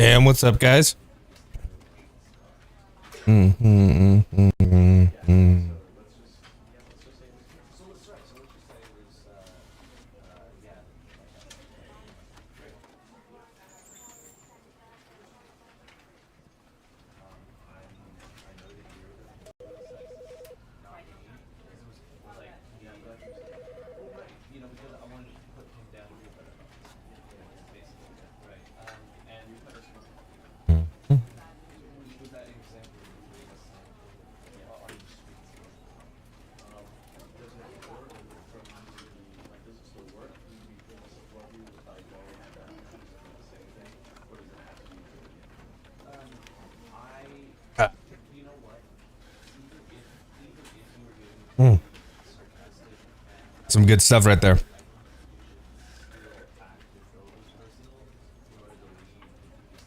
And what's up, guys? Some good stuff right there.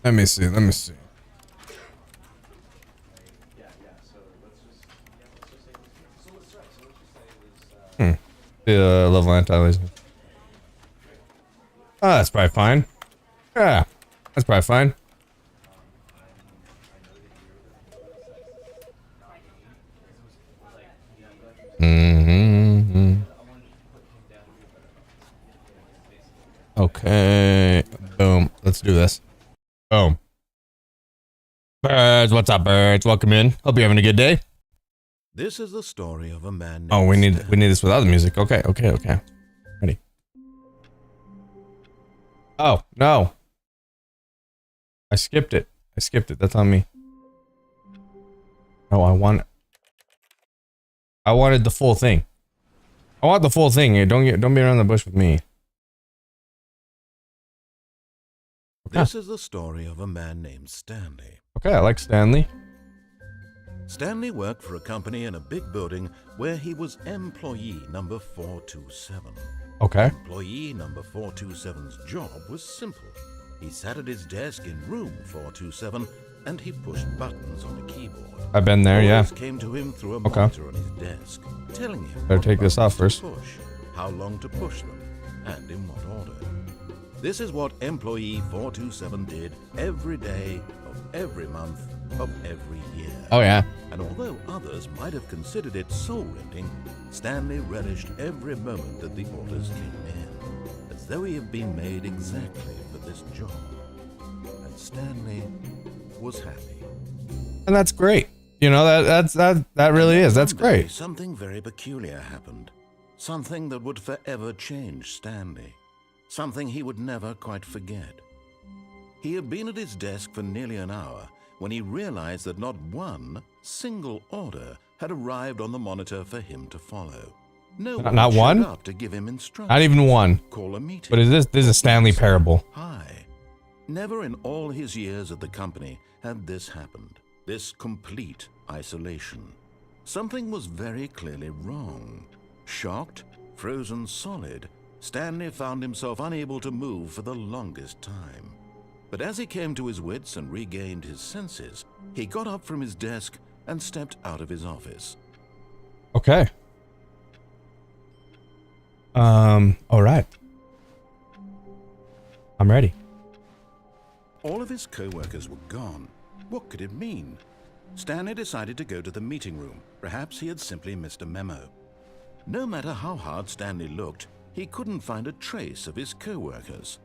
Let me see. The level anti-laser. Oh, that's probably fine. Yeah, that's probably fine. Okay. Boom. Let's do this. Boom. Birds, what's up, birds? Welcome in. Hope you're having a good day. This is the story of a man named Oh, we need this without the music. Okay. Ready. Oh, no. I skipped it. That's on me. Oh, I wanted the full thing. I want the full thing here. Don't be around the bush with me. This is the story of a man named Stanley. Okay, I like Stanley. Stanley worked for a company in a big building where he was employee number 427. Okay. Employee number 427's job was simple. He sat at his desk in room 427 and he pushed buttons on a keyboard. I've been there, yeah. Orders came to him through a monitor on his desk, telling him Better take this off first. Push, how long to push them, and in what order. This is what employee 427 did every day of every month of every year. Oh, yeah. And although others might have considered it soul-rending, Stanley relished every moment that the orders came in, as though he had been made exactly for this job. And Stanley was happy. And that's great. You know, that really is. That's great. Something very peculiar happened. Something that would forever change Stanley. Something he would never quite forget. He had been at his desk for nearly an hour when he realized that not one single order had arrived on the monitor for him to follow. No one not showed one? up to give him instructions. Not even one. Call a meeting. But this is a Stanley parable. Hi. Never in all his years at the company had this happened. This complete isolation. Something was very clearly wrong. Shocked, frozen solid, Stanley found himself unable to move for the longest time. But as he came to his wits and regained his senses, he got up from his desk and stepped out of his office. Okay. All right. I'm ready. All of his co-workers were gone. What could it mean? Stanley decided to go to the meeting room. Perhaps he had simply missed a memo. No matter how hard Stanley looked, he couldn't find a trace of his co-workers.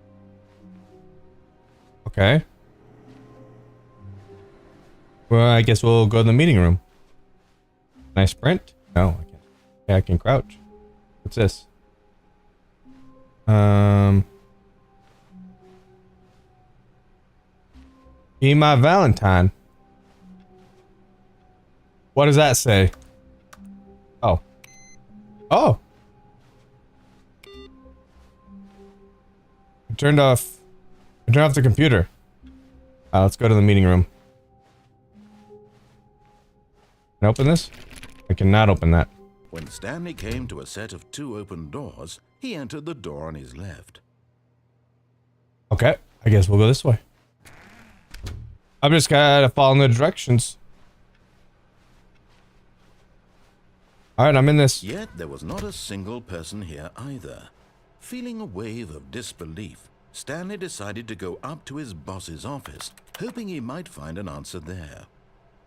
Okay. Well, I guess we'll go to the meeting room. Can I sprint? No, I can't. Yeah, I can crouch. What's this? Be my Valentine. What does that say? Oh. Oh. I turned off the computer. Let's go to the meeting room. Can I open this? I cannot open that. When Stanley came to a set of 2 open doors, he entered the door on his left. Okay, I guess we'll go this way. I'm just gotta follow the directions. Alright, I'm in this. Yet there was not a single person here either. Feeling a wave of disbelief, Stanley decided to go up to his boss's office, hoping he might find an answer there.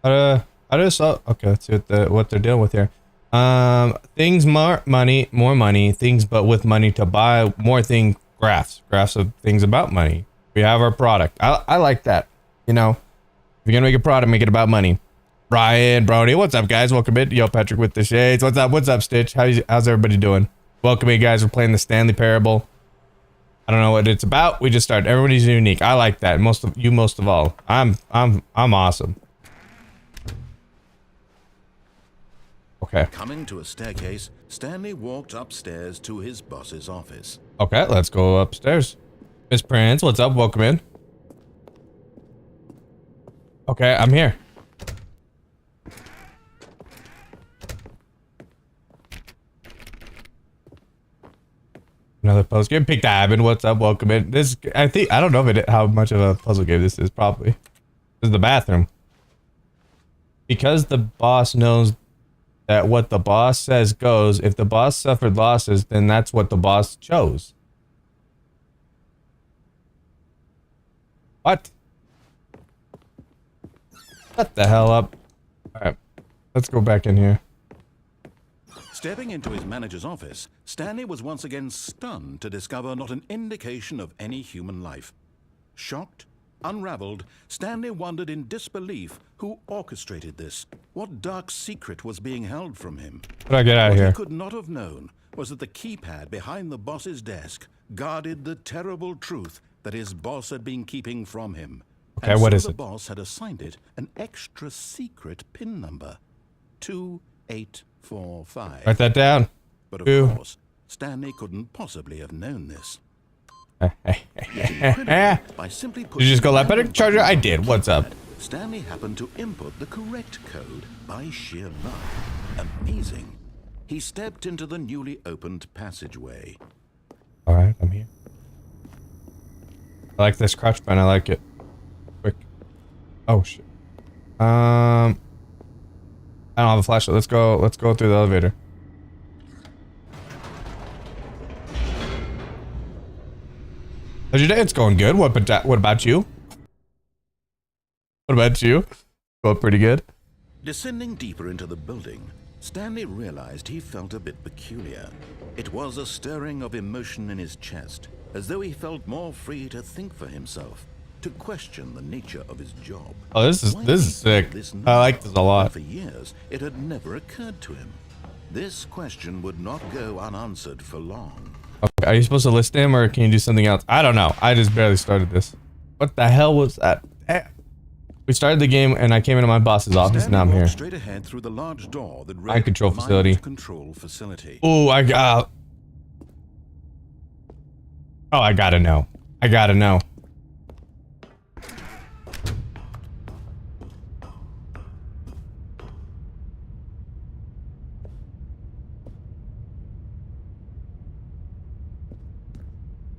I just saw. Okay, let's see what they're dealing with here. Things more money. Things, but with money to buy more thing. Graphs of things about money. We have our product. I like that. You know, if you're gonna make a product, make it about money. Brian, Brody, what's up, guys? Welcome in. Yo, Patrick with the shades. What's up? What's up, Stitch? How's everybody doing? Welcome in, guys. We're playing the Stanley Parable. I don't know what it's about. We just started. Everybody's unique. I like that. Most of all. I'm awesome. Okay. Coming to a staircase, Stanley walked upstairs to his boss's office. Okay, let's go upstairs. Miss Prince, what's up? Welcome in. Okay, I'm here. Another puzzle game. Pick Diamond, what's up? Welcome in. This, I don't know how much of a puzzle game this is, probably. This is the bathroom. Because the boss knows that what the boss says goes, if the boss suffered losses, then that's what the boss chose. What? Shut the hell up. Alright, let's go back in here. Stepping into his manager's office, Stanley was once again stunned to discover not an indication of any human life. Shocked, unraveled, Stanley wondered in disbelief who orchestrated this. What dark secret was being held from him? How do I get out of here? What he could not have known was that the keypad behind the boss's desk guarded the terrible truth that his boss had been keeping from him. Okay, and what so is the it? boss had assigned it an extra secret PIN number. 2845. Write that down. But of 2. course, Stanley couldn't possibly have known this. Did By simply you just go left random better charger? I buttons did. on the What's up? keypad, Stanley happened to input the correct code by sheer luck. Amazing. He stepped into the newly opened passageway. Alright, I'm here. I like this crouch button. I like it. Quick. Oh shit. I don't have a flashlight. Let's go through the elevator. How's your day? It's going good. What about you? What about you? Going pretty good. Descending deeper into the building, Stanley realized he felt a bit peculiar. It was a stirring of emotion in his chest, as though he felt more free to think for himself, to question the nature of his job. Oh, this is sick. I like this a lot. For years, it had never occurred to him. This question would not go unanswered for long. Okay, are you supposed to list him or can you do something else? I don't know. I just barely started this. What the hell was that? We started the game and I came into my boss's office and now I'm here. Straight ahead through the large door that Mind control facility. Control facility. Oh, I got. Oh, I gotta know. I gotta know.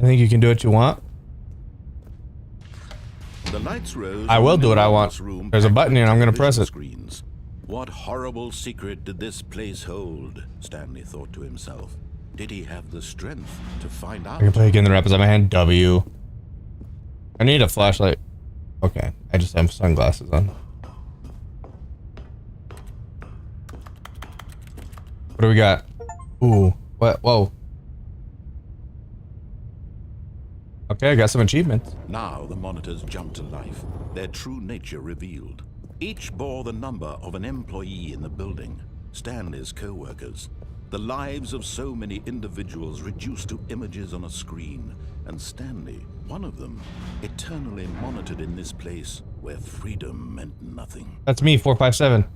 I think you can do what you want. The lights rose. I will do what I want. There's a button here and I'm gonna press it. Screens. What horrible secret did this place hold? Stanley thought to himself. Did he have the strength to find out? I can play again. The rep is on my hand. W. I need a flashlight. Okay, I just have sunglasses on. What do we got? Ooh, what? Whoa. Okay, I got some achievements. Now the monitors jumped to life, their true nature revealed. Each bore the number of an employee in the building, Stanley's co-workers. The lives of so many individuals reduced to images on a screen, and Stanley, one of them, eternally monitored in this place where freedom meant nothing. That's me, 457.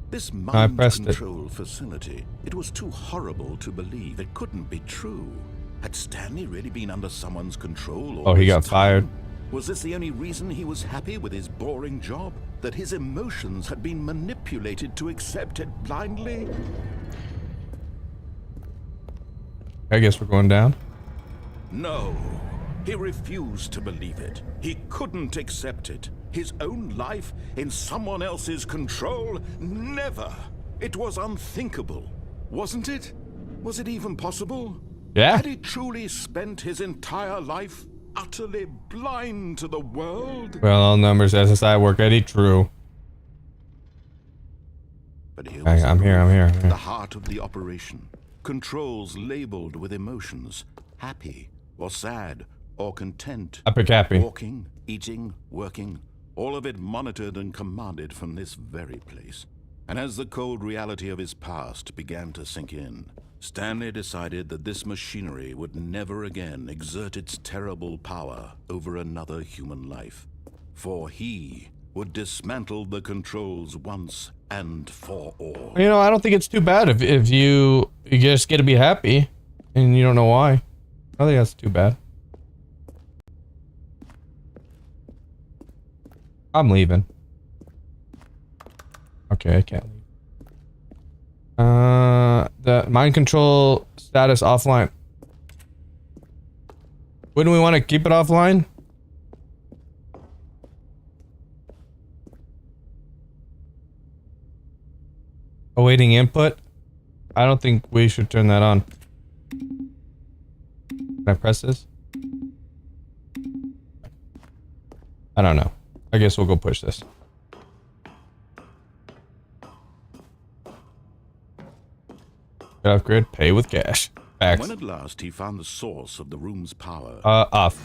This I pressed mind control facility, it was too horrible to believe. It couldn't be true. Had Stanley really been under someone's control? Oh, he got fired. Was this the only reason he was happy with his boring job? That his emotions had been manipulated to accept it blindly? I guess we're going down. No. He refused to believe it. He couldn't accept it. His own life in someone else's control? Never. It was unthinkable, wasn't it? Was it even possible? Yeah. Had he truly spent his entire life utterly blind to the world? Well, all numbers SSI work, Eddie. True. But here Okay, was I'm here. the heart of the operation. Controls labeled with emotions. Happy or sad or content. Epic happy. Walking, eating, working. All of it monitored and commanded from this very place. And as the cold reality of his past began to sink in, Stanley decided that this machinery would never again exert its terrible power over another human life. For he would dismantle the controls once and for all. You know, I don't think it's too bad if you just get to be happy and you don't know why. I don't think that's too bad. I'm leaving. Okay, I can't leave. The mind control status offline. Wouldn't we want to keep it offline? Awaiting input? I don't think we should turn that on. Can I press this? I don't know. I guess we'll go push this. Upgrade, pay with cash. Facts. When at last he found the source of the room's power. Off.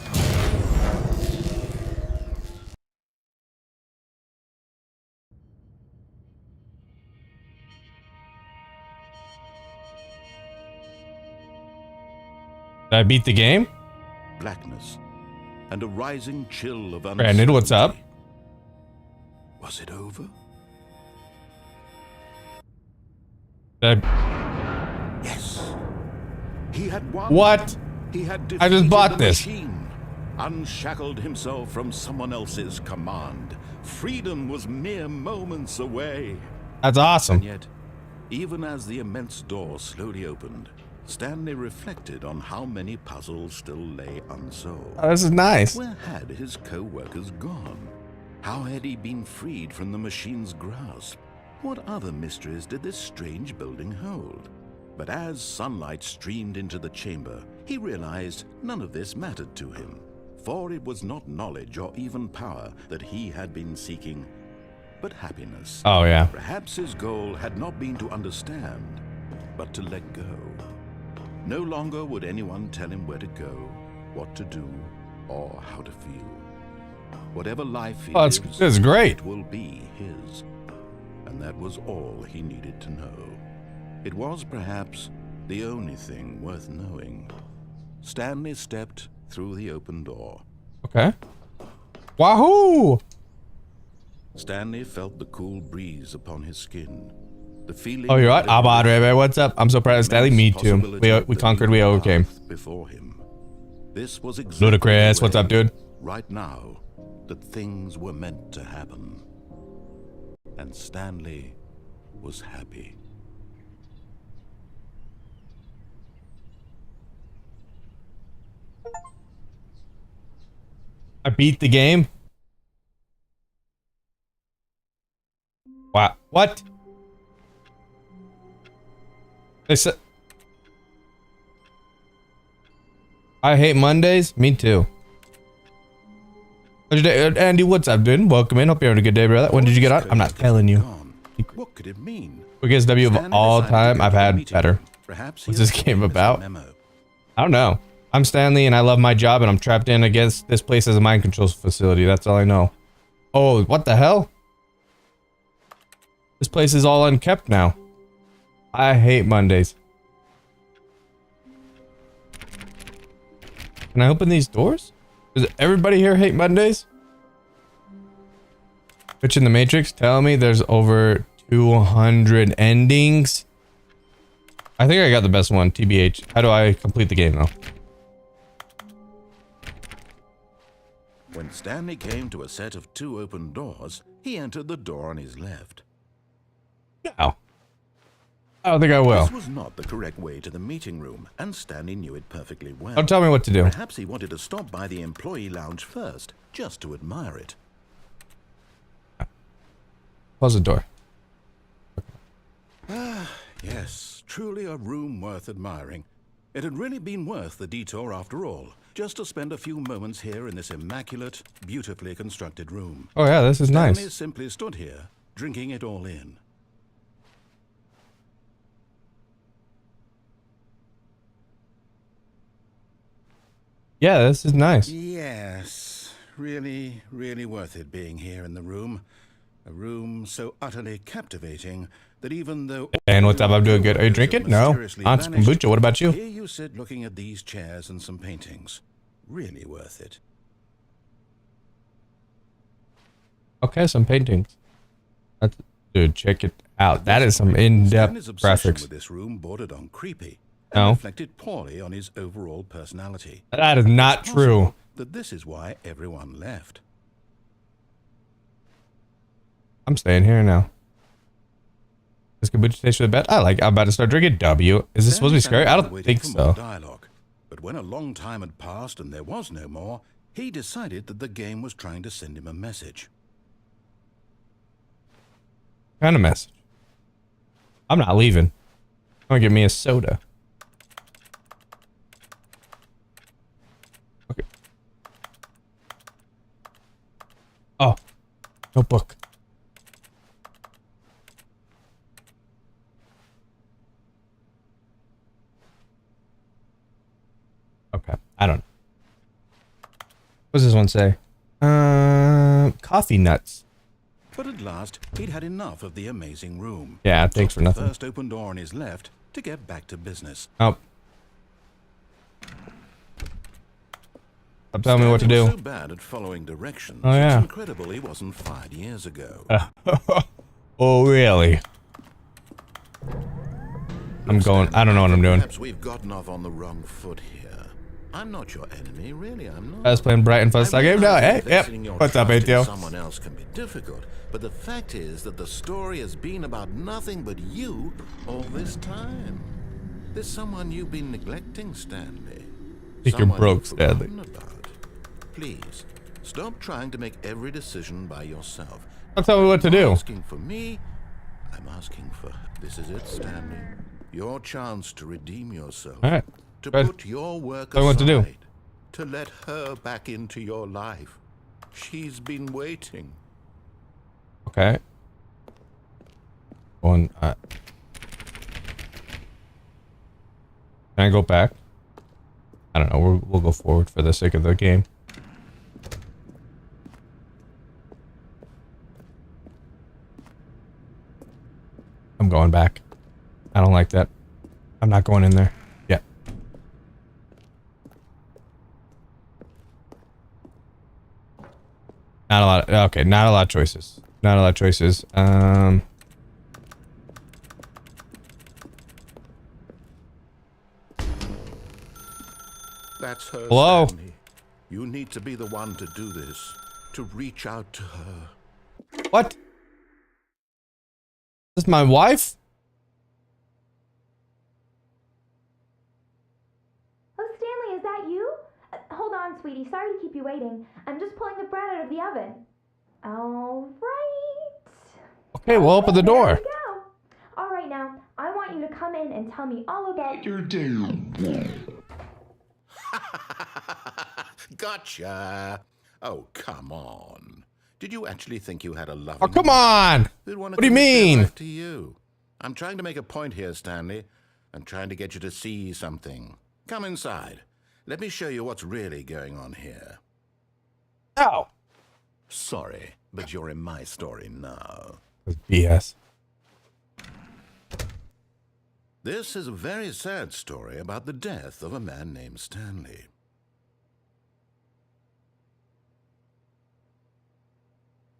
Did I beat the game? Blackness and a rising chill of uncertainty. Brandon, what's up? Was it over? Did I... Yes. He had won. What? He had I just bought the this. Machine, unshackled himself from someone else's command. Freedom was mere moments away. That's awesome. And yet, even as the immense door slowly opened, Stanley reflected on how many puzzles still lay unsolved. Oh, this is nice. Where had his co-workers gone? How had he been freed from the machine's grasp? What other mysteries did this strange building hold? But as sunlight streamed into the chamber, he realized none of this mattered to him, for it was not knowledge or even power that he had been seeking, but happiness. Oh, yeah. Perhaps his goal had not been to understand, but to let go. No longer would anyone tell him where to go, what to do, or how to feel. Whatever life he lives, that's great. it will be his. And that was all he needed to know. It was perhaps the only thing worth knowing. Stanley stepped through the open door. Okay. Wahoo! Stanley felt the cool breeze upon his skin. The feeling. Oh, you're right. Abad, Ray, what's up? I'm so proud of Stanley. Me too. We conquered. We overcame. Before him. This was exactly Ludicrous. What's up, dude? Right now, that things were meant to happen. And Stanley was happy. I beat the game. Wow. What? They said I hate Mondays. Me too. Andy, what's up, dude? Welcome in. Hope you're having a good day, brother. When did you get on? I'm not telling you. What could it mean? Biggest W of all time. I've had better. Perhaps What's this game about? I don't know. I'm Stanley and I love my job and I'm trapped in against this place as a mind control facility. That's all I know. Oh, what the hell? This place is all unkept now. I hate Mondays. Can I open these doors? Does everybody here hate Mondays? Which in the Matrix, tell me there's over 200 endings. I think I got the best one, TBH. How do I complete the game though? When Stanley came to a set of 2 open doors, he entered the door on his left. No. I don't think I will. This was not the correct way to the meeting room, and Stanley knew it perfectly well. Don't tell me what to do. Perhaps he wanted to stop by the employee lounge first, just to admire it. Close the door. Yes, truly a room worth admiring. It had really been worth the detour after all, just to spend a few moments here in this immaculate, beautifully constructed room. Oh yeah, this is Stanley nice. simply stood here, drinking it all in. Yeah, this is nice. Yes, really, really worth it being here in the room. A room so utterly captivating that even though... And what's up? I'm doing good. Are you drinking? No. On kombucha. What about you? Here you sit looking at these chairs and some paintings. Really worth it. Okay, some paintings. That's, dude, check it out. That is some in-depth graphics. With this room bordered on creepy and No. reflected poorly on his overall personality. That is not true. That this is why everyone left. I'm staying here now. This kombucha taste for the best. I'm about to start drinking. W. Is this supposed to be scary? I don't think so. Dialogue. But when a long time had passed and there was no more, he decided that the game was trying to send him a message. What kind of message? I'm not leaving. I'm gonna get me a soda. Okay. Oh, notebook. Okay, I don't know. What does this one say? Coffee nuts. But at last, he'd had enough of the amazing room. Yeah, thanks for nothing. First open door on his left to get back to business. Oh. Stop telling me what to do. So bad at following directions. Oh, yeah. It's incredible he wasn't fired years ago. Oh, really? I'm going. I don't know what I'm doing. Perhaps we've gotten off on the wrong foot here. I'm not your enemy, really. I'm not. I was playing Brighton for the game now. Hey, yep. What's up, ATO? Someone else can be difficult, but the fact is that the story has been about nothing but you all this time. There's someone you've been neglecting, Stanley. I think you're broke, Stanley. Please, stop trying to make every decision by yourself. Don't tell me what to do. Asking for me, I'm asking for. This is it, Stanley. Your chance to redeem yourself. All right. To put your work Tell me what to do. To let her back into your life. She's been waiting. Okay. Can I go back? I don't know. We'll go forward for the sake of the game. I'm going back. I don't like that. I'm not going in there. Yeah. Not a lot. Okay, not a lot of choices. Not a lot of choices. That's her. Hello? Stanley. You need to be the one to do this. To reach out to her. What? This is my wife? Oh, Stanley, is that you? Hold on, sweetie. Sorry to keep you waiting. I'm just pulling the bread out of the oven. All right. Okay, we'll open the door. There we go. All right, now, I want you to come in and tell me all about your day. Gotcha. Oh, come on. Did you actually think you had a loving... Oh, come on! What do you mean? To you. I'm trying to make a point here, Stanley. I'm trying to get you to see something. Come inside. Let me show you what's really going on here. Oh. Sorry, but you're in my story now. That's BS. This is a very sad story about the death of a man named Stanley.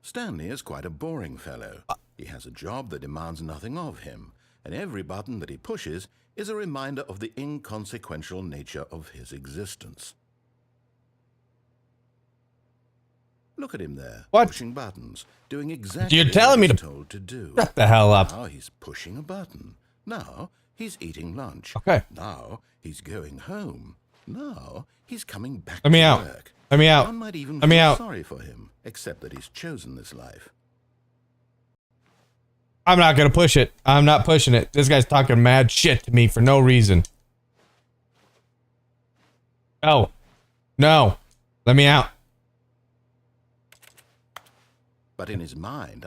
Stanley is quite a boring fellow. He has a job that demands nothing of him, and every button that he pushes is a reminder of the inconsequential nature of his existence. Look at him there, What? pushing buttons, doing exactly You're telling me what to he's told to do. shut the hell up. Now he's pushing a button. Now he's eating lunch. Okay. Now he's going home. Now he's coming back Let me to out. work. Let me out. One might even Let me feel out. sorry for him, except that he's chosen this life. I'm not gonna push it. I'm not pushing it. This guy's talking mad shit to me for no reason. No. No. Let me out. But in his mind,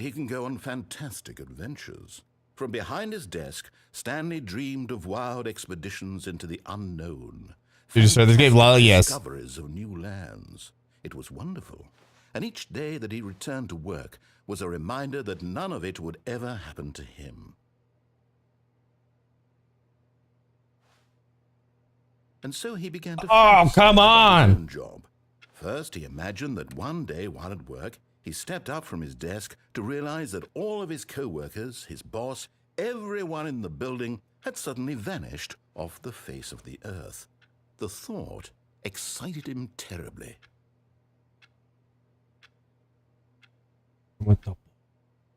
he can go on fantastic adventures. From behind his desk, Stanley dreamed of wild expeditions into the unknown. Did you start this game? Well, yes. Discoveries of new lands. It was wonderful. And each day that he returned to work was a reminder that none of it would ever happen to him. And so he began to come on! his own job. First, he imagined that one day while at work, he stepped up from his desk to realize that all of his co-workers, his boss, everyone in the building had suddenly vanished off the face of the earth. The thought excited him terribly. What the?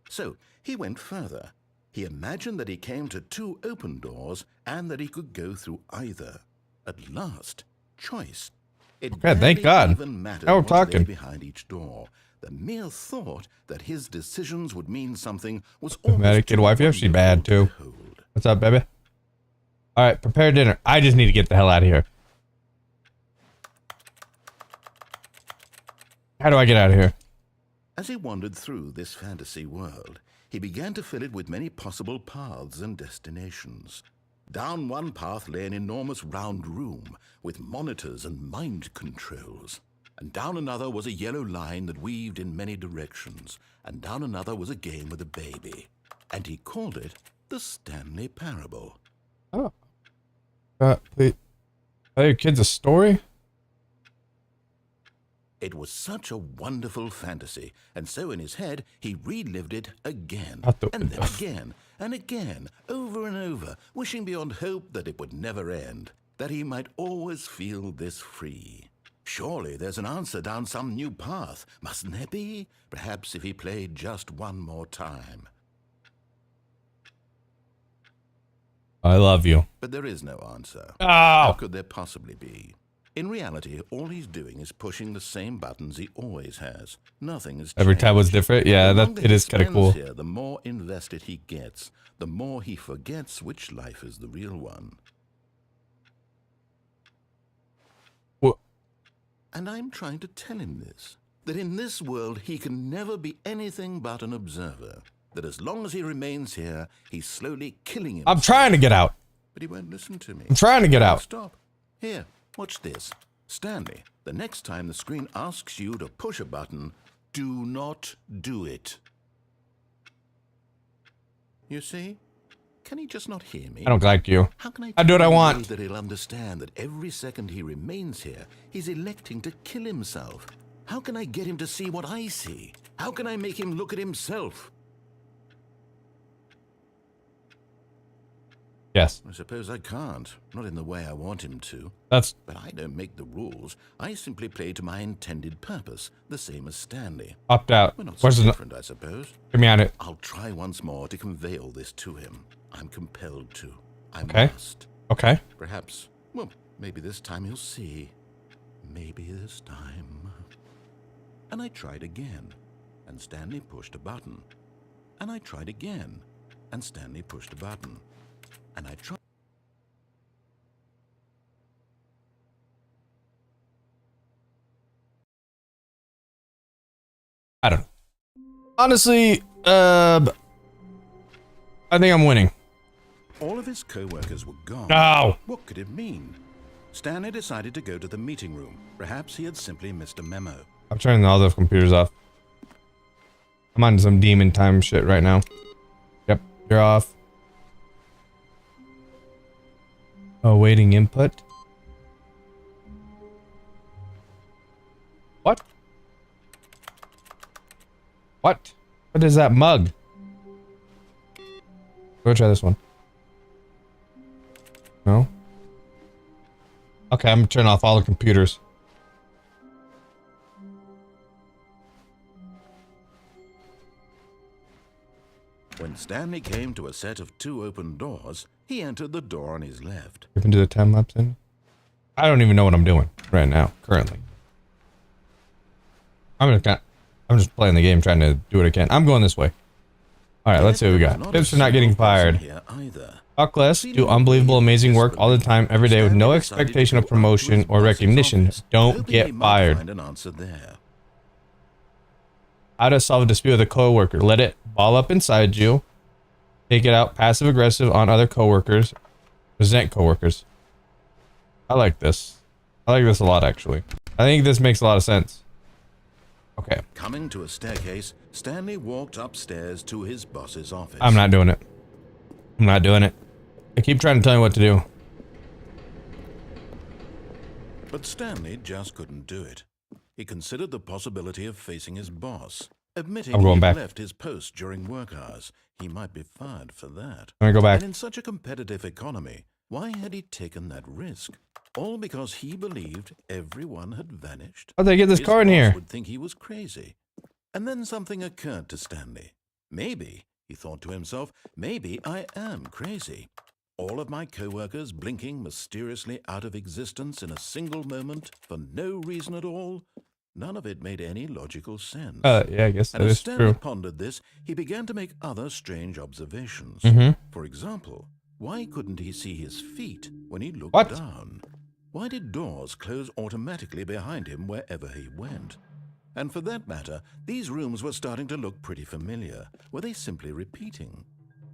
So he went further. He imagined that he came to 2 open doors and that he could go through either. At last, choice. It Okay, thank God. even mattered Now we're what lay talking. behind each door. The mere thought that his decisions would mean something was Mad almost kid wife, yeah, she bad too. wonderful to behold. What's up, baby? All right, prepare dinner. I just need to get the hell out of here. How do I get out of here? As he wandered through this fantasy world, he began to fill it with many possible paths and destinations. Down one path lay an enormous round room with monitors and mind controls. And down another was a yellow line that weaved in many directions. And down another was a game with a baby. And he called it the Stanley Parable. Oh. Please. Tell your kids a story? It was such a wonderful fantasy, and so in his head he relived it again, and then again, and again, over and over, wishing beyond hope that it would never end, that he might always feel this free. Surely there's an answer down some new path, mustn't there be? Perhaps if he played just one more time. I love you. But there is no answer. Oh. How could there possibly be? In reality, all he's doing is pushing the same buttons he always has. Nothing has changed. Every time was different. Yeah, The that longer it he is kind of spends cool. Here, the more invested he gets, the more he forgets which life is the real one. What? And I'm trying to tell him this, that in this world he can never be anything but an observer, that as long as he remains here, he's slowly killing himself. I'm trying to get out. But he won't listen to me. I'm trying to get out. Stop. Here, watch this. Stanley, the next time the screen asks you to push a button, do not do it. You see? Can he just not hear me? I don't like you. How can I do what I tell him want. that he'll understand that every second he remains here, he's electing to kill himself? How can I get him to see what I see? How can I make him look at himself? Yes. I suppose I can't. Not in the way I want him to. That's But I don't make the rules. I simply play to my intended purpose, the same as Stanley. opt out. We're not so Where's the? different, I suppose. Get me on it. I'll try once more to convey all this to him. I'm compelled to. I Okay. must. Okay. Perhaps, well, maybe this time he'll see. Maybe this time. And I tried again, and Stanley pushed a button. And I tried again, and Stanley pushed a button. And I tried. I don't know. Honestly, I think I'm winning. All of his co-workers were gone. No. What could it mean? Stanley decided to go to the meeting room. Perhaps he had simply missed a memo. I'm turning all those computers off. I'm on some demon time shit right now. Yep, you're off. Awaiting input. What? What? What is that mug? Go try this one. No? Okay, I'm gonna turn off all the computers. When Stanley came to a set of 2 open doors, he entered the door on his left. You can do the time lapse in. I don't even know what I'm doing right now, currently. I'm I'm just playing the game, trying to do what I can. I'm going this way. All right, let's see what we got. Tips for not getting fired. Talk less, do unbelievable, amazing work all the time, every day with no expectation of promotion or recognition. Don't get fired. How to solve a dispute with a coworker. Let it ball up inside you. Take it out passive aggressive on other coworkers. Resent coworkers. I like this. I like this a lot, actually. I think this makes a lot of sense. Okay. Coming to a staircase, Stanley walked upstairs to his boss's office. I'm not doing it. I'm not doing it. I keep trying to tell you what to do. But Stanley just couldn't do it. He considered the possibility of facing his boss, admitting he left his post during work hours. He might be fired for that. I'm gonna go back. And in such a competitive economy, why had he taken that risk? All because he believed everyone had vanished. How'd they get this car in here? Would think he was crazy. And then something occurred to Stanley. Maybe, he thought to himself, maybe I am crazy. All of my co-workers blinking mysteriously out of existence in a single moment for no reason at all. None of it made any logical sense. Yeah, I guess that is true. And as Stanley pondered this, he began to make other strange observations. For example, why couldn't he see his feet when he looked down? Why did doors close automatically behind him wherever he went? And for that matter, these rooms were starting to look pretty familiar. Were they simply repeating?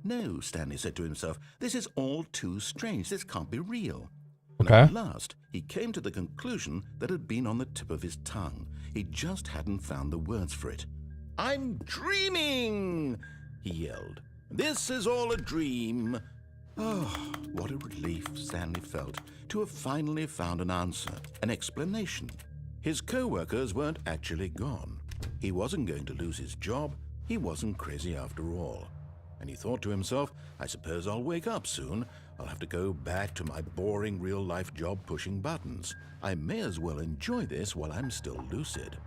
No, Stanley said to himself, this is all too strange. This can't be real. And at last, he came to the conclusion that had been on the tip of his tongue. He just hadn't found the words for it. I'm dreaming, he yelled. This is all a dream. Oh, what a relief Stanley felt to have finally found an answer, an explanation. His co-workers weren't actually gone. He wasn't going to lose his job. He wasn't crazy after all. And he thought to himself, I suppose I'll wake up soon. I'll have to go back to my boring real-life job pushing buttons. I may as well enjoy this while I'm still lucid.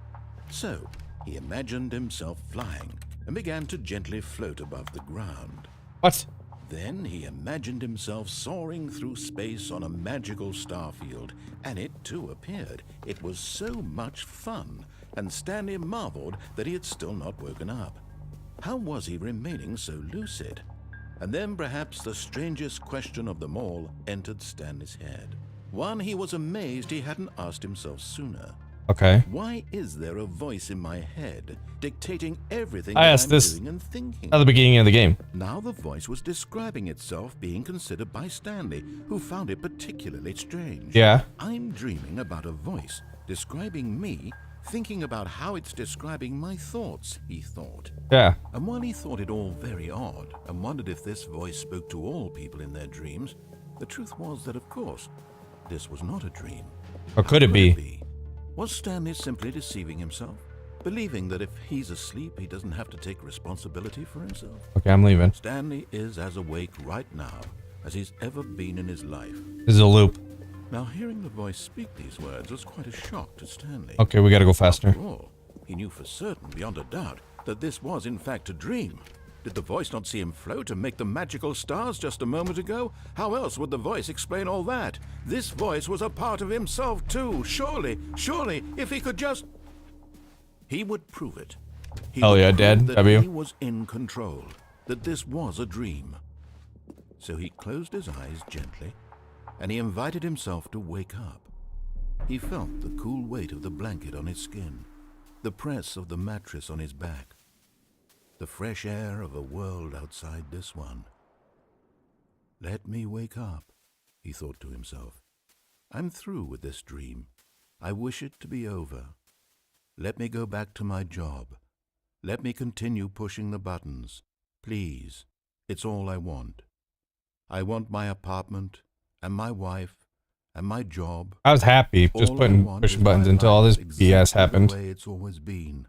So, he imagined himself flying and began to gently float above the ground. What? Then he imagined himself soaring through space on a magical starfield, and it too appeared. It was so much fun, and Stanley marveled that he had still not woken up. How was he remaining so lucid? And then perhaps the strangest question of them all entered Stanley's head. One he was amazed he hadn't asked himself sooner. Okay. Why is there a voice in my head dictating everything I asked that I'm this doing and thinking? at the beginning of the game. Now the voice was describing itself being considered by Stanley, who found it particularly strange. Yeah. I'm dreaming about a voice describing me, thinking about how it's describing my thoughts, he thought. Yeah. And while he thought it all very odd and wondered if this voice spoke to all people in their dreams, the truth was that, of course, this was not a dream. Or could it be? Was Stanley simply deceiving himself, believing that if he's asleep, he doesn't have to take responsibility for himself? Okay, I'm leaving. Stanley is as awake right now as he's ever been in his life. This is a loop. Now, hearing the voice speak these words was quite a shock to Stanley. Okay, we gotta go faster. After all, he knew for certain, beyond a doubt, that this was in fact a dream. Did the voice not see him float and make the magical stars just a moment ago? How else would the voice explain all that? This voice was a part of himself too. Surely, if he could just... He would prove it. He Hell would yeah, prove Dad. that W. he was in control, that this was a dream. So he closed his eyes gently, and he invited himself to wake up. He felt the cool weight of the blanket on his skin, the press of the mattress on his back, the fresh air of a world outside this one. Let me wake up, he thought to himself. I'm through with this dream. I wish it to be over. Let me go back to my job. Let me continue pushing the buttons. Please, it's all I want. I want my apartment and my wife and my job. I was happy just pushing buttons until all this BS happened. The way it's always been.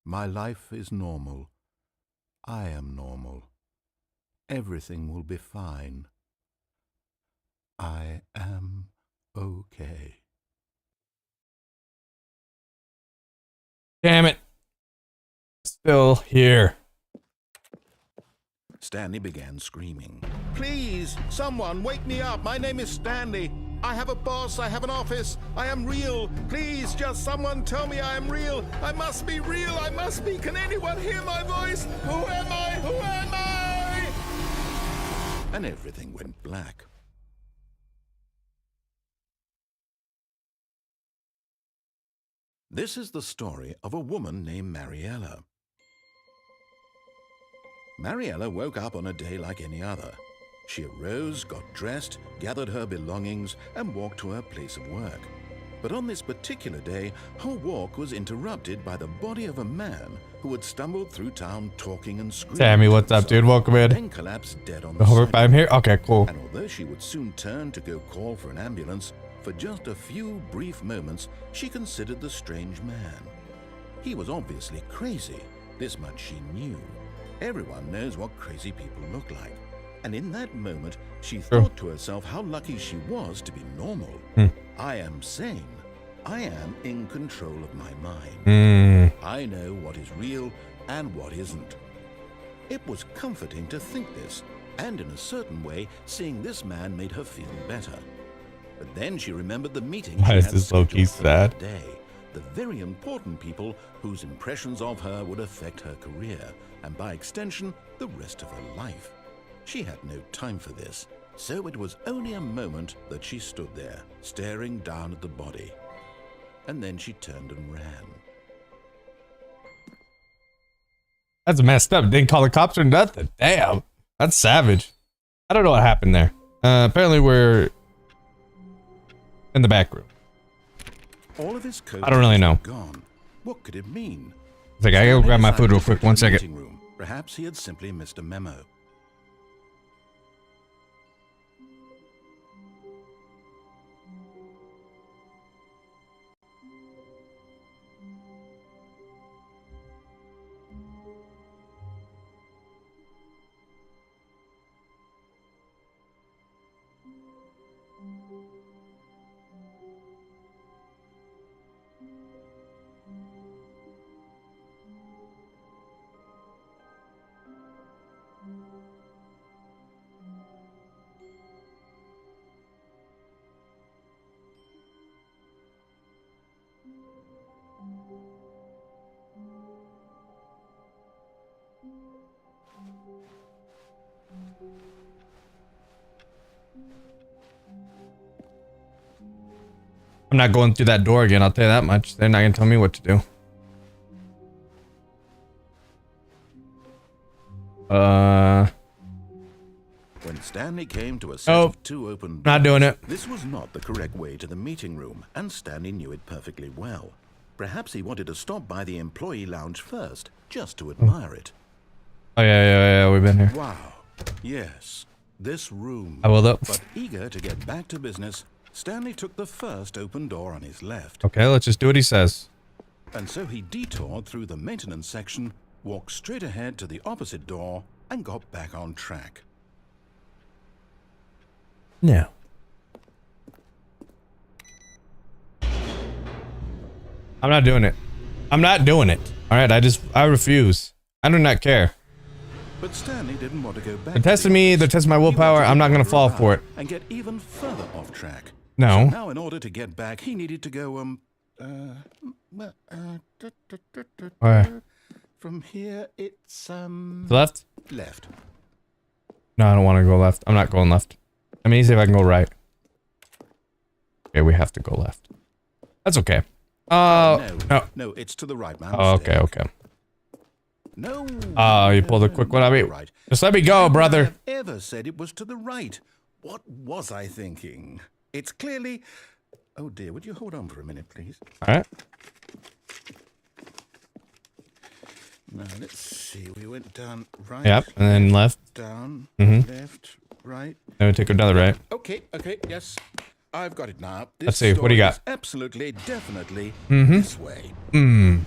My life is normal. I am normal. Everything will be fine. I am okay. Damn it. Still here. Stanley began screaming. Please, someone wake me up. My name is Stanley. I have a boss. I have an office. I am real. Please, just someone tell me I am real. I must be real. I must be. Can anyone hear my voice? Who am I? Who am I? And everything went black. This is the story of a woman named Mariella. Mariella woke up on a day like any other. She arose, got dressed, gathered her belongings, and walked to her place of work. But on this particular day, her walk was interrupted by the body of a man who had stumbled through town talking and screaming. Sammy, what's up, dude? Welcome in. Then collapsed dead on the Hope I'm sidewalk. here. Okay, cool. And although she would soon turn to go call for an ambulance, for just a few brief moments, she considered the strange man. He was obviously crazy. This much she knew. Everyone knows what crazy people look like. And in that moment, she thought to herself how lucky she was to be normal. I am sane. I am in control of my mind. I know what is real and what isn't. It was comforting to think this, and in a certain way, seeing this man made her feel better. But then she remembered the meeting Why she is had this low-key scheduled for that sad? day. The very important people whose impressions of her would affect her career, and by extension, the rest of her life. She had no time for this, so it was only a moment that she stood there, staring down at the body. And then she turned and ran. That's messed up. Didn't call the cops or nothing. Damn. That's savage. I don't know what happened there. Apparently we're in the back room. All of his coat I don't really know. gone. What could it mean? It's like, I gotta grab my food real quick. 1 second. Meeting room. Perhaps he had simply missed a memo. I'm not going through that door again, I'll tell you that much. They're not gonna tell me what to do. When Stanley came to a set of two open doors, not doing it. This was not the correct way to the meeting room, and Stanley knew it perfectly well. Perhaps he wanted to stop by the employee lounge first, just to admire it. Oh yeah, we've been here. Wow. Yes, this room. I will though. But eager to get back to business, Stanley took the first open door on his left. Okay, let's just do what he says. And so he detoured through the maintenance section, walked straight ahead to the opposite door, and got back on track. No. I'm not doing it. I'm not doing it. Alright, I refuse. I do not care. But Stanley didn't want to go back. They're testing me, they're testing my willpower, I'm not gonna fall for it. And get even further off track. No. So now in order to get back, he needed to go, Where? from here, it's, Left? left. No, I don't want to go left. I'm not going left. I mean, see if I can go right. Okay, we have to go left. That's okay. No, it's to the right, man. Oh, okay, okay. No. Oh, you pulled a quick one on me. Right. Just let me go, brother. I've ever said it was to the right. What was I thinking? It's clearly... Oh dear, would you hold on for a minute, please? All right. Now, let's see. We went down right. Yep, and then left. Down, Mhm. left, right. Then we take another right. Okay, yes. I've got it now. This Let's see, what do you story got? is absolutely, definitely Mm-hmm. this way. Hmm.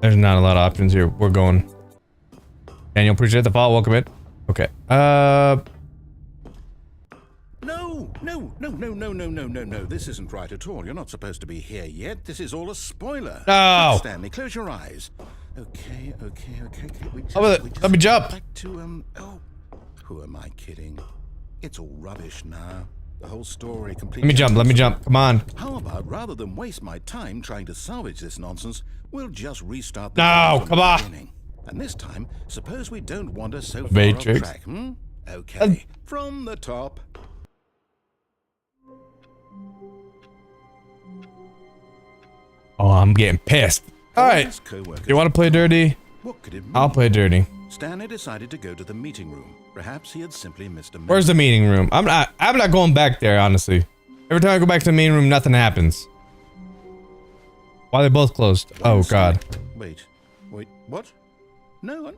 There's not a lot of options here. We're going. Daniel, appreciate the follow. Welcome in. Okay. No. This isn't right at all. You're not supposed to be here yet. This is all a spoiler. No. Stanley, close your eyes. Okay. Let me jump. Back to, who am I kidding? It's all rubbish now. The whole story completely... Let me jump. Come on. How about, rather than waste my time trying to salvage this nonsense, we'll just restart the No, game from come the on. beginning. And this time, suppose we don't wander so far Matrix. off track, Okay, from the top. Oh, I'm getting pissed. All right. You want to play dirty? What could it mean? I'll play dirty. Stanley decided to go to the meeting room. Perhaps he had simply missed a message. Where's the meeting room? I'm not going back there, honestly. Every time I go back to the meeting room, nothing happens. Why are they both closed? Oh, God. Wait, what? No,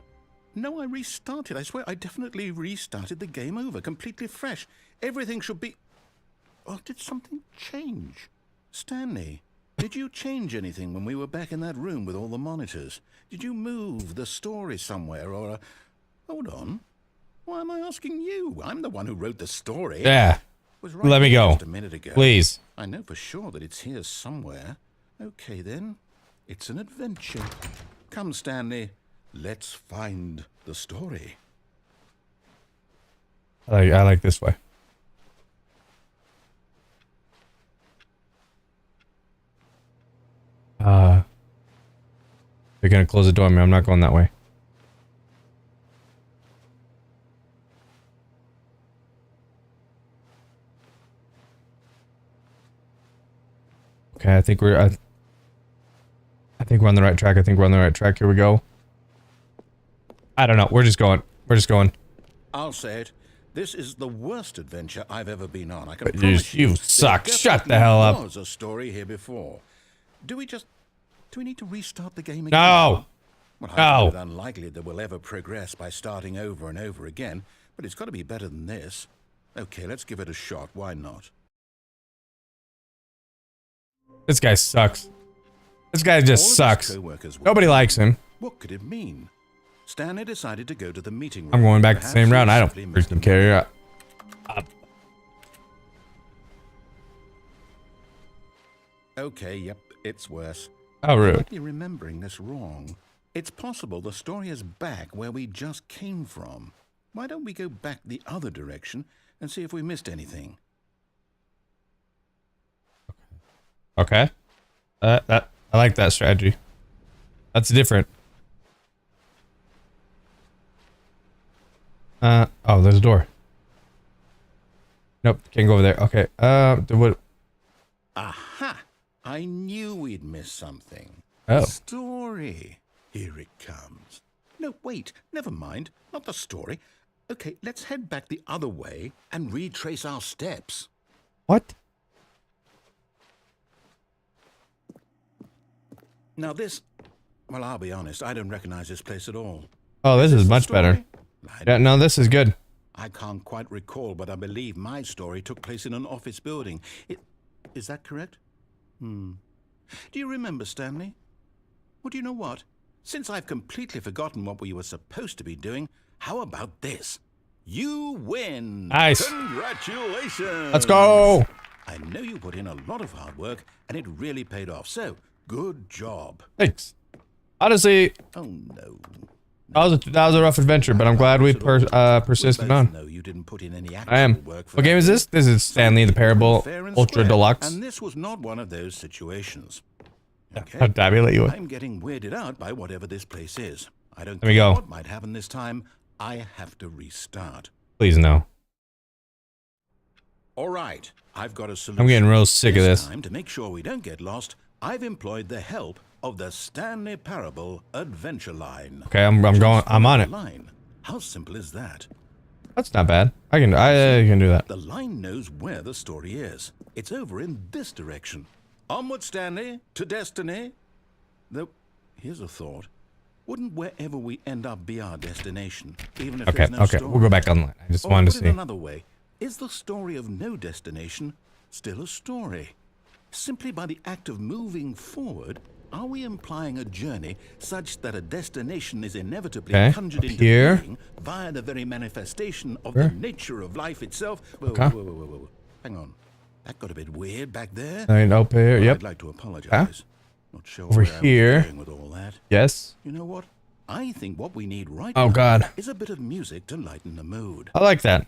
I restarted. I swear, I definitely restarted the game over, completely fresh. Everything should be... Oh, did something change? Stanley, did you change anything when we were back in that room with all the monitors? Did you move the story somewhere or... Hold on. Why am I asking you? I'm the one who wrote the story. Yeah. Was right Let me go. just a minute ago. Please. I know for sure that it's here somewhere. Okay, then. It's an adventure. Come, Stanley. Let's find the story. I like this way. They're gonna close the door, man. I'm not going that way. Okay, I think we're on the right track. Here we go. I don't know. We're just going. I'll say it. This is the worst adventure I've ever been on. I can promise You suck. there Shut the definitely hell up. was a story here before. Do we need to restart the game again? No. Well, I No. find it unlikely that we'll ever progress by starting over and over again, but it's got to be better than this. Okay, let's give it a shot. Why not? This guy sucks. This guy All of just his sucks. co-workers were Nobody there. likes him. What could it mean? Stanley decided to go to the meeting room. I'm going back the Perhaps same he round. I don't simply missed a freaking care. Okay, yep, it's worse. How I rude. might be remembering this wrong. It's possible the story is back where we just came from. Why don't we go back the other direction and see if we missed anything? Okay. I like that strategy. That's different. Oh, there's a door. Nope, can't go over there. Okay. What? Aha! I knew we'd miss something. Oh. The story. Here it comes. No, wait. Never mind. Not the story. Okay, let's head back the other way and retrace our steps. What? Now this... Well, I'll be honest. I don't recognize this place at all. Oh, this is the much better. story? Yeah, no, this is good. I can't quite recall, but I believe my story took place in an office building. Is that correct? Do you remember, Stanley? Well, do you know what? Since I've completely forgotten what we were supposed to be doing, how about this? You win! Nice. Congratulations! Let's go! I know you put in a lot of hard work, and it really paid off, so good job. Thanks. Honestly, Oh, no. that was a rough adventure, but I'm glad we persisted on. No, you didn't put in any I am. work for What game is this? This is Stanley the Parable Fair and Ultra square, Deluxe. And this was not one of those situations. Okay. How dare I let you in? I'm getting weirded out by whatever this place is. I don't Let me care go. what might happen this time. I have to restart. Please no. All right, I've got a solution. I'm getting real sick of this. Time to make sure we don't get lost, I've employed the help of the Stanley Parable Adventure Line. Okay, I'm going. I'm on it. Line. How simple is that? That's not bad. I can do that. The line knows where the story is. It's over in this direction. Onward, Stanley, to destiny. Though, here's a thought. Wouldn't wherever we end up be our destination, even if Okay, there's no okay, story? we'll go back online. I just Or wanted to put see. it another way, is the story of no destination still a story? Simply by the act of moving forward, are we implying a journey such that a destination is inevitably Okay, conjured up into here. being via the very manifestation of Where? the nature of life itself? Whoa, Okay. whoa. Hang on. That got a bit weird back there. I mean, up here. Well, Yep. I'd like to apologize. Not sure Over where I was here. going with all that. Yes. You know what? I think what we need right Oh now God. is a bit of music to lighten the mood. I like that.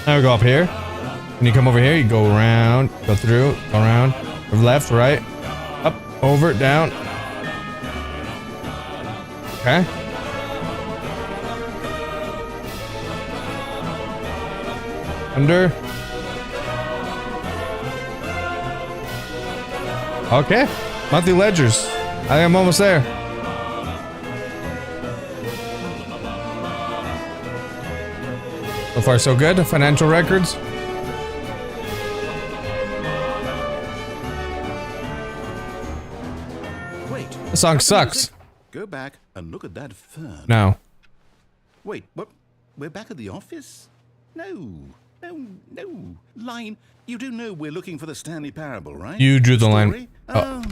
Now we go up here. When you come over here, you go around, go through, go around, left, right, up, over, down. Okay. Under. Okay. Monthly ledgers. I think I'm almost there. So far, so good. Financial records. Wait. The song have the sucks. music. Go back and look at that fern. No. Wait, what? We're back at the office? No. Line, you do know we're looking for the Stanley Parable, right? You drew the line. Story? Oh,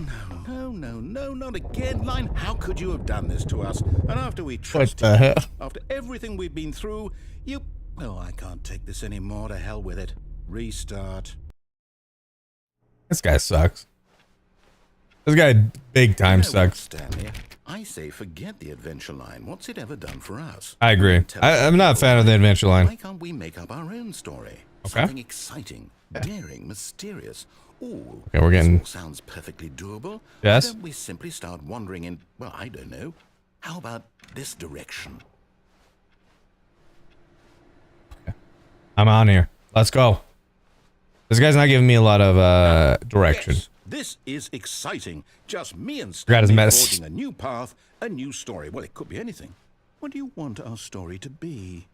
no, not again. Line, how could you have done this to us? And after we What trusted the hell? after everything we've been through, you... Oh, I can't take this anymore. To hell with it. Restart. This guy sucks. This guy big time You know what, sucks. Stanley, I say forget the adventure line. What's it ever done for us? I agree. I'm not a fan of the adventure Why line. can't we make up our own story? Okay. Something exciting, daring, mysterious. Ooh, Okay, we're getting- this all sounds perfectly doable. Yes? Why don't we simply start wandering in, well, I don't know. How about this direction? I'm on here. Let's go. This guy's not giving me a lot of direction. Yes, this is exciting. Just me and Forgot his Stanley mess. forging a new path, a new story. Well, it could be anything. What do you want our story to be?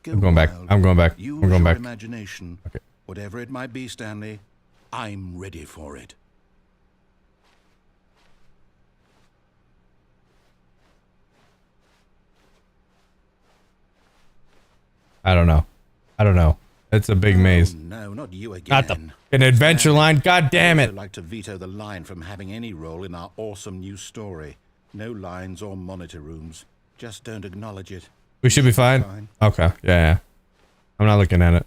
Go I'm going back. wild. I'm going back. Use I'm going your back. imagination. Okay. Whatever it might be, Stanley, I'm ready for it. I don't know. It's a big maze. Oh, no, not you again. Not the fucking adventure line. God damn I'd it. like to veto the line from having any role in our awesome new story. No lines or monitor rooms. Just don't acknowledge it. We should be fine. Fine. Okay. Yeah. I'm not looking at it.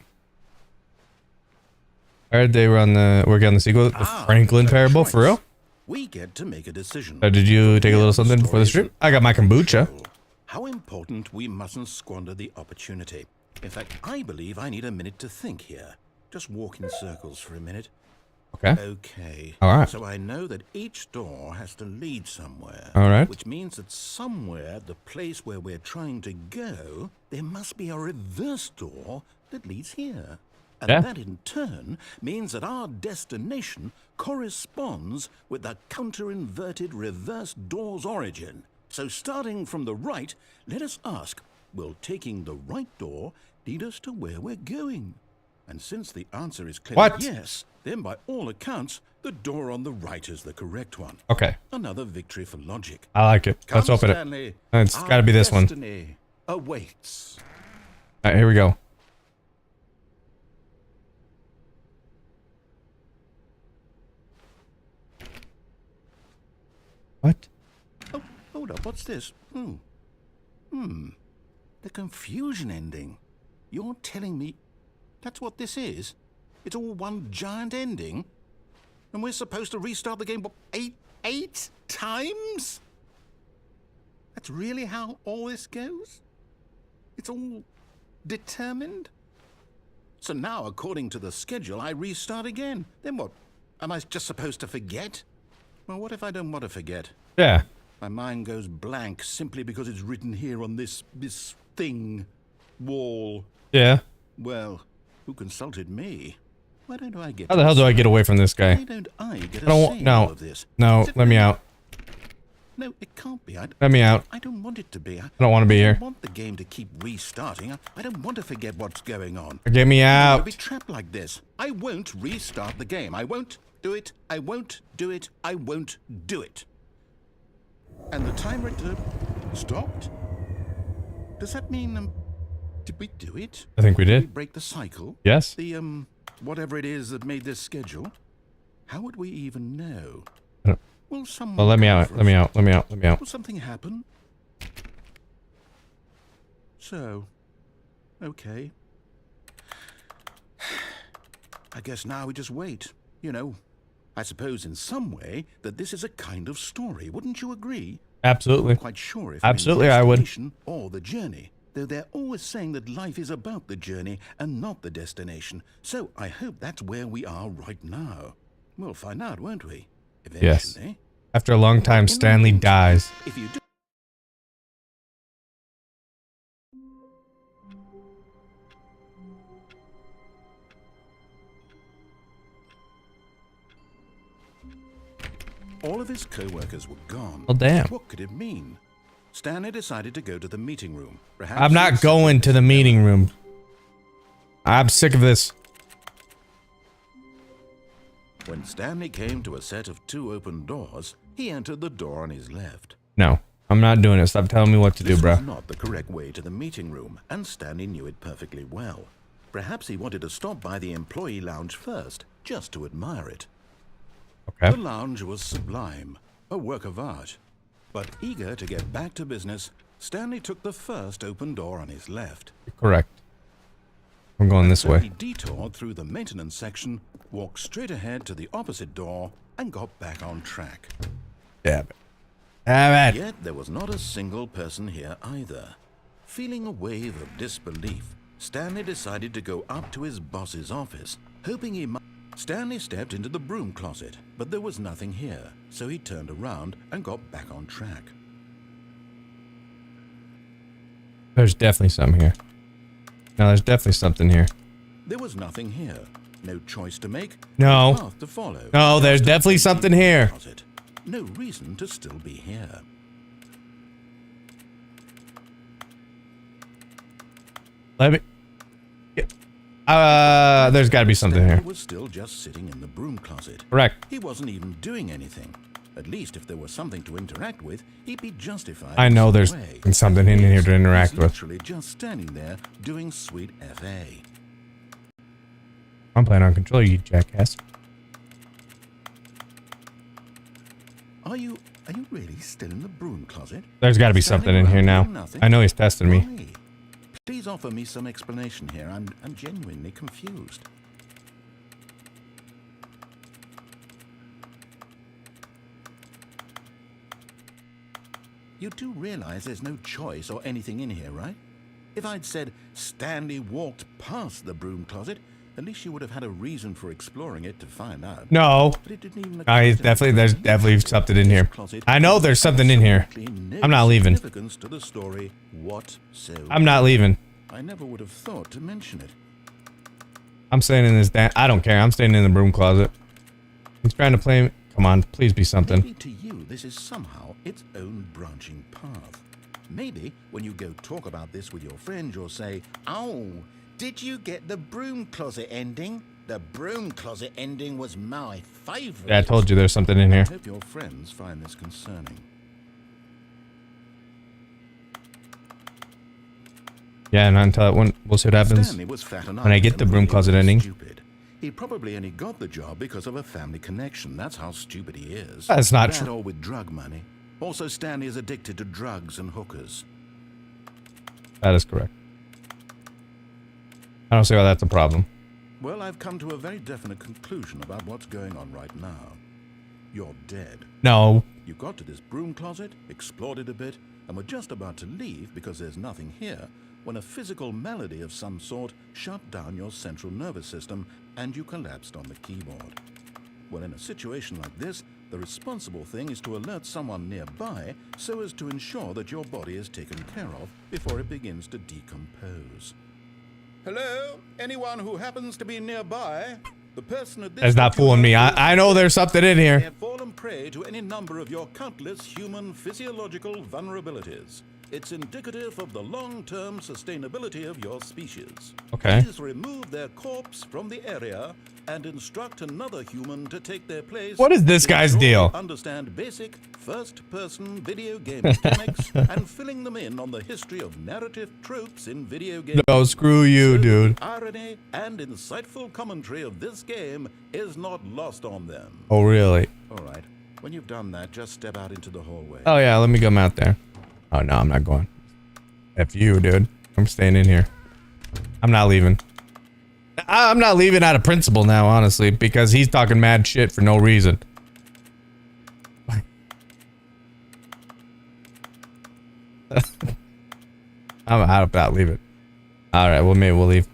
I heard they were on the working on the sequel, the Franklin good Parable. choice. For real? We get to make a decision. Did you take a little something before the stream? I got my kombucha. How important we mustn't squander the opportunity. In fact, I believe I need a minute to think here. Just walk in circles for a minute. Okay. Okay. All right. So I know that each door has to lead somewhere. All right. Which means that somewhere, the place where we're trying to go, there must be a reverse door that leads here. And Yeah. that in turn means that our destination corresponds with the counter-inverted reverse door's origin. So starting from the right, let us ask, will taking the right door lead us to where we're going? And since the answer is clearly What? yes, then by all accounts, the door on the right is the correct one. Okay. Another victory for logic. I like it. Let's Come, open it. Stanley. It's Our gotta be this one. destiny awaits. All right, here we go. What? Oh, hold up. What's this? The confusion ending. You're telling me that's what this is? It's all one giant ending? And we're supposed to restart the game, what, eight times? That's really how all this goes? It's all determined? So now, according to the schedule, I restart again. Then what? Am I just supposed to forget? Well, what if I don't want to forget? Yeah. My mind goes blank simply because it's written here on this thing, wall. Yeah. Well, who consulted me? Why don't I get? How the hell do I get away from this Why guy? don't I get a I don't say want. in all No. of this? No. Is it Let me really- out. No, it can't be. Let me out. I don't want it to be. I don't want to be here. don't want the game to keep restarting. I don't want to forget what's going on. Get me I don't want out. to be trapped like this. I won't restart the game. I won't do it. I won't do it. I won't do it. And the timer stopped? Does that mean, did we do it? I think we Did we did. break the cycle? Yes. The, whatever it is that made this schedule? How would we even know? I don't- Will someone Well, let me come out. for Let me us? out. Let me out. Let me out. Will something happen? So, okay. I guess now we just wait. You know, I suppose in some way that this is a kind of story. Wouldn't you agree? Absolutely. I'm not quite sure if Absolutely, the I would. destination or the journey, though they're always saying that life is about the journey and not the destination. So I hope that's where we are right now. We'll find out, won't we? Eventually. Yes. After a long time, Stanley dies. If you do. All of his co-workers were gone. Well, damn. What could it mean? Stanley decided to go to the meeting room. Perhaps I'm not going to the meeting room. I'm sick of this. When Stanley came to a set of 2 open doors, he entered the door on his left. No, I'm not doing it. Stop telling me what to do, This bro. was not the correct way to the meeting room, and Stanley knew it perfectly well. Perhaps he wanted to stop by the employee lounge first, just to admire it. Okay. The lounge was sublime, a work of art. But eager to get back to business, Stanley took the first open door on his left. Correct. I'm going this So he way. detoured through the maintenance section, walked straight ahead to the opposite door, and got back on track. Damn it. Damn it. Yet there was not a single person here either. Feeling a wave of disbelief, Stanley decided to go up to his boss's office, hoping he might. Stanley stepped into the broom closet, but there was nothing here, so he turned around and got back on track. There's definitely something here. No, there's definitely something here. There was nothing here. No choice to make. No. No path to follow. No, there's definitely something here. Closet. No reason to still be here. Let me. There's got to be something Stanley here. was still just sitting in the broom closet. Correct. He wasn't even doing anything. At least if there was something to interact with, he'd be justified. I in know some there's way. something in here to interact He's with. literally just standing there doing sweet FA. I'm planning on controlling you, jackass. Are you really still in the broom closet? There's got to be Standing something in here around now. doing nothing? I know he's testing me. Why? Please offer me some explanation here. I'm genuinely confused. You do realize there's no choice or anything in here, right? If I'd said Stanley walked past the broom closet, at least you would have had a reason for exploring it to find out. No. But it didn't even There's definitely something in here. I know there's something in here. I'm not leaving. Significance to the story whatsoever. I'm not leaving. I never would have thought to mention it. I'm staying in this I don't care. I'm staying in the broom closet. He's trying to play me. Come on, please be something. Maybe to you, this is somehow its own branching path. Maybe when you go talk about this with your friends, you'll say, "Oh, did you get the broom closet ending? The broom closet ending was my favorite." Yeah, I told you there's something in here. I hope your friends find this concerning. Yeah, and until we'll see what happens Stanley was fat enough when I get the and broom really closet ending. stupid. He probably only got the job because of a family connection. That's how stupid he is. That's not That true. or with drug money. Also, Stanley is addicted to drugs and hookers. That is correct. I don't see why that's a problem. Well, I've come to a very definite conclusion about what's going on right now. You're dead. No. You got to this broom closet, explored it a bit, and were just about to leave because there's nothing here, when a physical malady of some sort shut down your central nervous system and you collapsed on the keyboard. Well, in a situation like this, the responsible thing is to alert someone nearby so as to ensure that your body is taken care of before it begins to decompose. Hello? Anyone who happens to be nearby? The person at this That's not fooling me. I know there's something in They here. have fallen prey to any number of your countless human physiological vulnerabilities. It's indicative of the long-term sustainability of your species. Okay. Please remove their corpse from the area and instruct another human to take their place. What is this to guy's ensure deal? they understand basic first-person video game mechanics and filling them in on the history of narrative tropes in video games. No, screw you, dude. The irony and insightful commentary of this game is not lost on them. Oh, really? All right. When you've done that, just step out into the hallway. Oh, yeah, let me come out there. Oh, no, I'm not going. F you, dude. I'm staying in here. I'm not leaving. I'm not leaving out of principle now, honestly, because he's talking mad shit for no reason. I'm out about leaving. Alright, well, maybe we'll leave.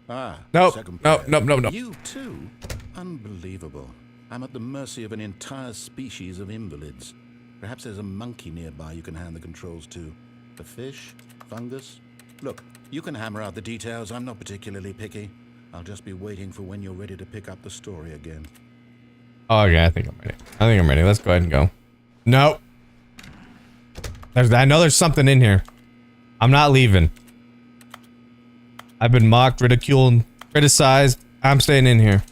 Nope. Nope. You too? Unbelievable. I'm at the mercy of an entire species of invalids. Perhaps there's a monkey nearby you can hand the controls to. A fish? Fungus? Look, you can hammer out the details. I'm not particularly picky. I'll just be waiting for when you're ready to pick up the story again. Okay, I think I'm ready. Let's go ahead and go. Nope. I know there's something in here. I'm not leaving. I've been mocked, ridiculed, criticized. I'm staying in here.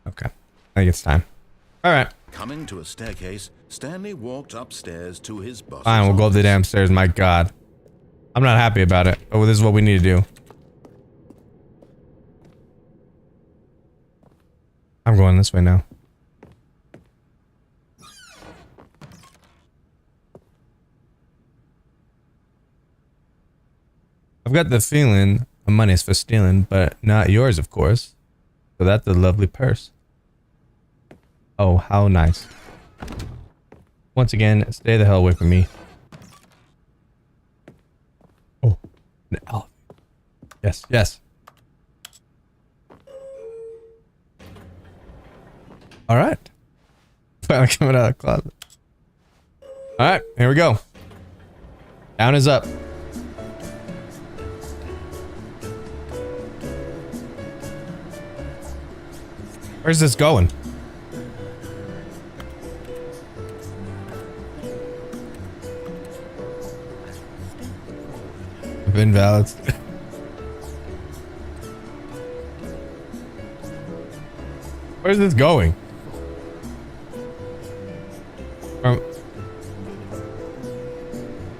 Okay. I think it's time. Alright. Coming to a staircase, Stanley walked upstairs to his boss's Fine, we'll go up the damn stairs. My god. I'm not happy about it. Oh, this is what we need to do. I'm going this way now. I've got the feeling the money's for stealing, but not yours, of course. So that's a lovely purse. Oh, how nice. Once again, stay the hell away from me. Oh, an elevator. Yes, yes. Alright. Finally coming out of the closet. Alright, here we go. Down is up. Where's this going? Invalid. Where's this going? Where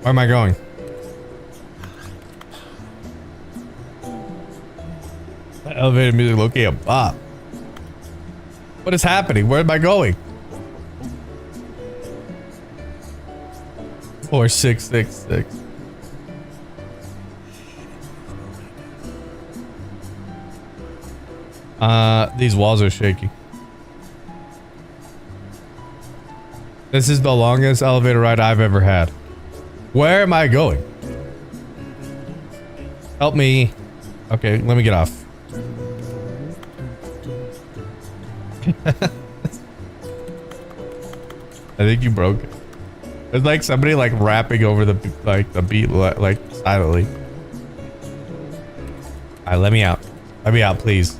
am I going? The elevator music located a bop. What is happening? Where am I going? 4666. These walls are shaky. This is the longest elevator ride I've ever had. Where am I going? Help me. Okay, let me get off. I think you broke it. There's like somebody like rapping over the beat like silently. Alright, let me out. Let me out, please.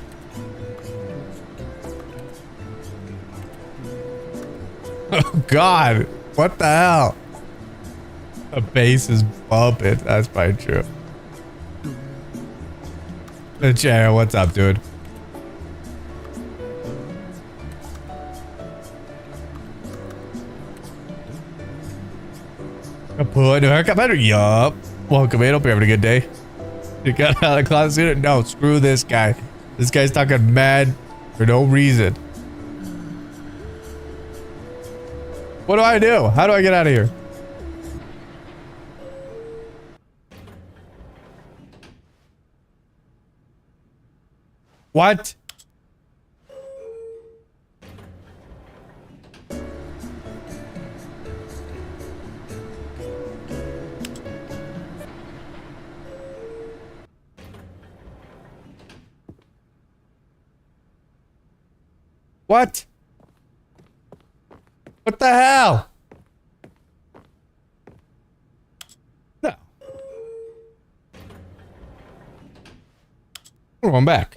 Oh god, what the hell? The bass is bumping. That's probably true. The chair, what's up, dude? Put a haircut better? Yup. Welcome in. Hope you're having a good day. You got out of the closet? No, screw this guy. This guy's talking mad for no reason. What do I do? How do I get out of here? What? What? What the hell? No. We're going back.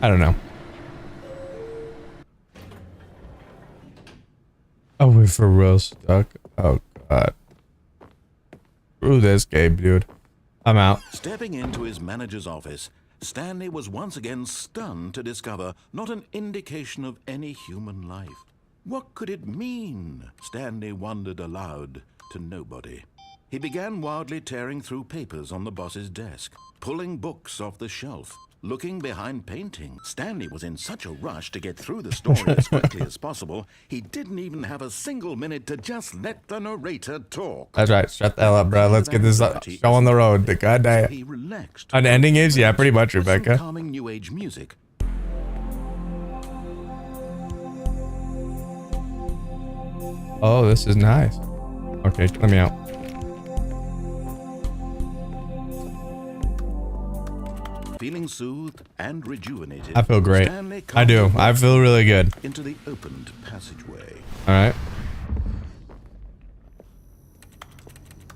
I don't know. Oh, we're for real stuck. Oh, God. Screw this game, dude. I'm out. Stepping into his manager's office, Stanley was once again stunned to discover not an indication of any human life. What could it mean? Stanley wondered aloud to nobody. He began wildly tearing through papers on the boss's desk, pulling books off the shelf, looking behind paintings. Stanley was in such a rush to get through the story as quickly as possible, he didn't even have a single minute to just let the narrator talk. That's right. Shut the hell up, bro. Let's get this show on the road. The goddamn. He relaxed. An ending is, yeah, pretty much, with some Rebecca. calming new age music. Oh, this is nice. Okay, let me out. Feeling soothed and rejuvenated, I feel great. Stanley I do. calmly I feel really good. into the opened passageway. All right.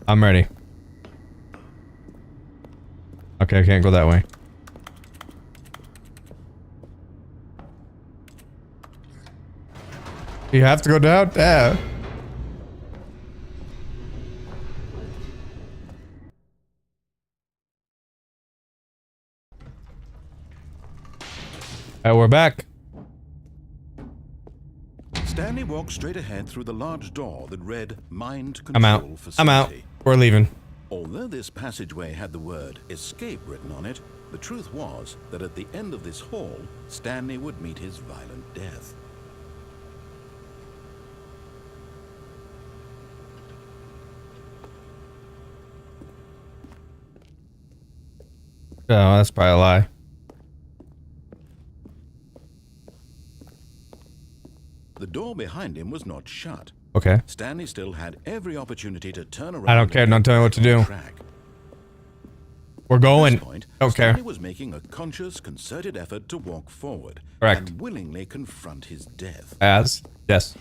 I'm ready. Okay, I can't go that way. You have to go down there. Alright, we're back. Stanley walked straight ahead through the large door that read Mind Control I'm out. Facility. I'm out. We're leaving. Although this passageway had the word escape written on it, the truth was that at the end of this hall, Stanley would meet his violent death. Oh, that's probably a lie. The door behind him was not shut. Okay. Stanley still had every opportunity to turn around. I don't care. Don't tell me what to do. We're going. At this point, Don't care. Stanley was making a conscious, concerted effort to walk forward. Correct. And willingly confront his death. As? Yes.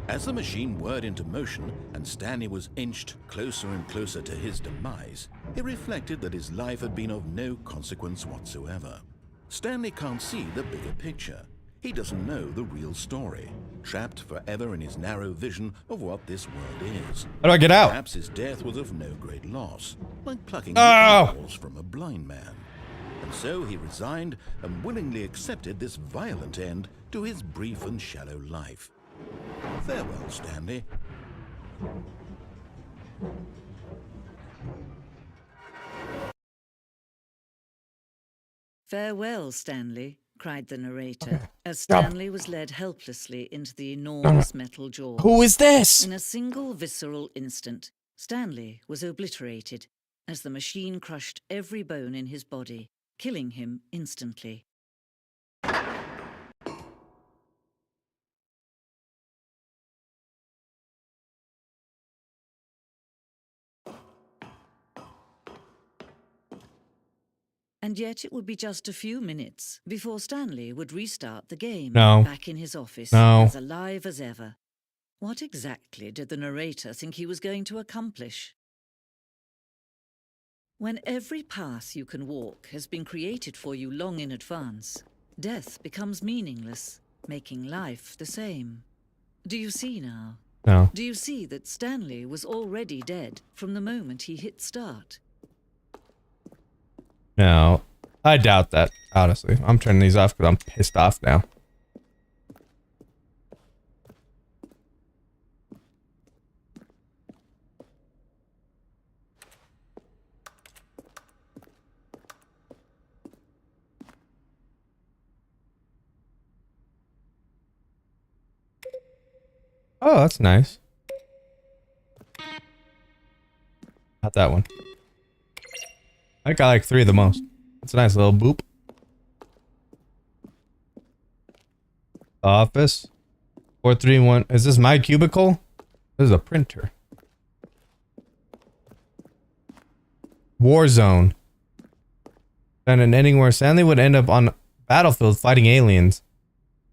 As the machine whirred into motion and Stanley was inched closer and closer to his demise, he reflected that his life had been of no consequence whatsoever. Stanley can't see the bigger picture. He doesn't know the real story, trapped forever in his narrow vision of what this world is. How do I get out? Perhaps his death was of no great loss, like plucking Oh! the eyeballs from a blind man. And so he resigned and willingly accepted this violent end to his brief and shallow life. Farewell, Stanley. Farewell, Stanley, cried the narrator, as Stanley was led helplessly into the enormous metal jaws. Who is this? In a single visceral instant, Stanley was obliterated as the machine crushed every bone in his body, killing him instantly. And yet it would be just a few minutes before Stanley would restart the game, No. back in his office, No. as alive as ever. What exactly did the narrator think he was going to accomplish? When every path you can walk has been created for you long in advance, death becomes meaningless, making life the same. Do you see now? No. Do you see that Stanley was already dead from the moment he hit start? No. I doubt that, honestly. I'm turning these off because I'm pissed off now. Oh, that's nice. Not that one. I think I like 3 the most. It's a nice little boop. Office. 431. Is this my cubicle? This is a printer. War zone. And an ending where Stanley would end up on battlefield fighting aliens.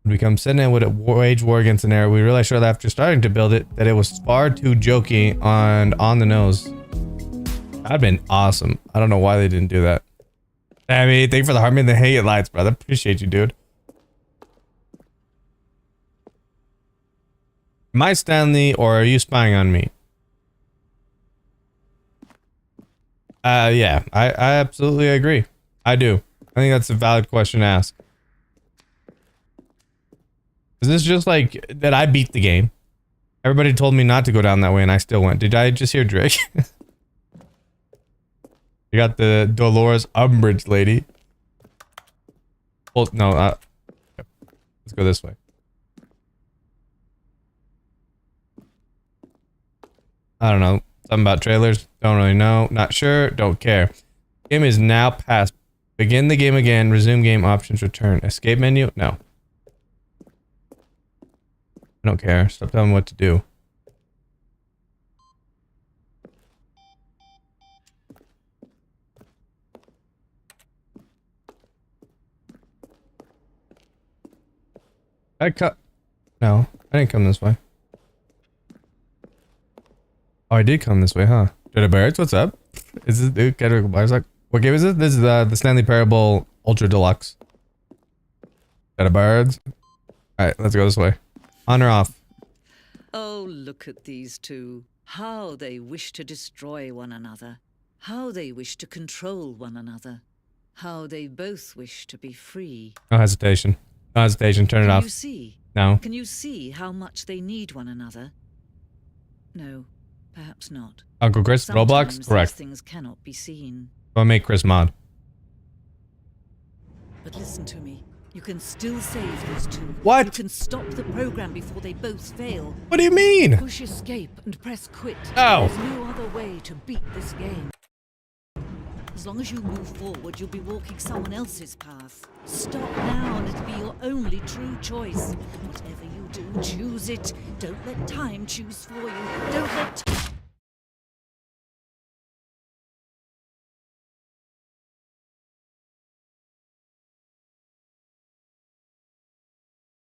We become Senate would wage war against an era. We realized shortly after starting to build it that it was far too jokey and on the nose. That'd been awesome. I don't know why they didn't do that. I mean, thank you for the harmony and the hate lights, brother. Appreciate you, dude. Am I Stanley or are you spying on me? Yeah, I absolutely agree. I do. I think that's a valid question to ask. Is this just like that I beat the game? Everybody told me not to go down that way and I still went. Did I just hear Drake? You got the Dolores Umbridge lady. Well, no, let's go this way. I don't know. Something about trailers. Don't really know. Not sure. Don't care. Game is now past. Begin the game again. Resume game options. Return. Escape menu? No. I don't care. Stop telling me what to do. No, I didn't come this way. Oh, I did come this way, huh? Jedi Barracks, what's up? Is this dude Category Black? What game is this? This is the Stanley Parable Ultra Deluxe. Jedi Barracks. Alright, let's go this way. On or off? Oh, look at these two. How they wish to destroy one another. How they wish to control one another. How they both wish to be free. No hesitation. No hesitation. Turn it off. Can you see? No. Can you see how much they need one another? No, perhaps not. Uncle Chris, Sometimes Roblox? Correct. these things cannot be seen. I'll make Chris mod. But listen to me. You can still save these two. What? You can stop the program before they both fail. What do you mean? Push escape and press quit. No. There's no other way to beat this game. As long as you move forward, you'll be walking someone else's path. Stop now and it'll be your only true choice. Whatever you do, choose it. Don't let time choose for you. Don't let time...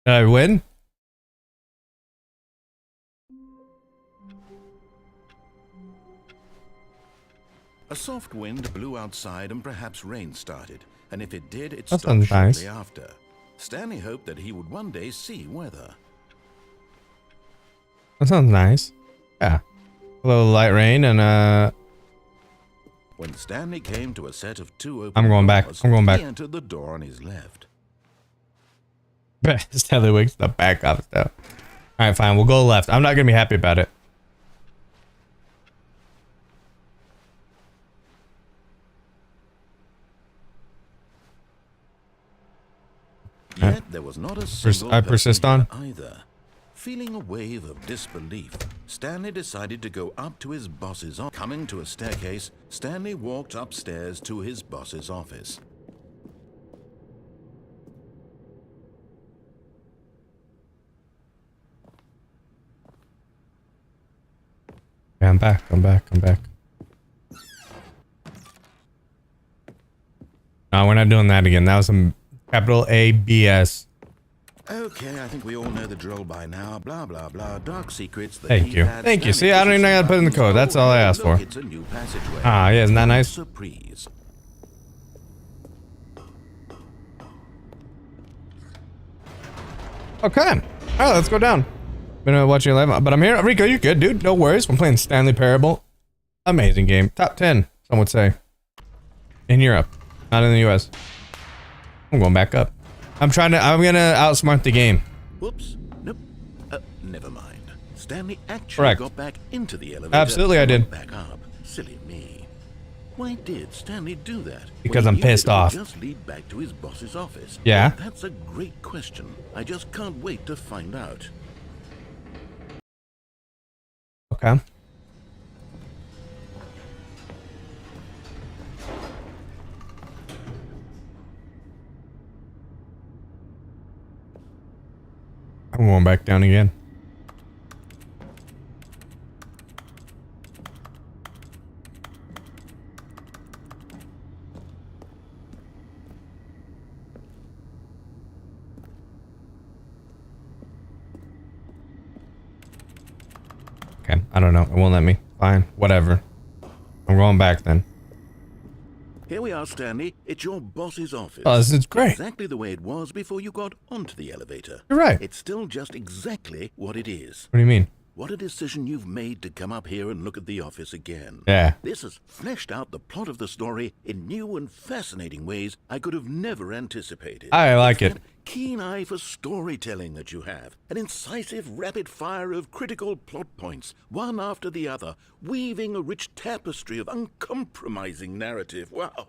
Did I win? A soft wind blew outside and perhaps rain started, and if it did, it That stopped sounds nice. shortly after. Stanley hoped that he would one day see weather. That sounds nice. Yeah. A little light rain and When Stanley came to a set of two open I'm going back. doors, I'm going back. He entered the door on his left. Stanley wakes the back up stuff. Alright, fine. We'll go left. I'm not gonna be happy about it. Yet there was not a single I persist person on. here either. Feeling a wave of disbelief, Stanley decided to go up to his boss's office. Coming to a staircase, Stanley walked upstairs to his boss's office. Yeah, I'm back. I'm back. I'm back. No, we're not doing that again. That was some capital A BS. Okay, I think we all know the drill by now. Blah, blah, blah. Dark secrets. The Thank you. keypad, Thank you. Stanley See, I don't even know how to put it in the pushes code. That's all I asked look, for. It's a new passageway. Ah, yeah, isn't that nice? Surprise. Okay. Alright, let's go down. Been watching live, but I'm here. Rico, you good, dude? No worries. I'm playing Stanley Parable. Amazing game. Top 10, some would say. In Europe, not in the US. I'm going back up. I'm gonna outsmart the game. Whoops. Nope. Never mind. Stanley actually Correct. got back into the elevator. Absolutely, I and did. went back up. Silly me. Why did Stanley do that? Because when I'm he knew pissed it would off. Just lead back to his boss's office. Yeah? Well, that's a great question. I just can't wait to find out. Okay. I'm going back down again. I don't know. It won't let me. Fine. Whatever. I'm going back then. Here we are, Stanley. It's your boss's office. Oh, this is great. Exactly the way it was before you got onto the elevator. You're right. It's still just exactly what it is. What do you mean? What a decision you've made to come up here and look at the office again. Yeah. This has fleshed out the plot of the story in new and fascinating ways I could have never anticipated. I like It's it. that keen eye for storytelling that you have. An incisive rapid fire of critical plot points, one after the other, weaving a rich tapestry of uncompromising narrative. Wow.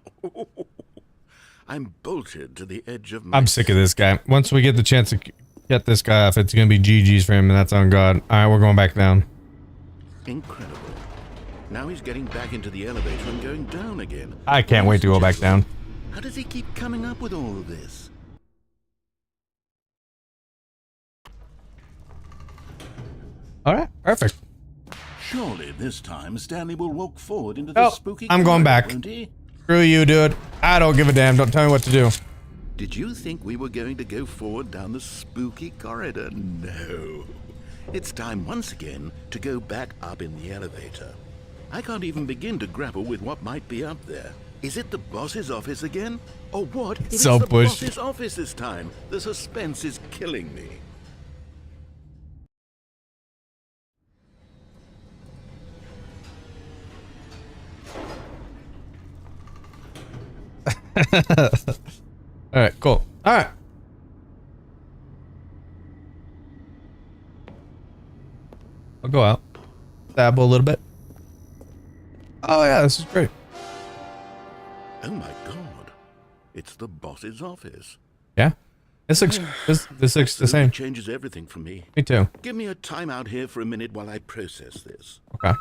I'm bolted to the edge of my I'm sick of this guy. Once we get the chance to get this guy off, it's gonna be GG's for him, and that's on God. Alright, we're going back down. Incredible. Now he's getting back into the elevator and going down again. I can't wait to go back down. How does he keep coming up with all of this? Alright, perfect. Surely this time Stanley will walk forward into the Oh, spooky I'm going corridor, back. won't he? Screw you, dude. I don't give a damn. Don't tell me what to do. Did you think we were going to go forward down the spooky corridor? No. It's time once again to go back up in the elevator. I can't even begin to grapple with what might be up there. Is it the boss's office again? Or what if So it's the pushed. boss's office this time? The suspense is killing me. Alright, cool. Alright. I'll go out. Dabble a little bit. Oh yeah, this is great. Oh my god. It's the boss's office. Yeah. This looks this looks the same. It changes everything for me. Me too. Give me a time out here for a minute while I process this. Okay.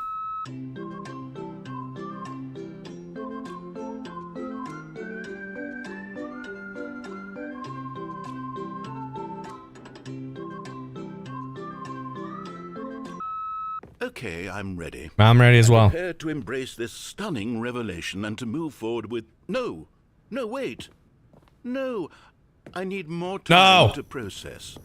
Okay, I'm ready. I'm ready as well. Prepared to embrace this stunning revelation and to move forward with... No, wait. No, I need more time No. to process.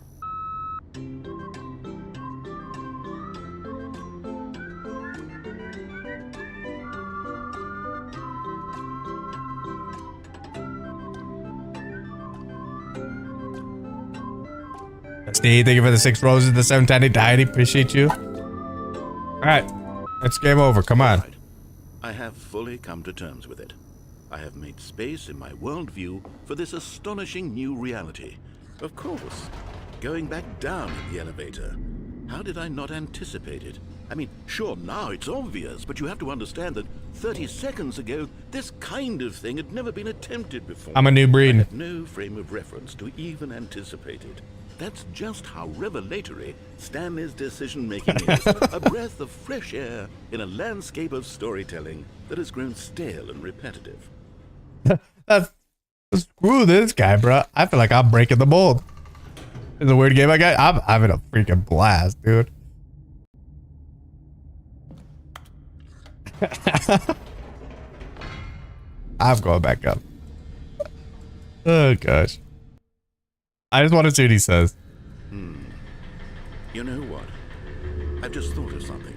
Steve, thank you for the 6 roses, the 7 tiny tiny. Appreciate you. Alright. It's game over. Come on. Right. I have fully come to terms with it. I have made space in my worldview for this astonishing new reality. Of course, going back down in the elevator. How did I not anticipate it? I mean, sure, now it's obvious, but you have to understand that 30 seconds ago, this kind of thing had never been attempted before. I'm a new I breed. had no frame of reference to even anticipate it. That's just how revelatory Stanley's decision-making is. A breath of fresh air in a landscape of storytelling that has grown stale and repetitive. Screw this guy, bro. I feel like I'm breaking the mold. It's a weird game I got. I'm having a freaking blast, dude. I'm going back up. Oh gosh. I just want to see what he says. You know what? I've just thought of something.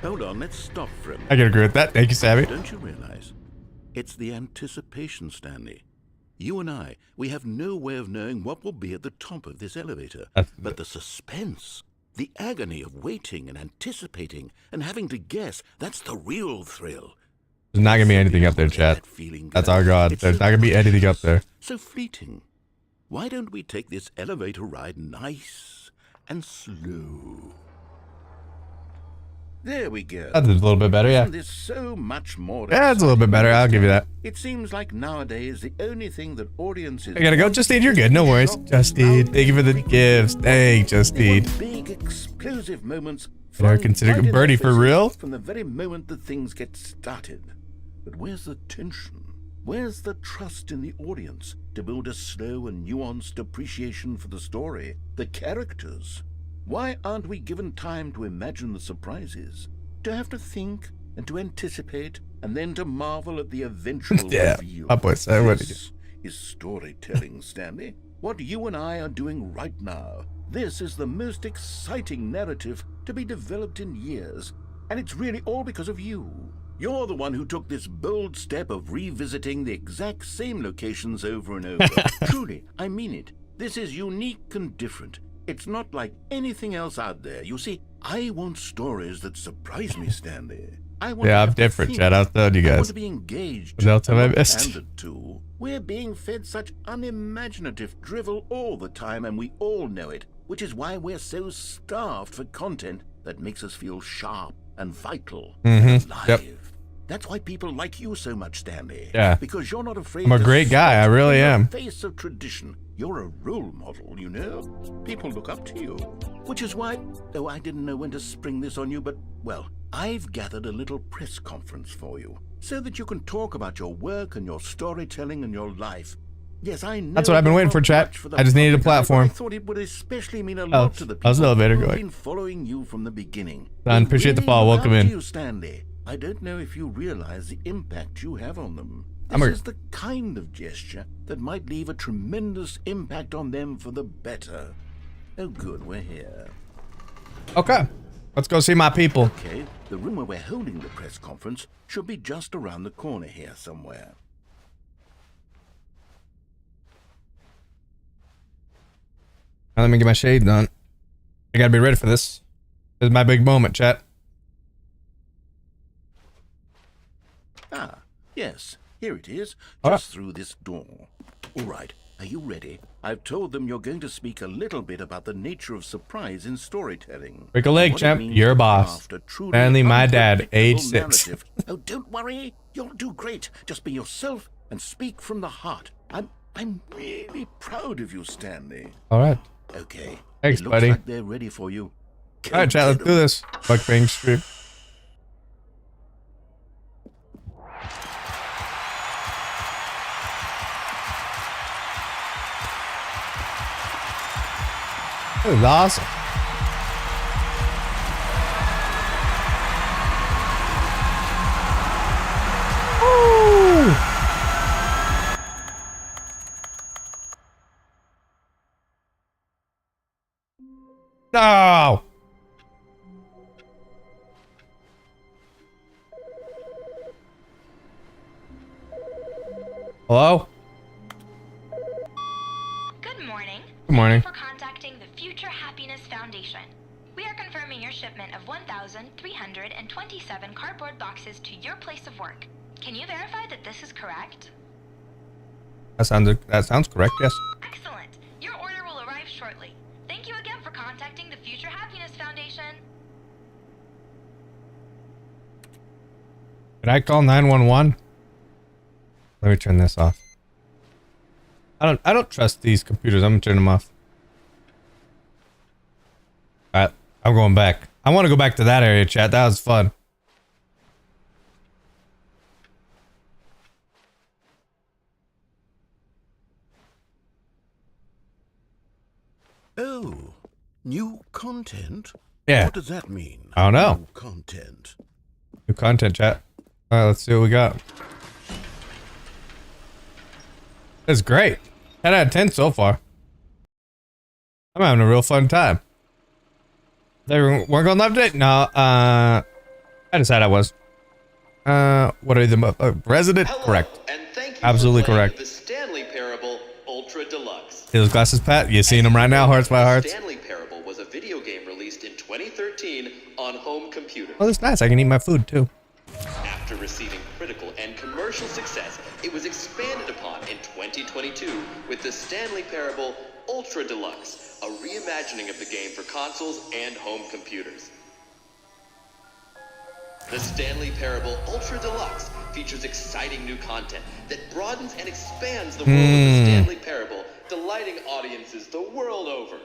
Hold on, let's stop for a minute. I can agree with that. Thank you, Sammy. Don't you realize? It's the anticipation, Stanley. You and I, we have no way of knowing what will be at the top of this elevator. But the suspense, the agony of waiting and anticipating and having to guess, that's the real thrill. There's not gonna be anything up there, chat. That's our God. It's There's so not gonna be anything up there. So fleeting. Why don't we take this elevator ride nice and slow? There we go. That's a little bit better, yeah. Isn't this so much more? Yeah, it's a little bit better. I'll give you that. It seems like nowadays the only thing that audiences... I gotta go. Justine, you're good. No worries. Justine, thank you for the gifts. Thank Justine. Big explosive moments. Are flung considering right in Birdie their for faces real? From the very moment that things get started. But where's the tension? Where's the trust in the audience to build a slow and nuanced appreciation for the story, the characters? Why aren't we given time to imagine the surprises? To have to think and to anticipate and then to marvel at the eventual Yeah, reveal. my boy said what This is storytelling, Stanley. What you and I are doing right now. This is the most exciting narrative to be developed in years. And it's really all because of you. You're the one who took this bold step of revisiting the exact same locations over and over. Truly, I mean it. This is unique and different. It's not like anything else out there. You see, I want stories that surprise me, Stanley. I want Yeah, I'm different, Chad. I'll tell you I want guys. to be engaged. What else have I not missed? pandered to. We're being fed such unimaginative drivel all the time, and we all know it, which is why we're so starved for content that makes us feel sharp and vital and alive. Yep. That's why people like you so much, Stanley. Yeah. Because you're not afraid I'm a to great guy, I step really in the am. face of tradition. You're a role model, you know. People look up to you. Which is why, though I didn't know when to spring this on you, but, well, I've gathered a little press conference for you so that you can talk about your work and your storytelling and your life. Yes, I know. That's what I've been waiting for, chat. The I just needed a public eye, but platform. I thought it would especially mean a lot to the people how's the elevator who've going? been following you from the beginning. Son, They appreciate the really follow. look Welcome up in. to you, Stanley. I don't know if you realize the impact you have on them. I'm This a- is the kind of gesture that might leave a tremendous impact on them for the better. Oh good, we're here. Okay. Let's go see my people. Okay, the room where we're holding the press conference should be just around the corner here somewhere. Now let me get my shades on. I gotta be ready for this. This is my big moment, chat. Ah, yes, here it is, All just through this door. All right, are you ready? I've told them you're going to speak a little bit about the nature of surprise in storytelling. Break a leg, What it champ. means You're a to boss. craft a truly Stanley, my dad, unpredictable age 6. narrative. Oh, don't worry, you'll do great. Just be yourself and speak from the heart. I'm really proud of you, Stanley. All right. Okay. Thanks, it looks buddy. like they're ready for you. All right, chat. Let's do this. Fuck Bang Stream. This is awesome. Woo! No! Hello? Good morning. Good morning. Thank you for contacting the Future Happiness Foundation. We are confirming your shipment of 1,327 cardboard boxes to your place of work. Can you verify that this is correct? That sounds correct, yes. Excellent. Your order will arrive shortly. Thank you again for contacting the Future Happiness Foundation. Did I call 911? Let me turn this off. I don't trust these computers. I'm gonna turn them off. Alright, I'm going back. I want to go back to that area, chat. That was fun. Oh, new content? Yeah. What does that mean? I don't know. New content. New content, chat. Alright, let's see what we got. That's great. 10 out of 10 so far. I'm having a real fun time. They weren't going live today? No, I decided I was. What are the resident? Hello, Correct. and thank you Absolutely for playing correct. The Stanley Parable Ultra Deluxe. See those glasses, Pat? You seeing them right now, hearts by hearts? Stanley Parable was a video game released in 2013 on home computers. Oh, that's nice. I can eat my food too. After receiving critical and commercial success, it was expanded upon in 2022 with the Stanley Parable Ultra Deluxe, a reimagining of the game for consoles and home computers. The Stanley Parable Ultra Deluxe features exciting new content that broadens and expands the world of the Stanley Parable, delighting audiences the world over.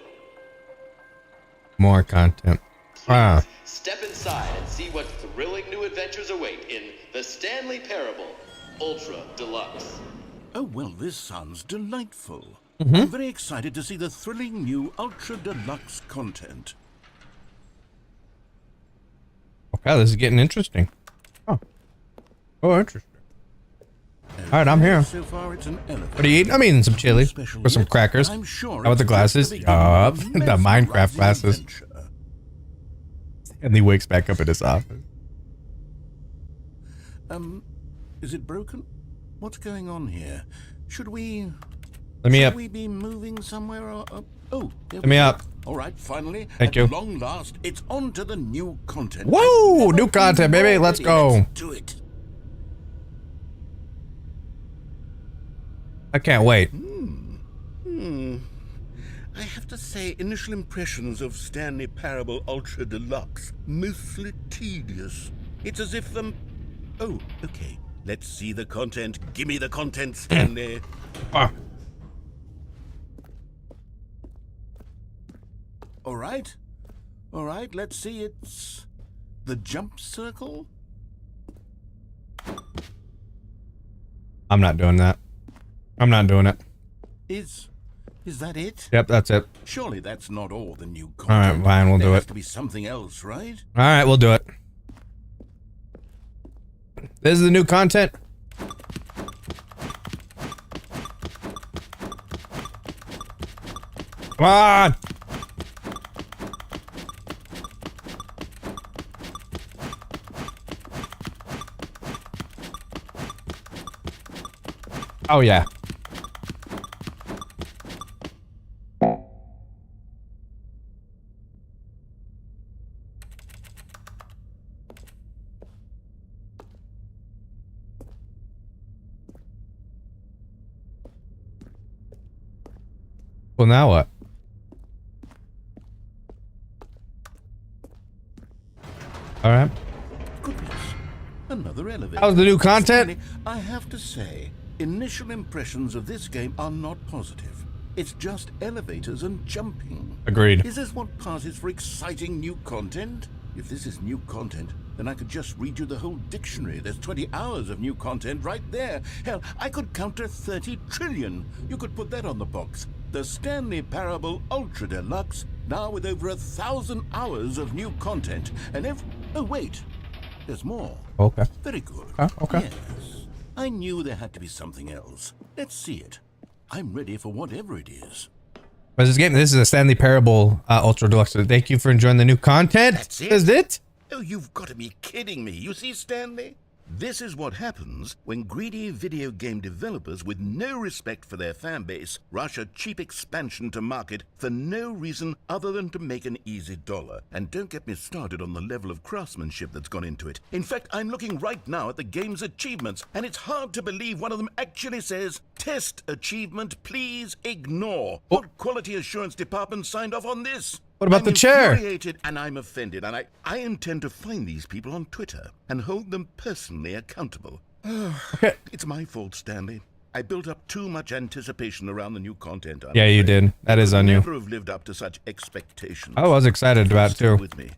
More content. Wow. Please step inside and see what thrilling new adventures await in The Stanley Parable Ultra Deluxe. Oh, well, this sounds delightful. I'm very excited to see the thrilling new Ultra Deluxe content. Okay, this is getting interesting. Oh. Oh, interesting. Alright, I'm here. So far, it's an elephant. What are you eating? I'm eating some chili Special with some yet, crackers. I'm sure How about the it's glasses? just the beginning Yup. of a The Minecraft mesmerizing glasses. adventure. And he wakes back up in his office. Is it broken? What's going on here? Should we... Let me should up. we be moving somewhere or... oh, Let me up. All right, finally. Thank you. At long last, it's on to the new content. Whoa! New content, baby. Let's go. Let's do it. I can't wait. I have to say, initial impressions of Stanley Parable Ultra Deluxe, mostly tedious. It's as if oh, okay. Let's see the content. Give me the content, Stanley. Ah. All right. All right, let's see. It's the jump circle. I'm not doing that. I'm not doing it. Is that it? Yep, that's it. Surely that's not all the new All content. right, fine, we'll do There it. has to be something else, right? All right, we'll do it. This is the new content. Come on. Oh yeah. Well, now what? All right. Goodness. Another elevator. How's the new content? Stanley, I have to say, initial impressions of this game are not positive. It's just elevators and jumping. Agreed. Is this what passes for exciting new content? If this is new content, then I could just read you the whole dictionary. There's 20 hours of new content right there. Hell, I could count to 30 trillion. You could put that on the box. The Stanley Parable Ultra Deluxe, now with over 1,000 hours of new content. And oh, wait. There's more. Okay. Very good. Okay. Yes. I knew there had to be something else. Let's see it. I'm ready for whatever it is. What's this game? This is a Stanley Parable Ultra Deluxe. So thank you for enjoying the new content. That's it? Is it? Oh, you've got to be kidding me. You see, Stanley? This is what happens when greedy video game developers with no respect for their fan base rush a cheap expansion to market for no reason other than to make an easy dollar. And don't get me started on the level of craftsmanship that's gone into it. In fact, I'm looking right now at the game's achievements, and it's hard to believe one of them actually says, "Test achievement, please ignore." What quality assurance department signed off on this? What about I'm the chair? infuriated and I'm offended, and I intend to find these people on Twitter and hold them personally accountable. Okay. It's my fault, Stanley. I built up too much anticipation around the new content. Yeah, you did. That is on you. Never have lived up to such expectations. I was excited about it Stay too. with me.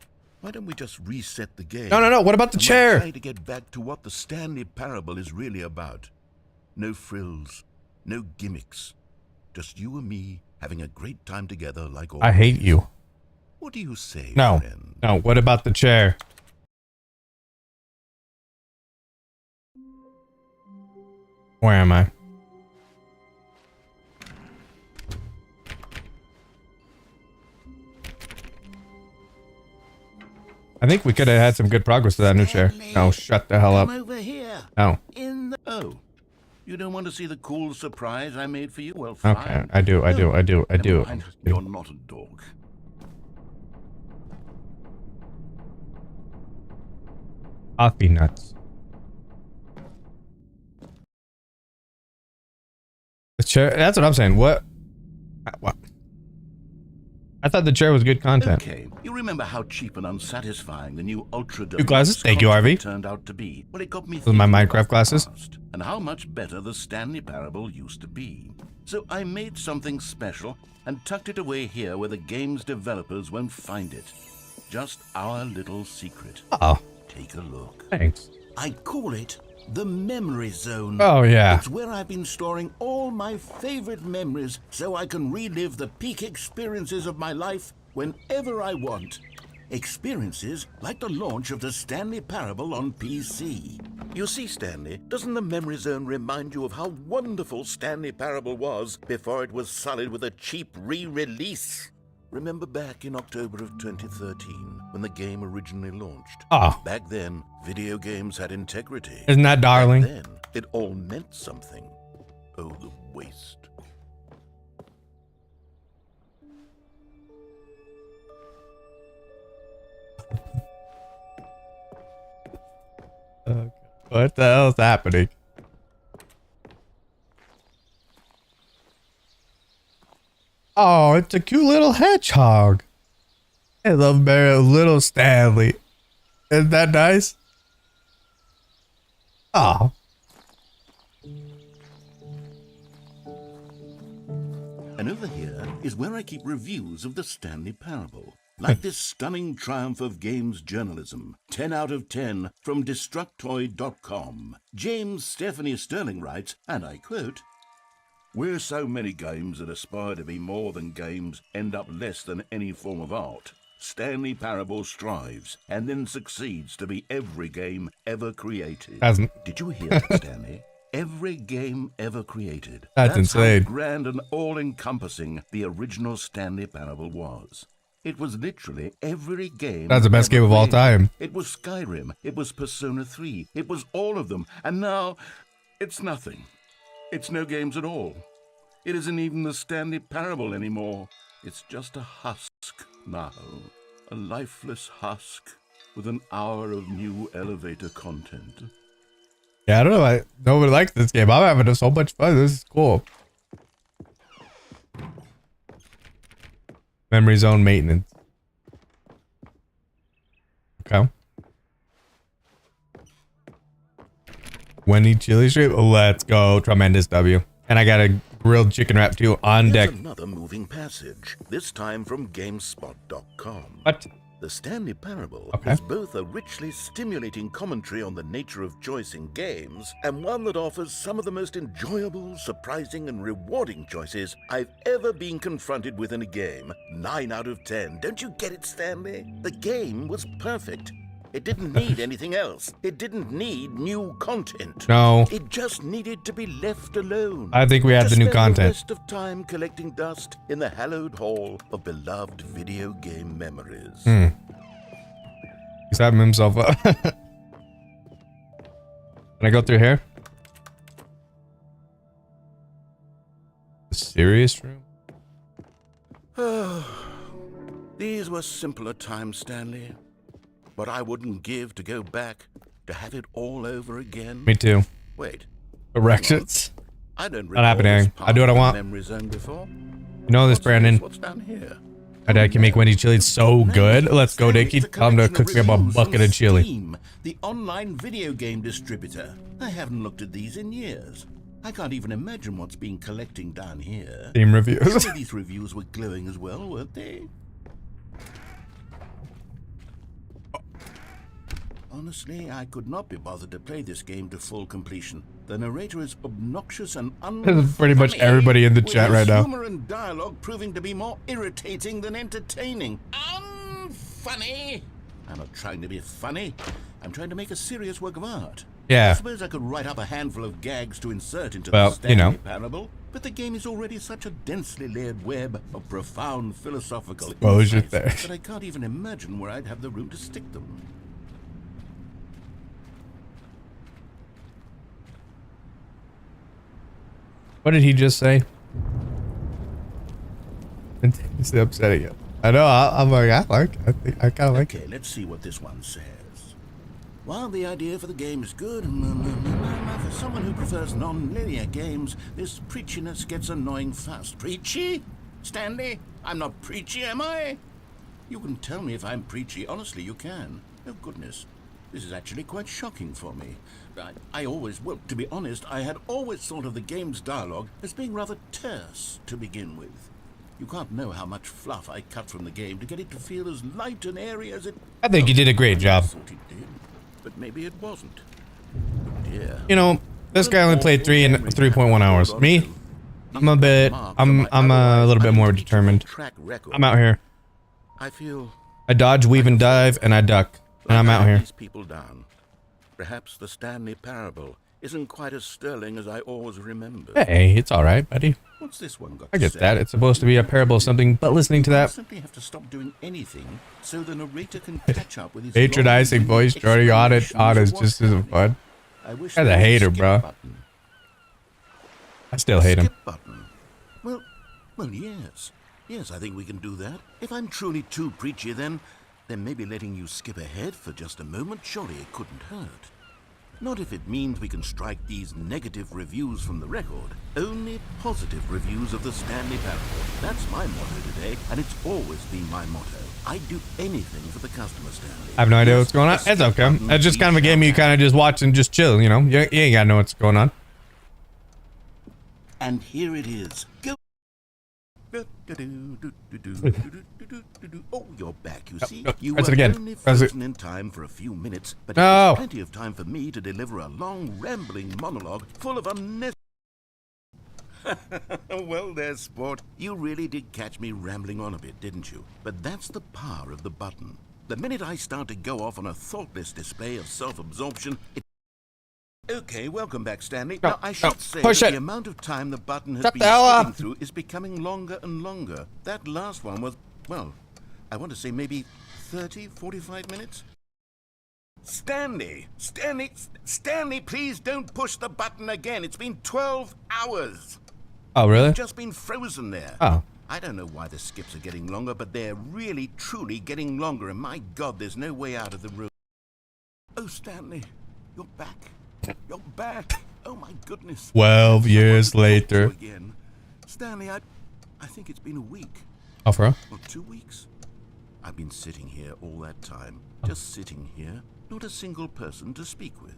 Why don't we just reset the game? No. What about the and we'll chair? try to get back to what the Stanley Parable is really about. No frills, no gimmicks. Just you and me having a great time together like always. I hate you. What do you say, No. friend? No. What about the chair? Where am I? I think we could have had some good progress with that new chair. No, shut the hell up. Come over here. No. Oh, you don't want to see the cool surprise I made for you? Well, fine. Okay, I do. Never mind. You're not a dog. Coffee nuts. The chair. That's what I'm saying. What? I thought the chair was good content. Okay, you remember how cheap and unsatisfying the new Ultra New glasses? Thank you, content RV. turned out to be. Well, it got me Those are my thinking Minecraft about the glasses. past and how much better the Stanley Parable used to be. So I made something special and tucked it away here where the game's developers won't find it. Just our little secret. Oh, Take a look. thanks. I call it the memory zone. Oh yeah. It's where I've been storing all my favorite memories so I can relive the peak experiences of my life whenever I want. Experiences like the launch of the Stanley Parable on PC. You see, Stanley, doesn't the memory zone remind you of how wonderful Stanley Parable was before it was sullied with a cheap re-release? Remember back in October of 2013 when the game originally launched? Oh, Back then, video games had integrity. isn't that darling? Back then, it all meant something. Oh, the waste. Okay. What the hell is happening? Oh, it's a cute little hedgehog. I love little Stanley. Isn't that nice? Oh. And over here is where I keep reviews of the Stanley Parable. Like this stunning triumph of games journalism. 10 out of 10 from Destructoid.com. James Stephanie Sterling writes, and I quote, "Where so many games that aspire to be more than games end up less than any form of art, Stanley Parable strives and then succeeds to be every game ever created." Did you hear that, Stanley? Every game ever created. That's insane. How grand and all-encompassing the original Stanley Parable was. It was literally every game. That's the best game of all time. It was Skyrim. It was Persona 3. It was all of them. And now, it's nothing. It's no games at all. It isn't even the Stanley Parable anymore. It's just a husk now. A lifeless husk with an hour of new elevator content. Yeah, I don't know. Nobody likes this game. I'm having so much fun. This is cool. Memory zone maintenance. Okay. Wendy chili strip. Let's go. Tremendous W. And I got a grilled chicken wrap too on deck. Here's another moving passage, this time from GameSpot.com. What? The Stanley Parable Okay. is both a richly stimulating commentary on the nature of choice in games and one that offers some of the most enjoyable, surprising, and rewarding choices I've ever been confronted with in a game. 9 out of 10. Don't you get it, Stanley? The game was perfect. It didn't need anything else. It didn't need new content. No. It just needed to be left alone. I think we have the new spend content. The rest of time collecting dust in the hallowed hall of beloved video game memories. He's having himself up. Can I go through here? The serious room? These were simpler times, Stanley. But I wouldn't give to go back to have it all over again. Me too. Wait. Erections. I don't Not happening. I do what I want. Memory zone before. You know this, Brandon. What's down here? My dad can make Wendy chili so good. Let's go, Dickie. Tell him to cook me up a bucket of chili. Steam, the online video game distributor. I haven't looked at these in years. I can't even imagine what's been collecting down here. Theme reviews. Surely these reviews were glowing as well, weren't they? Honestly, I could not be bothered to play this game to full completion. The narrator is obnoxious and This is pretty much everybody in the chat right now. Humor and dialogue proving to be more irritating than entertaining. Unfunny. I'm not trying to be funny. I'm trying to make a serious work of art. Yeah. I suppose I could write up a handful of gags to insert into Well, the Stanley you know. Parable, but the game is already such a densely layered web of profound philosophical Exposure insights there. that I can't even imagine where I'd have the room to stick them. What did he just say? It's upsetting it. I know. I'm like, I think I kind of like it. Okay, let's see what this one says. While the idea for the game is good, for someone who prefers non-linear games, this preachiness gets annoying fast. Preachy? Stanley? I'm not preachy, am I? You can tell me if I'm preachy. Honestly, you can. Oh, goodness. This is actually quite shocking for me. I always, well, to be honest, I had always thought of the game's dialogue as being rather terse to begin with. You can't know how much fluff I cut from the game to get it to feel as light and airy as it... I think you did a great job. I thought it did, but maybe it wasn't. Oh dear. You know, this guy only played 3.1 hours. Me, I'm a little bit more determined. I'm out here. I feel I dodge, weave, and dive, and I duck, and I'm out here. these people down. Perhaps the Stanley Parable isn't quite as sterling as I always remember. Hey, it's all right, buddy. What's this one got I to get say? that. It's supposed to be a parable of something, but listening to You that simply have to stop doing anything so the narrator can catch up with his patronizing long-winded voice Jordy on it explanations is of just what's isn't happening. fun. I wish Guy's a there was hater, skip bro. button. I still hate him. Skip button. Well, yes. Yes, I think we can do that. If I'm truly too preachy, then maybe letting you skip ahead for just a moment, surely it couldn't hurt. Not if it means we can strike these negative reviews from the record. Only positive reviews of the Stanley Parable. That's my motto today, and it's always been my motto. I'd do anything for the customer, Stanley. I have no idea Yes, what's going on. the It's skip okay. button It's just we kind of a game shall you kind of just watch and just chill, you know? You ain't got to know what's going on. And here it is. Go. Oh, you're back, you see. You press it were again. only Press it. frozen in time for a few minutes, but No. it was plenty of time for me to deliver a long, rambling monologue full of unnecessary... Well there, sport. You really did catch me rambling on a bit, didn't you? But that's the power of the button. The minute I start to go off on a thoughtless display of self-absorption, it... Okay, welcome back, Stanley. No, Now, I should no, say push that it. the amount of time the button has Shut been the hell skipping up. through is becoming longer and longer. That last one was, well, I want to say maybe 30, 45 minutes? Stanley, please don't push the button again. It's been 12 hours. Oh, really? You've just been frozen there. Oh. I don't know why the skips are getting longer, but they're really, truly getting longer, and my God, there's no way out of the room. Oh, Stanley, you're back. You're back. Oh, my goodness. 12 years Someone to talk to later. Again. Stanley, I think it's been a week. Oh, for real? Or 2 weeks. I've been sitting here all that time. Just sitting here. Not a single person to speak with.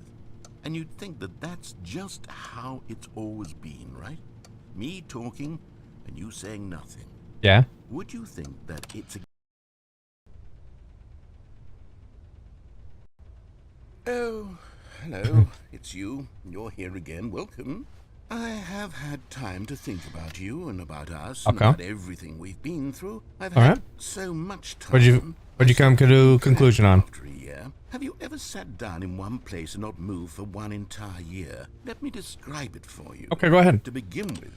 And you'd think that that's just how it's always been, right? Me talking and you saying nothing. Yeah. Would you think that it's a... Oh, hello. It's you. You're here again. Welcome. I have had time to think about you and about us and Okay. about everything we've been through. I've All had right. so much time. What'd you come to a conclusion on? After a year, have you ever sat down in one place and not moved for one entire year? Let me describe it for you. Okay, go ahead. To begin with,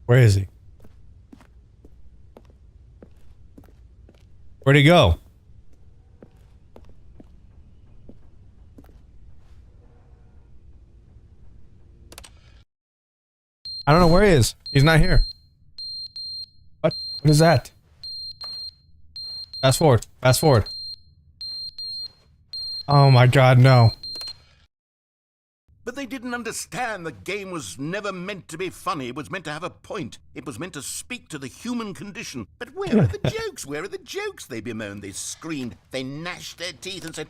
Where is he? Where'd he go? I don't know where he is. He's not here. What? What is that? Fast forward. Fast forward. Oh my God, no. but they didn't understand the game was never meant to be funny. It was meant to have a point. It was meant to speak to the human condition. But where are the jokes? Where are the jokes? They bemoaned, they screamed, they gnashed their teeth and said,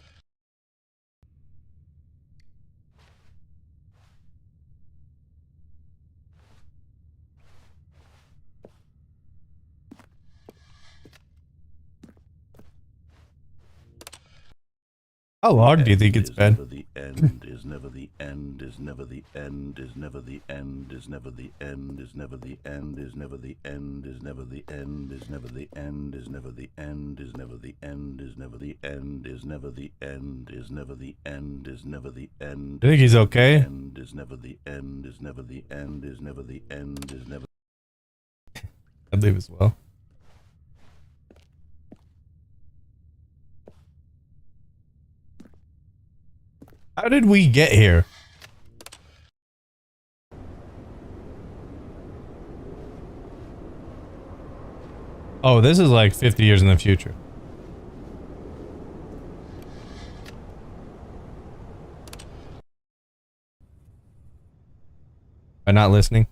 How long do you think it's been? The end is never the end is never the end is never the end is never the end is never the end is never the end is never the end is never the end is never the end is never the end is never the end is never the end is never the end is never the end. I think he's okay. End is never the end is never the end is never the end is never. I'd leave as well. How did we get here? Oh, this is like 50 years in the future. By not listening?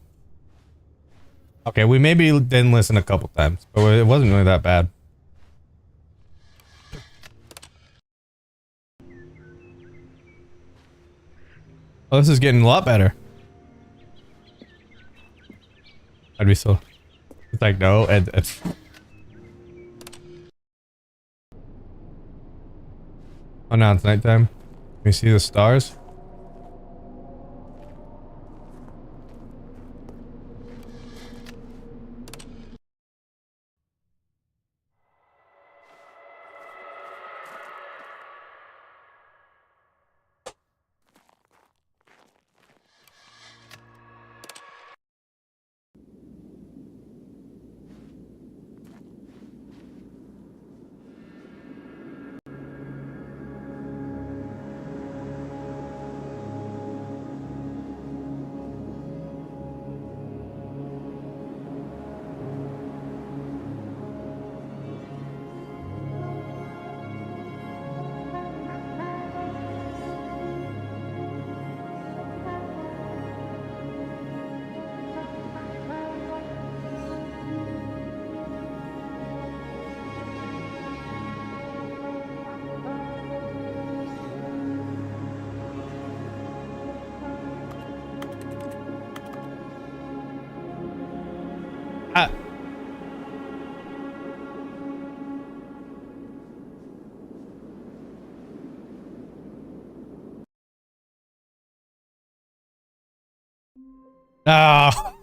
Okay, we maybe didn't listen a couple times, but it wasn't really that bad. Oh, this is getting a lot better. I'd be so... It's like, no, and... Oh, now it's nighttime. Can you see the stars? Ah. Oh.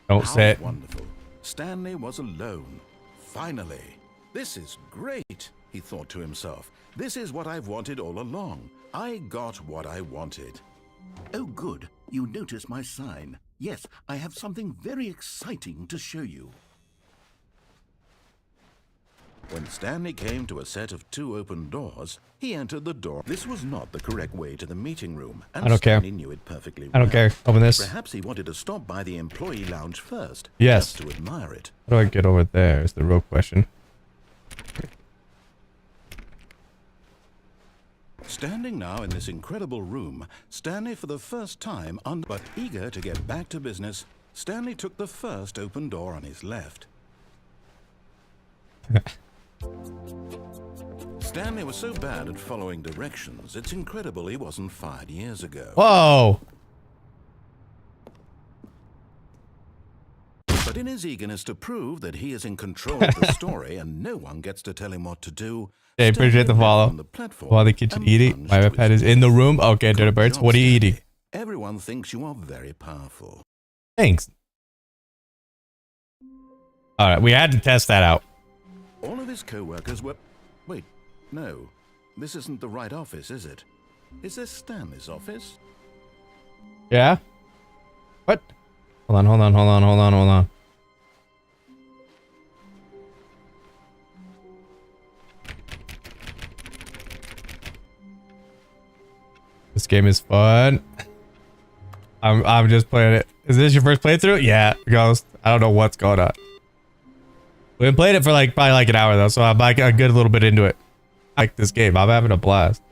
Don't How say it. wonderful. Stanley was alone. Finally. This is great, he thought to himself. This is what I've wanted all along. I got what I wanted. Oh, good. You notice my sign. Yes, I have something very exciting to show you. When Stanley came to a set of 2 open doors, he entered the door. This was not the correct way to the meeting room, and I don't care. Stanley knew it perfectly well. I don't care. Open this. Perhaps he wanted to stop by the employee lounge first, Yes. just to admire it. How do I get over there is the real question. Standing now in this incredible room, Stanley for the first time, but eager to get back to business, Stanley took the first open door on his left. Stanley was so bad at following directions, it's incredible he wasn't fired years ago. Whoa! But in his eagerness to prove that he is in control of the story and no one gets to tell him what to do, Hey, appreciate the Stanley follow. left from the platform While the kitchen and eating, my plunged to iPad his is in the death. room. Okay, Good dirty birds. job, What are you Stanley. eating? Everyone thinks you are very powerful. Thanks. All right, we had to test that out. All of his co-workers were... Wait, no. This isn't the right office, is it? Is this Stanley's office? Yeah? What? Hold on. This game is fun. I'm just playing it. Is this your first playthrough? Yeah, Ghost. I don't know what's going on. We played it for probably like an hour though, so I'm like a good little bit into it. I like this game. I'm having a blast.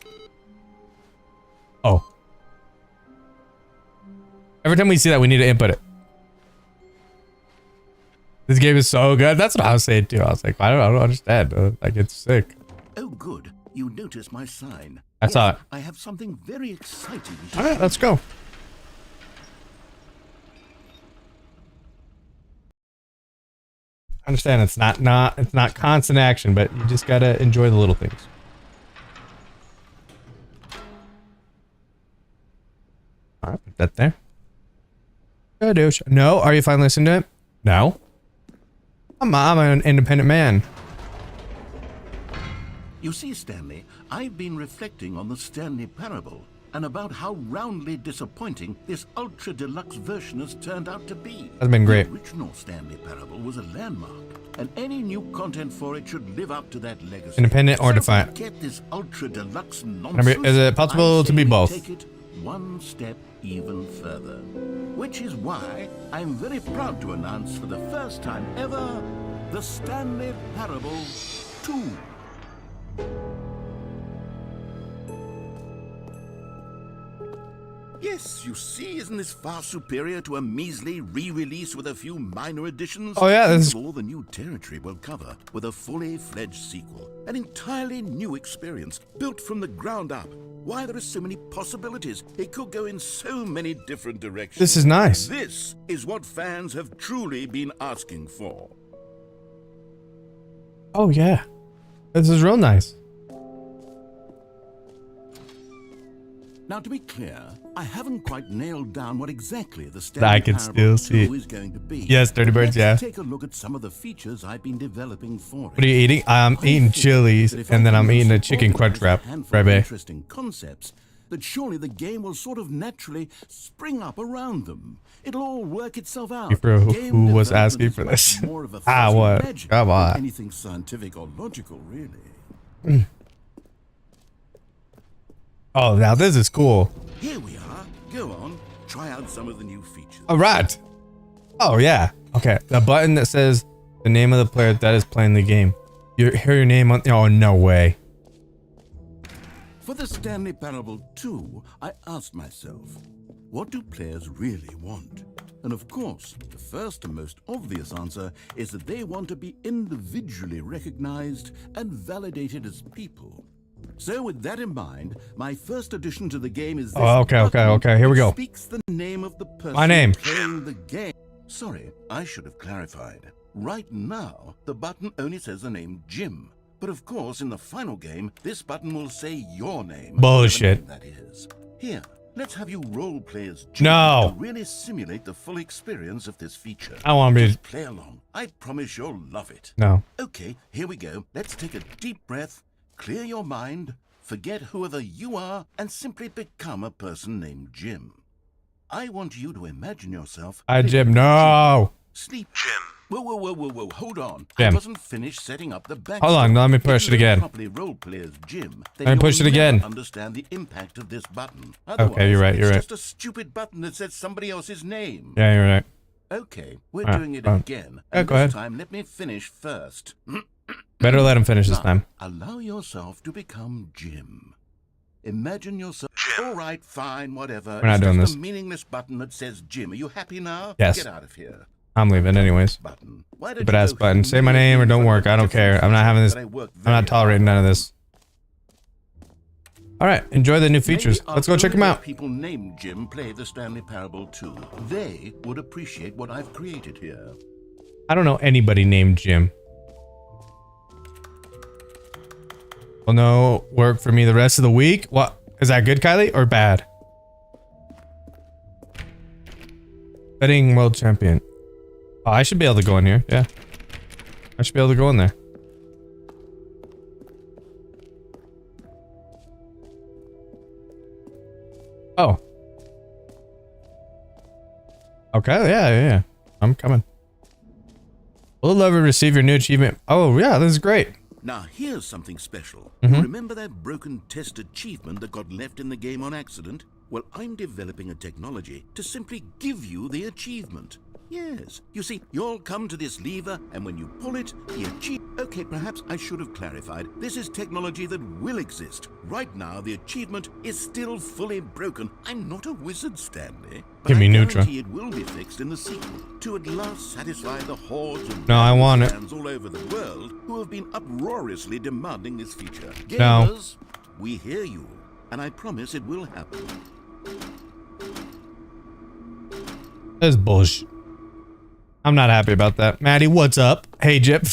Oh. Every time we see that, we need to input it. This game is so good. That's what I was saying too. I was like, I don't understand. Like, it's sick. Oh, good. You noticed my sign. I saw it. I have something very exciting to All right, let's go. I understand it's not constant action, but you just gotta enjoy the little things. All right, put that there. Good douche. No, are you finally listening to it? No. I'm an independent man. You see, Stanley, I've been reflecting on the Stanley Parable and about how roundly disappointing this ultra deluxe version has turned out to be. That's been great. The original Stanley Parable was a landmark, and any new content for it should live up to that legacy. Independent or So defiant? Get this ultra deluxe nonsense. Is it possible I to be say we both? Take it one step even further, which is why I'm very proud to announce for the first time ever the Stanley Parable 2. Yes, you see, isn't this far superior to a measly re-release with a few minor additions? Oh, yeah, this Think of all the new territory we'll cover with a fully fledged sequel. An entirely new experience, built from the ground up. Why, there are so many possibilities. It could go in so many different directions. This is nice. This is what fans have truly been asking for. Oh yeah, this is real nice. Now, to be clear, I haven't quite nailed down what exactly the I Stanley can Parable still see 2 it. is going to be. Yes, Dirty Birds, Let's yeah. take a look at some of the features I've been developing for it. What are you eating? I'm eating chilies, and then I'm eating a chicken crunch wrap. Very Baby. interesting concepts that surely the game will sort of naturally spring up around them. It'll all work itself out. People who Game was development asking is for much this. more of a Ah, fuzzy what? magic Come than on. anything scientific or logical, really. Oh, now this is cool. Here we are. Go on, try out some of the new features. All right. Oh yeah. Okay. The button that says the name of the player that is playing the game. You hear your name on. Oh no way. For the Stanley Parable 2, I asked myself, what do players really want? And of course, the first and most obvious answer is that they want to be individually recognized and validated as people. So with that in mind, my first addition to the game is this okay. Here we go. Speaks the name of the person My name. playing the game. Sorry, I should have clarified. Right now, the button only says the name Jim. But of course, in the final game, this button will say your name. Bullshit. That is. Here, let's have you role play as Jim No. to really simulate the full experience of this feature. I want to be. Just play along. I promise you'll love it. No. Okay, here we go. Let's take a deep breath, clear your mind, forget whoever you are, and simply become a person named Jim. I want you to imagine yourself... Hi, Jim. No. Sleep. Jim. Whoa. Hold on. Jim. I wasn't finished setting up the back. Hold on, let me push it again. Properly role play as Jim, then Let me push you'll it again. never understand the impact of this button. Okay, you're right, you're right. It's just a stupid button that says somebody else's name. Yeah, you're right. Okay, we're Alright, doing it fine. again. Yeah, And go ahead. this time, let me finish first. Better let him finish this Now, time. allow yourself to become Jim. Imagine yourself... All right, fine, whatever. We're not doing just this. a meaningless button that says Jim. Are you happy now? Yes. Get out of here. I'm leaving anyways. Button. Why don't Stupid you ass go button. Say my name or don't work. I don't care. I'm not having this. I'm not tolerating none of this. All right, enjoy the new features. Let's go check them out. People named Jim play the Stanley Parable too. They would appreciate what I've created here. I don't know anybody named Jim. Well, no work for me the rest of the week. What? Is that good, Kylie, or bad? Betting world champion. Oh, I should be able to go in here. Yeah. I should be able to go in there. Oh. Okay, yeah. I'm coming. We'll love to receive your new achievement. Oh, yeah, this is great. Now here's something special. Mm-hmm. Remember that broken test achievement that got left in the game on accident? Well, I'm developing a technology to simply give you the achievement. Yes. You see, you'll come to this lever, and when you pull it, the achievement... Okay, perhaps I should have clarified. This is technology that will exist. Right now, the achievement is still fully broken. I'm not a wizard, Stanley. But Give me I Nutra. guarantee it will be fixed in the sequel to at last satisfy the hordes of No, I want it. fans all over the world who have been uproariously demanding this feature. No. Gamers, we hear you, and I promise it will happen. That's bullshit. I'm not happy about that. Maddie, what's up? Hey, Jip.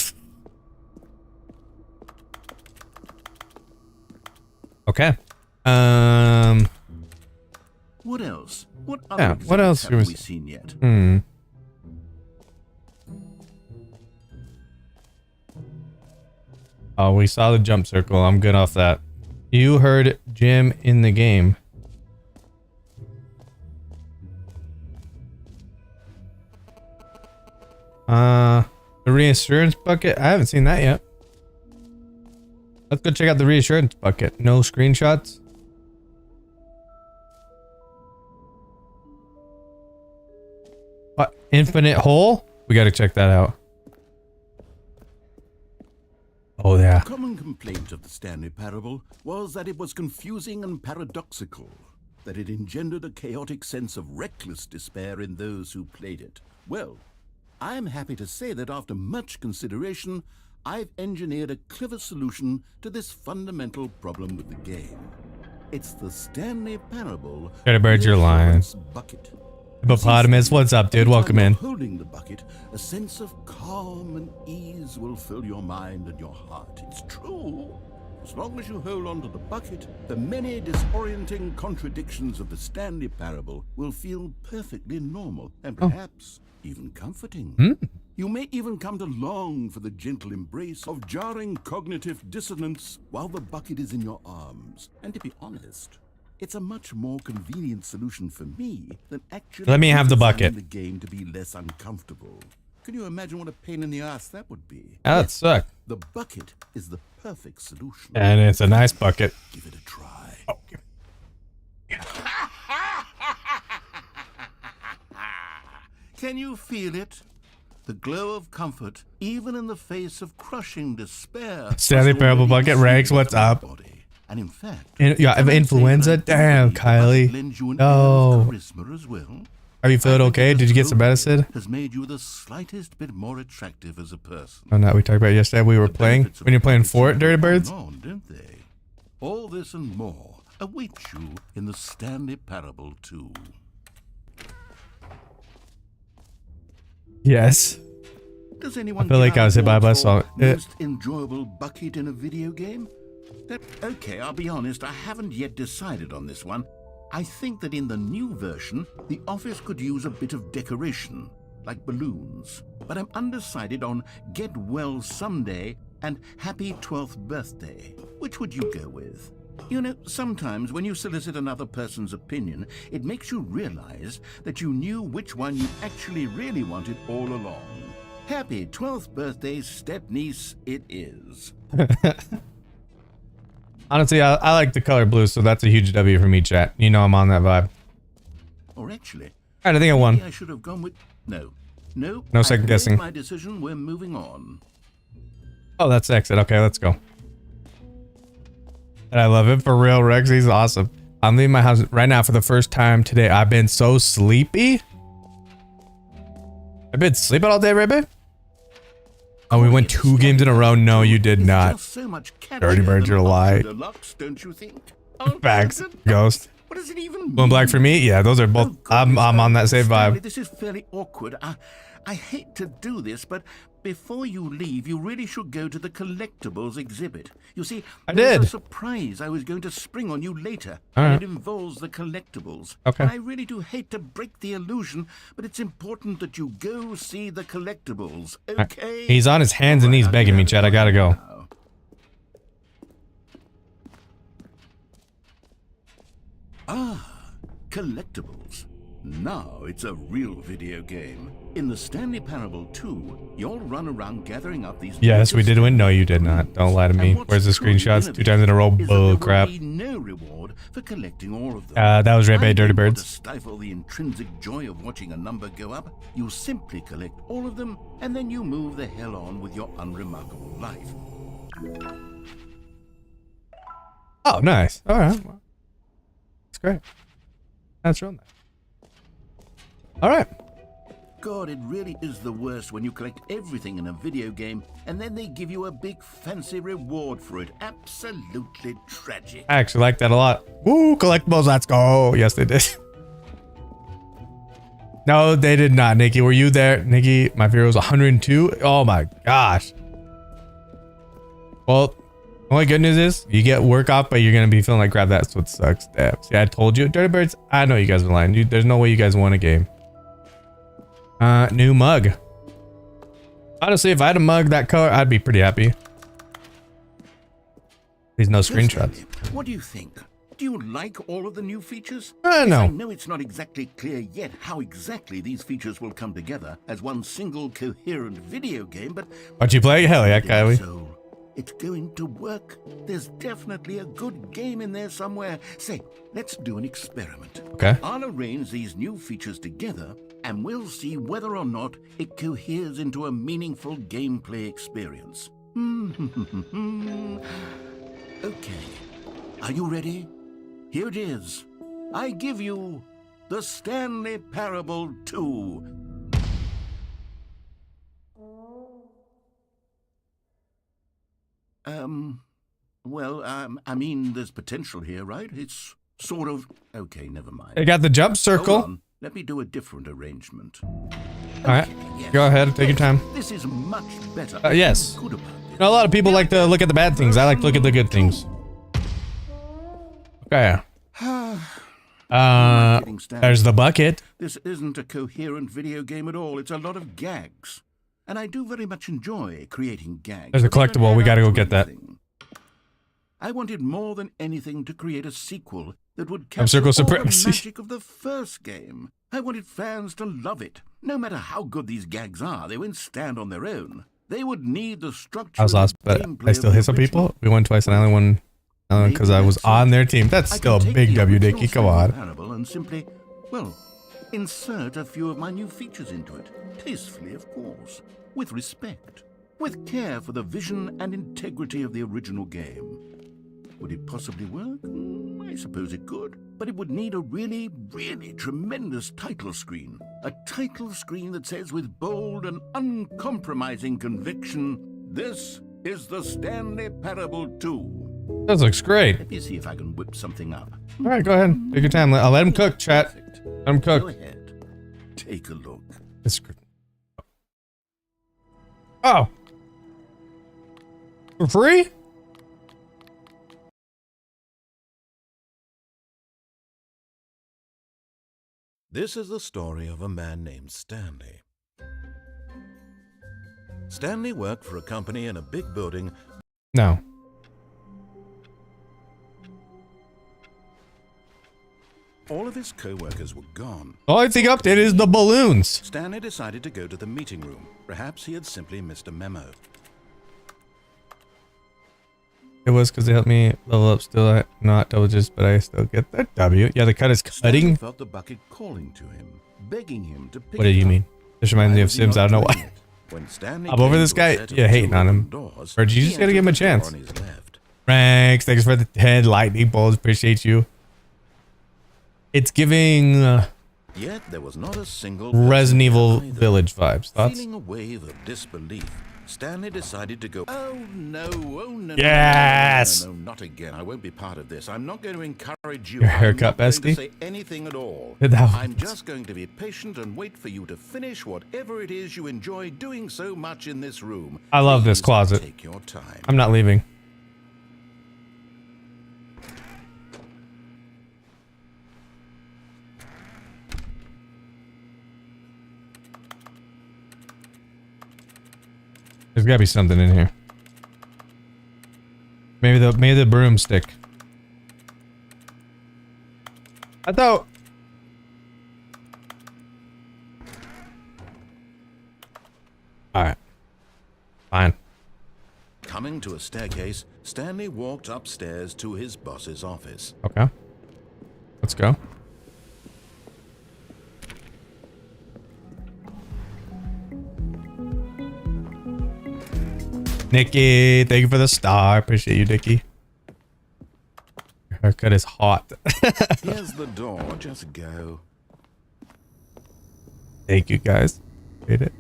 Okay. What else? What Yeah, other what else have we was- seen yet? Oh, we saw the jump circle. I'm good off that. You heard Jim in the game. The reassurance bucket. I haven't seen that yet. Let's go check out the reassurance bucket. No screenshots. What? Infinite hole? We gotta check that out. Oh, yeah. A common complaint of the Stanley Parable was that it was confusing and paradoxical, that it engendered a chaotic sense of reckless despair in those who played it. Well, I'm happy to say that after much consideration, I've engineered a clever solution to this fundamental problem with the game. It's the Stanley Parable Gotta bird your line. reassurance bucket. Hippopotamus, what's up, dude? Anytime Welcome you're in. Holding the bucket, a sense of calm and ease will fill your mind and your heart. It's true. As long as you hold on to the bucket, the many disorienting contradictions of the Stanley Parable will feel perfectly normal and perhaps even comforting. You may even come to long for the gentle embrace of jarring cognitive dissonance while the bucket is in your arms. And to be honest, it's a much more convenient solution for me than actually Let me have the bucket. the game to be less uncomfortable. Can you imagine what a pain in the ass that would be? That suck. The bucket is the perfect solution. And it's a nice bucket. Give it a try. Oh, Can you feel it? The glow of comfort, even in the face of crushing despair. Stanley Parable bucket. Rex, what's up? Body. And in fact, Yeah, I have influenza. Damn, Kylie. No. Charisma as well. Are you feeling okay? Did you get some medicine? Has made you the slightest bit more attractive as a person. Oh, no, we talked about it yesterday. We were playing. When you're playing Fort, Dirty Birds? On, don't they? All this and more awaits you in the Stanley Parable 2. Yes. Does anyone I feel like I was hit by a bus song. most enjoyable bucket in a video game? Okay, I'll be honest, I haven't yet decided on this one. I think that in the new version, the office could use a bit of decoration, like balloons. But I'm undecided on Get Well Someday and Happy 12th Birthday. Which would you go with? You know, sometimes when you solicit another person's opinion, it makes you realize that you knew which one you actually really wanted all along. Happy 12th birthday, step-niece, it is. Honestly, I like the color blue, so that's a huge W for me, chat. You know I'm on that vibe. Or actually, Alright, I think I won. I should have gone with... No, No second I've made guessing. my decision, we're moving on. Oh, that's exit. Okay, let's go. And I love it for real, Rex. He's awesome. I'm leaving my house right now for the first time today. I've been so sleepy. I've been sleeping all day, Rebbe. Oh, we went 2 games in a row. No, you did not. So much Dirty bird, you're a lie. Deluxe, don't you think? Facts, Ghost. What does it even Blue and black for me? Yeah, those are both. I'm on that same Stanley, vibe. this is fairly awkward. I hate to do this, but before you leave, you really should go to the collectibles exhibit. You see, there's a surprise I was going to spring on you later. And it involves the collectibles. Okay. And I really do hate to break the illusion, but it's important that you go see the collectibles. Okay? He's on his hands and knees begging me, Chad. I gotta go. Ah, collectibles. Now it's a real video game. In the Stanley Parable 2, you'll run around gathering up these... Yes, we did win. No, you did not. Don't lie to me. Where's the screenshots? 2 times in a row. Bull crap. No reward for collecting all of them. That was Red Bay Dirty Birds. To stifle the intrinsic joy of watching a number go up, you simply collect all of them, and then you move the hell on with your unremarkable life. Oh, nice. All right. That's great. That's real nice. All right. God, it really is the worst when you collect everything in a video game and then they give you a big fancy reward for it. Absolutely tragic. I actually like that a lot. Woo, collectibles, let's go. Yes, they did. No, they did not, Nikki. Were you there? Nikki, my fear was 102. Oh my gosh. Well, only good news is you get work off, but you're going to be feeling like crap. That's what sucks. Damn. See, I told you. Dirty Birds, I know you guys are lying. There's no way you guys won a game. New mug. Honestly, if I had a mug that color, I'd be pretty happy. There's no screenshots. What do you think? Do you like all of the new features? No. I know it's not exactly clear yet how exactly these features will come together as one single coherent video game, but... But you play? Hell yeah, Kylie. So it's going to work. There's definitely a good game in there somewhere. Say, let's do an experiment. Okay. I'll arrange these new features together, and we'll see whether or not it coheres into a meaningful gameplay experience. Okay. Are you ready? Here it is. I give you the Stanley Parable 2. I mean, there's potential here, right? It's sort of... Okay, never mind. I got the jump Hold circle. on. Let me do a different arrangement. Alright, go ahead, take your time. This is much better. Yes. Good about this. A lot of people like to look at the bad things. I like to look at the good things. Okay. There's the bucket. This isn't a coherent video game at all. It's a lot of gags. And I do very much enjoy creating gags. There's a collectible. We gotta go get that. I wanted more than anything to create a sequel that would Circle capture all the Supremacy. magic of the first game. I wanted fans to love it. No matter how good these gags are, they won't stand on their own. They would need the structure. I was lost, but I still hit some people. We won twice and I only won because I was on their team. That's still a big W, Dickie. Come on. And simply, well, insert a few of my new features into it. Tastefully, of course. With respect. With care for the vision and integrity of the original game. Would it possibly work? I suppose it could. But it would need a really, really tremendous title screen. A title screen that says with bold and uncompromising conviction, "This is the Stanley Parable 2." This looks great. Let me see if I can whip something up. All right, go ahead. Take your time. I'll let him cook, chat. Perfect. Let him Go cook. ahead. Take a look. It's good. Oh. For free? This is the story of a man named Stanley. Stanley worked for a company in a big building. No. All of his co-workers were gone. The only thing updated is the balloons. Stanley decided to go to the meeting room. Perhaps he had simply missed a memo. It was because they helped me level up. Still not double digits, but I still get that W. Yeah, the cut is Stanley cutting. felt the bucket calling to him, begging him to pick What did it you up. mean? This reminds me Why of was he Sims. I not don't know doing why. it? When Stanley I'm over came this to a guy. set of Yeah, hating on him. doors, Or did you he just gotta give him a entered the door chance? on his left. Franks, thanks for the 10 lightning bolts. Appreciate you. It's giving Yet there was not a single Resident person Evil there either. Village vibes. Thoughts? Feeling a wave of disbelief, Stanley decided to go. Oh no! Oh no! Yes! No, not again. I won't be part of this. I'm not going to encourage you. Your haircut, I'm not going bestie? to say anything at all. That was- I'm just going to be patient and wait for you to finish whatever it is you enjoy doing so much in this room. I love this Please closet. Take your time. I'm not leaving. There's gotta be something in here. Maybe the broomstick. I thought. All right. Fine. Coming to a staircase, Stanley walked upstairs to his boss's office. Okay. Let's go. Nikki, thank you for the star. Appreciate you, Nikki. Your haircut is hot. Here's the door. Just go. Thank you, guys. Appreciate it.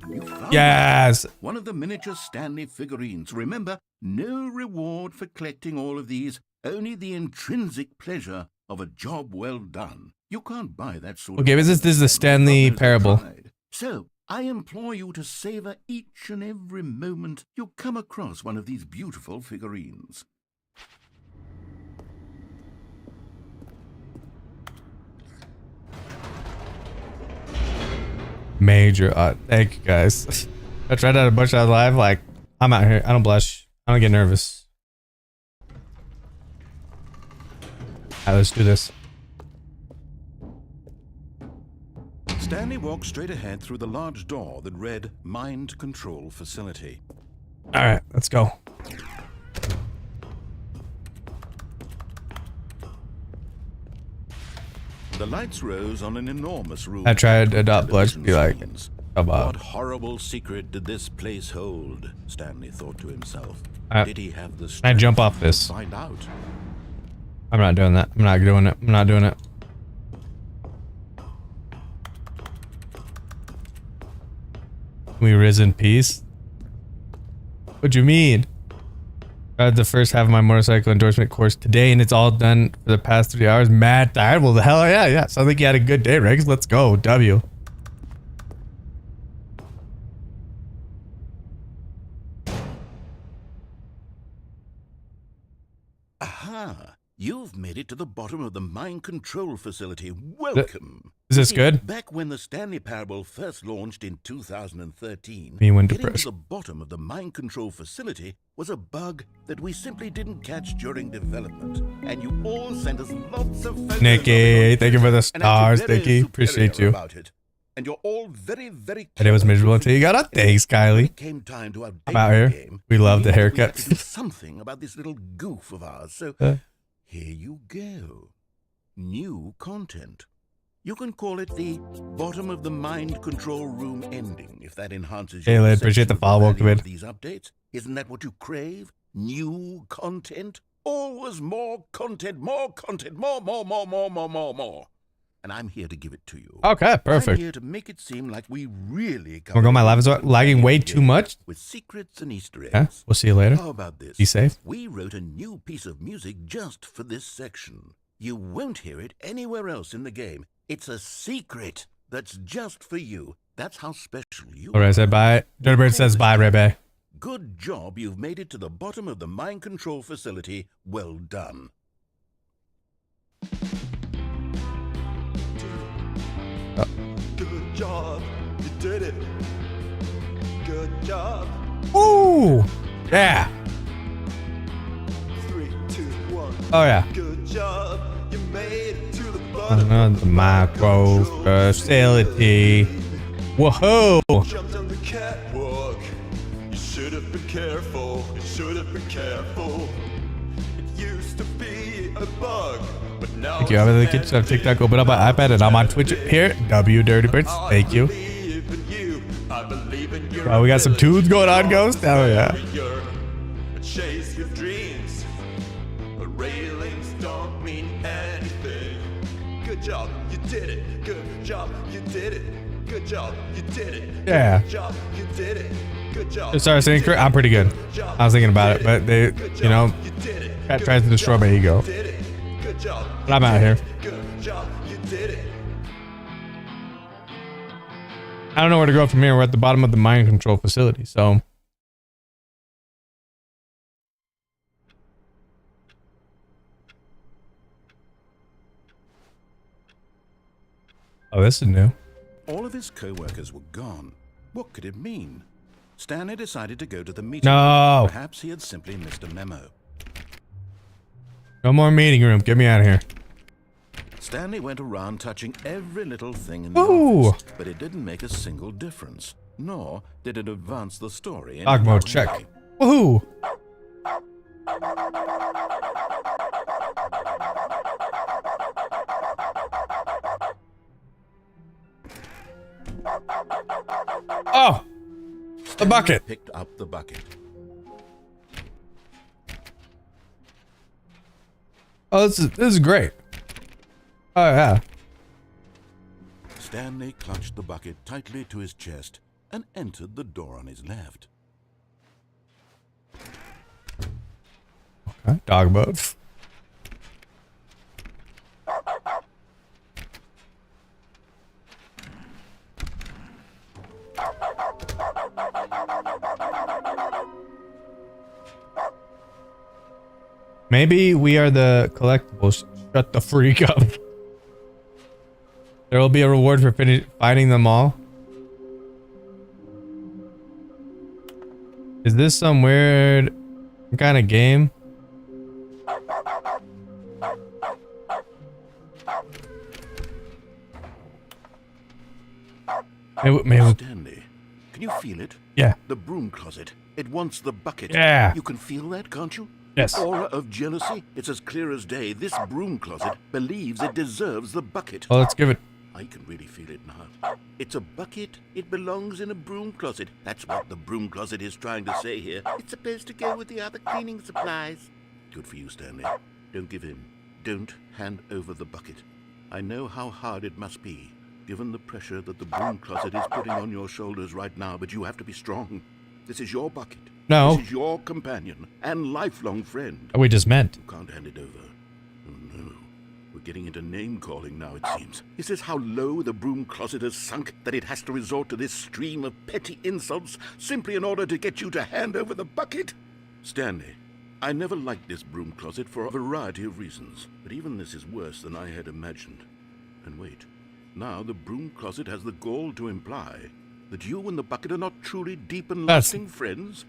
You found Yes. one of the miniature Stanley figurines. Remember, no reward for collecting all of these, only the intrinsic pleasure of a job well done. You can't buy that sort Okay, of this is the Stanley God knows I parable. tried. So, I implore you to savor each and every moment you come across one of these beautiful figurines. Major. Thank you, guys. I tried out a bunch out live. Like, I'm out here. I don't blush. I don't get nervous. Alright, let's do this. Stanley walked straight ahead through the large door that read Mind Control Facility. All right, let's go. The lights rose on an enormous room. I tried to adopt blood. Television Be like, screens. how What about? horrible secret did this place hold? Stanley thought to himself. I- Did he have the Can I strength jump off to this? find out? I'm not doing that. I'm not doing it. I'm not doing it. We ris in peace? What do you mean? I had the first half of my motorcycle endorsement course today, and it's all done for the past 3 hours. Mad tired? Well, the hell yeah. Sounds like you had a good day, Regs. Let's go. W. Aha! You've made it to the bottom of the mind control facility. Welcome. Is this good? Back when the Stanley Parable first launched in 2013, Me when getting to depressed. the bottom of the mind control facility was a bug that we simply didn't catch during development. And you all sent us lots of photos Nikki, of it on thank you for the Twitter and acted stars, very Nikki. superior Appreciate you. about it. And you're all very, very And it was clever miserable until you got a thanks, when Kylie. it came time to update I'm out the here. game, We love the knew that we had haircut. to do something about this little goof of ours. So here you go. New content. You can call it the bottom of the mind control room ending, if that enhances Hey, your Lid, appreciate the perception of follow. Welcome value in. of these updates. Isn't that what you crave? New content? Always more content, more content, more. and I'm here to give it to you. Okay, I'm perfect. here to make it seem like we really We're going. My live is lagging way too much. with secrets and Easter eggs. Yeah, we'll see you later. How about this? Be safe. We wrote a new piece of music just for this section. You won't hear it anywhere else in the game. It's a secret that's just for you. That's how special you All right, I are. said bye. Dirty Bird says bye, Rebe. Good job. You've made it to the bottom of the mind control facility. Well done. Good job, you did it. Good job. Ooh, yeah. 3, 2, 1. Oh yeah. Good job, you made it to the bottom. Another micro facility. Whoa. Jumped on the catwalk. You should have been careful. You should have been careful. It used to be a bug, but now Thank you. I'm in the kitchen of TikTok. Open up my iPad and I'm on Twitch here. W Dirty Birds. Thank you. Oh, we got some tunes going on, Ghost. Oh yeah. Chase your dreams. Railings don't mean anything. Good job, you did it. Good job, you did it. Good job, you did it. Yeah. Good job, you did it. Good job. Sorry, saying I'm pretty good. I was thinking about it, but they, you know, Cat tries to destroy my ego. Good job. But I'm out here. Good job, you did it. I don't know where to go from here. We're at the bottom of the mind control facility, so. Oh, this is new. All of his co-workers were gone. What could it mean? Stanley decided to go to the meeting. No. Perhaps he had simply missed a memo. No more meeting room. Get me out of here. Stanley went around touching every little thing in the Ooh. office, but it didn't make a single difference, nor did it advance the story. in Dog any mode way. check. Woohoo. Oh, the bucket. Picked up the bucket. Oh, this is great. Oh yeah. Stanley clutched the bucket tightly to his chest and entered the door on his left. Okay. Dog mode. Maybe we are the collectibles. Shut the freak up. There will be a reward for finding them all. Is this some weird kind of game? Maybe. Stanley, can you feel it? Yeah. The broom closet. It wants the bucket. Yeah. You can feel that, can't you? Yes. The aura of jealousy. It's as clear as day. This broom closet believes it deserves the bucket. Well, let's give it. I can really feel it now. It's a bucket. It belongs in a broom closet. That's what the broom closet is trying to say here. It's supposed to go with the other cleaning supplies. Good for you, Stanley. Don't give in. Don't hand over the bucket. I know how hard it must be, given the pressure that the broom closet is putting on your shoulders right now, but you have to be strong. This is your bucket. No. This is your companion and lifelong friend. We just met. You can't hand it over. Oh no. We're getting into name-calling now, it seems. Is this how low the broom closet has sunk, that it has to resort to this stream of petty insults simply in order to get you to hand over the bucket? Stanley, I never liked this broom closet for a variety of reasons, but even this is worse than I had imagined. And wait, now the broom closet has the gall to imply that you and the bucket are not truly deep and lasting friends?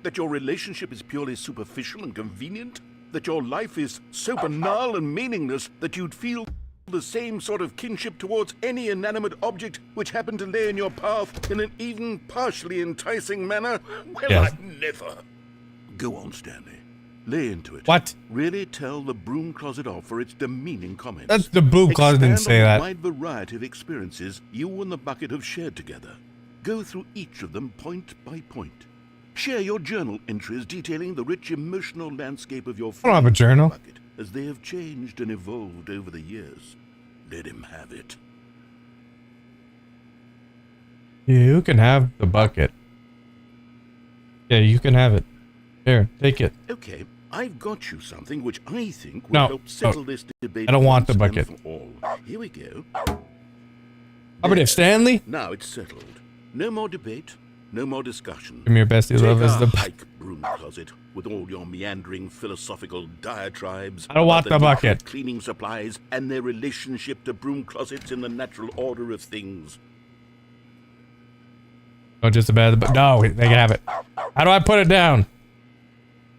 That your relationship is purely superficial and convenient? That your life is so banal and meaningless that you'd feel the same sort of kinship towards any inanimate object which happened to lay in your path in an even partially enticing manner? Well, Yes. I'd never. Go on, Stanley. Lay into it. What? Really tell the broom closet off for its demeaning comments. That's the broom closet didn't say Expand on that. the wide variety of experiences you and the bucket have shared together. Go through each of them point by point. Share your journal entries detailing the rich emotional landscape of your I don't have a friends journal. bucket as they have changed and evolved over the years. Let him have it. You can have the bucket. Yeah, you can have it. Here, take it. Okay, I've got you something which I think will No, help settle no. this debate. I don't want the once and bucket. for all. Here we go. Operative Stanley? Now it's settled. No more debate, no more discussion. Give me your bestie love is the bucket. hike, broom closet, with all your meandering philosophical diatribes. I don't want about the nature bucket. of cleaning supplies and their relationship to broom closets in the natural order of things. Oh, just about the no, they can have it. How do I put it down?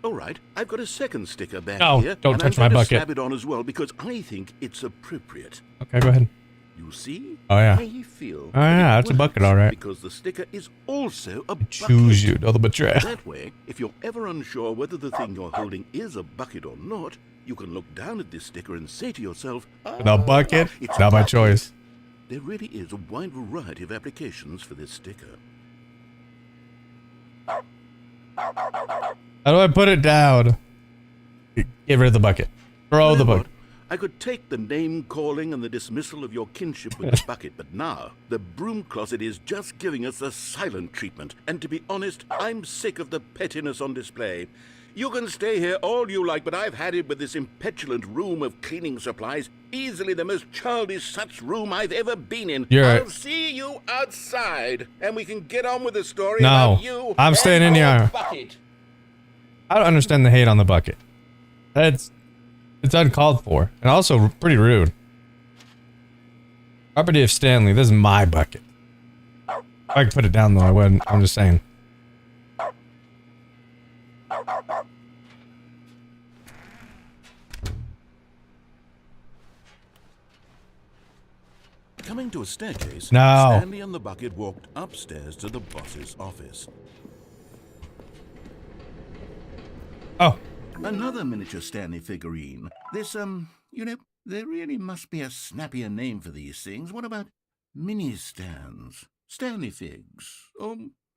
All right, I've got a second sticker back No, here. don't and touch I'm my going to bucket. slap it on as well because I think it's appropriate. Okay, go ahead. You see? Oh, yeah. I feel Oh, yeah, that's a bucket, all right. Because the sticker is also a bucket. Choose you, no the betrayal. That way, if you're ever unsure whether the thing you're holding is a bucket or not, you can look down at this sticker and say to yourself, The bucket? it's Not a my bucket." choice. There really is a wide variety of applications for this sticker. How do I put it down? Get rid of the bucket. Throw the You know bucket. what? I could take the name calling and the dismissal of your kinship with the bucket, but now the broom closet is just giving us the silent treatment. And to be honest, I'm sick of the pettiness on display. You can stay here all you like, but I've had it with this impetulant room of cleaning supplies. Easily the most childish such room I've ever been in. You're I'll right. see you outside, and we can get on with the story No, about you. I'm staying in and your here. bucket. I don't understand the hate on the bucket. It's uncalled for and also pretty rude. Operative Stanley, this is my bucket. If I could put it down though, I wouldn't. I'm just saying. Coming to a staircase, No. Stanley and the bucket walked upstairs to the boss's office. Oh, Another miniature Stanley figurine. This, you know, there really must be a snappier name for these things. What about mini-stands? Stanley figs?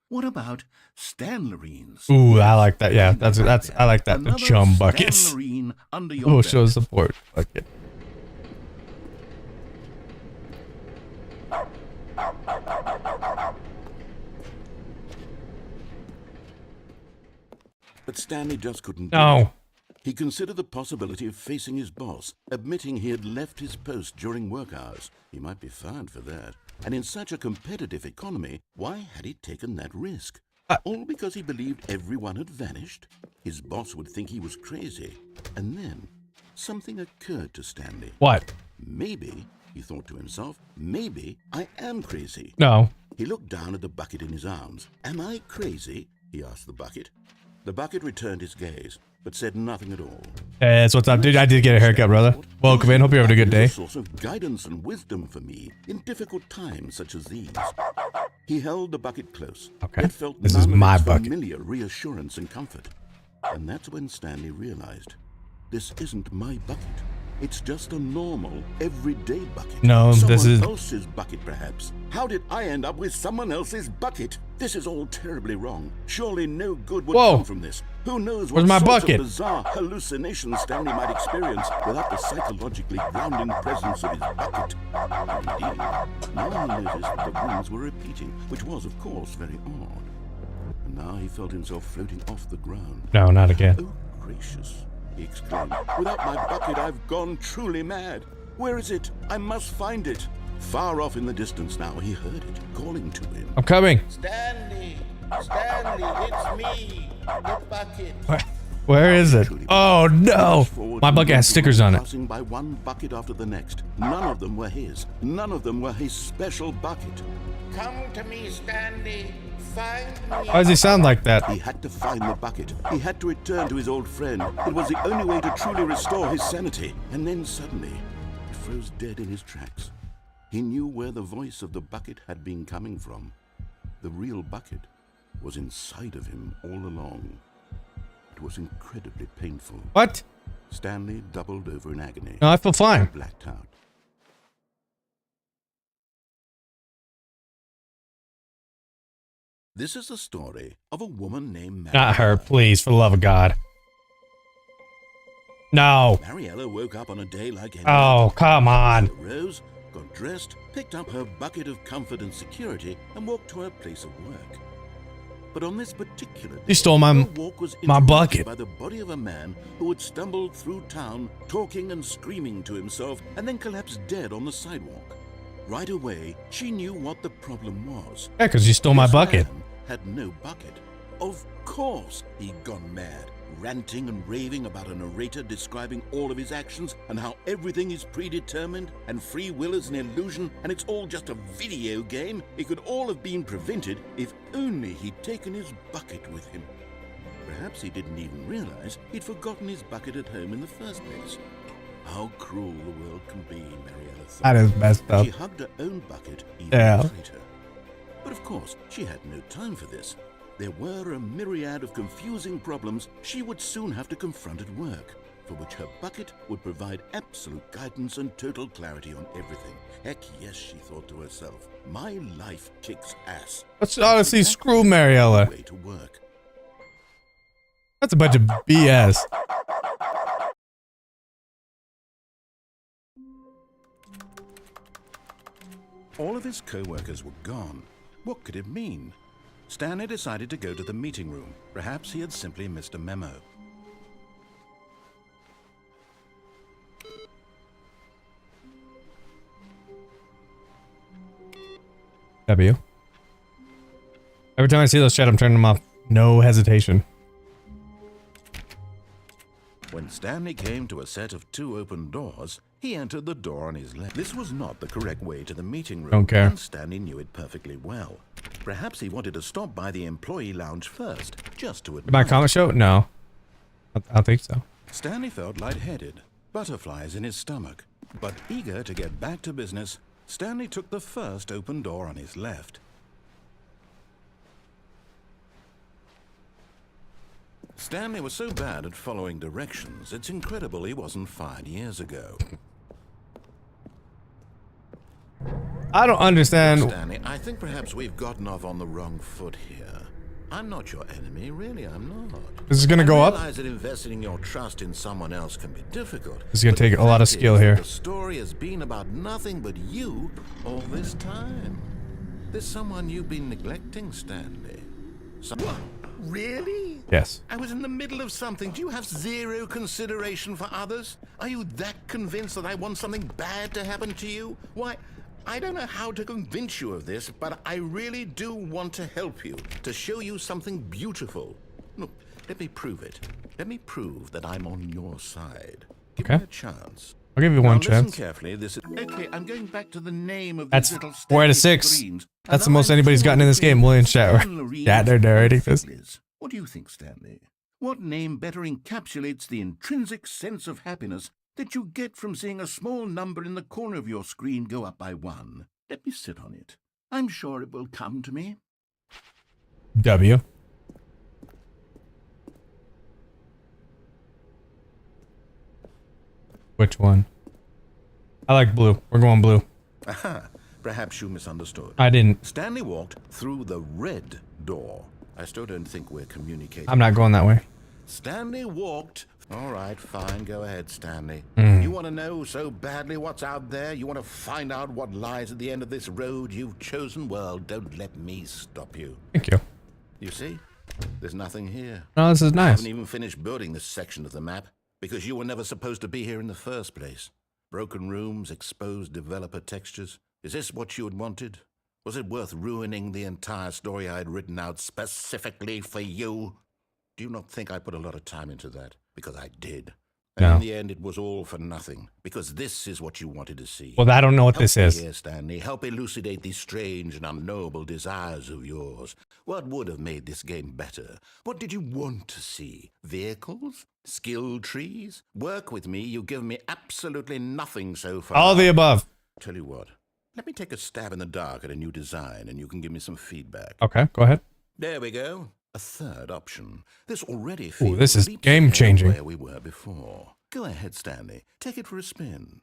What about Stanlerines? ooh, I like that. Yeah, that's I like that. The Another chum buckets. Stanlerine under your Oh, belt. show support bucket. But Stanley just couldn't do it. No. He considered the possibility of facing his boss, admitting he had left his post during work hours. He might be fired for that. And in such a competitive economy, why had he taken that risk? All because he believed everyone had vanished? His boss would think he was crazy. And then, something occurred to Stanley. What? Maybe, he thought to himself, maybe I am crazy. No. He looked down at the bucket in his arms. Am I crazy? He asked the bucket. The bucket returned his gaze, but said nothing at all. Hey, that's what's up, dude. I did get a haircut, brother. Welcome in. Hope you're having a good day. He is a source of guidance and wisdom for me in difficult times such as these. He held the bucket close. Okay. And felt This none is of my its bucket. familiar reassurance and comfort. And that's when Stanley realized, this isn't my bucket. It's just a normal, everyday bucket. No, this is- Someone else's bucket, perhaps. How did I end up with someone else's bucket? This is all terribly wrong. Surely no good would Whoa. come from this. Who knows Where's what my sorts bucket? of bizarre hallucinations Stanley might experience without the psychologically grounding presence of his bucket. Indeed, now he noticed that the rooms were repeating, which was, of course, very odd. And now he felt himself floating off the ground. No, not again. Oh, gracious, he exclaimed. Without my bucket, I've gone truly mad. Where is it? I must find it. Far off in the distance now, he heard it, calling to him. I'm coming. Stanley! Stanley, it's me! The bucket! Where is it? Oh no! My bucket has stickers on it. Passing by one bucket after the next. None of them were his. None of them were his special bucket. Come to me, Stanley. Find me. Why does he sound like that? He had to find the bucket. He had to return to his old friend. It was the only way to truly restore his sanity. And then suddenly, he froze dead in his tracks. He knew where the voice of the bucket had been coming from. The real bucket was inside of him all along. It was incredibly painful. What? Stanley doubled over in agony. No, I feel fine. Blacked out. This is the story of a woman named Mary. Not her, please, for the love of God. No. Mariella woke up on a day like any Oh, come on. She arose, got dressed, picked up her bucket of comfort and security, and walked to her place of work. But on this particular day, She stole her walk was my interrupted bucket. by the body of a man who had stumbled through town, talking and screaming to himself, and then collapsed dead on the sidewalk. Right away, she knew what the problem was. Yeah, because you stole my This bucket. man had no bucket. Of course he'd gone mad, ranting and raving about a narrator describing all of his actions and how everything is predetermined and free will is an illusion and it's all just a video game. It could all have been prevented if only he'd taken his bucket with him. Perhaps he didn't even realize he'd forgotten his bucket at home in the first place. How cruel the world can be, Mariella thought. That is messed up. She hugged her own bucket even Yeah. later. But of course, she had no time for this. There were a myriad of confusing problems she would soon have to confront at work, for which her bucket would provide absolute guidance and total clarity on everything. Heck yes, she thought to herself, my life kicks ass. Let's honestly screw Mariella. Way to work. That's a bunch of BS. All of his co-workers were gone. What could it mean? Stanley decided to go to the meeting room. Perhaps he had simply missed a memo. W. Every time I see those chat, I'm turning them off. No hesitation. When Stanley came to a set of 2 open doors, he entered the door on his left. This was not the correct way to the meeting room, Don't care. and Stanley knew it perfectly well. Perhaps he wanted to stop by the employee lounge first, just to admire. My comic show? No. I don't think so. Stanley felt lightheaded, butterflies in his stomach. But eager to get back to business, Stanley took the first open door on his left. Stanley was so bad at following directions, it's incredible he wasn't fired years ago. I don't understand. Stanley, I think perhaps we've gotten off on the wrong foot here. I'm not your enemy, really, I'm not. This is gonna go up. I realize that investing your trust in someone else can be difficult. This is gonna but take the a lot of fact skill is that here. The story has been about nothing but you all this time. There's someone you've been neglecting, Stanley. What? Really? Yes. I was in the middle of something. Do you have zero consideration for others? Are you that convinced that I want something bad to happen to you? Why, I don't know how to convince you of this, but I really do want to help you, to show you something beautiful. Look, let me prove it. Let me prove that I'm on your side. Give Okay. me a chance. I'll give you Now one listen chance. carefully. This is okay. I'm going back to the name of That's these little 4 out of static 6. screens. That's the And most I'm anybody's gotten in this game. William Chat. Stanley Chat, they're narrating this. Fiddlers. What do you think, Stanley? What name better encapsulates the intrinsic sense of happiness that you get from seeing a small number in the corner of your screen go up by 1? Let me sit on it. I'm sure it will come to me. W. Which one? I like blue. We're going blue. Aha, perhaps you misunderstood. I didn't. Stanley walked through the red door. I still don't think we're communicating. I'm not going that way. Stanley walked. All right, fine. Go ahead, Stanley. Mm. You want to know so badly what's out there? You want to find out what lies at the end of this road you've chosen? Well, don't let me stop you. Thank you. You see? There's nothing here. Oh, this is I nice. haven't even finished building this section of the map because you were never supposed to be here in the first place. Broken rooms, exposed developer textures. Is this what you had wanted? Was it worth ruining the entire story I had written out specifically for you? Do you not think I put a lot of time into that? Because I did. And No. in the end, it was all for nothing. Because this is what you wanted to see. Well, I don't know what Help this me is. here, Stanley. Help elucidate these strange and unknowable desires of yours. What would have made this game better? What did you want to see? Vehicles? Skill trees? Work with me. You've given me absolutely nothing so far. All the above. Tell you what. Let me take a stab in the dark at a new design, and you can give me some feedback. Okay, go ahead. There we go. A third option. This already Ooh, feels this is leaps game ahead of changing. where we were before. Go ahead, Stanley. Take it for a spin.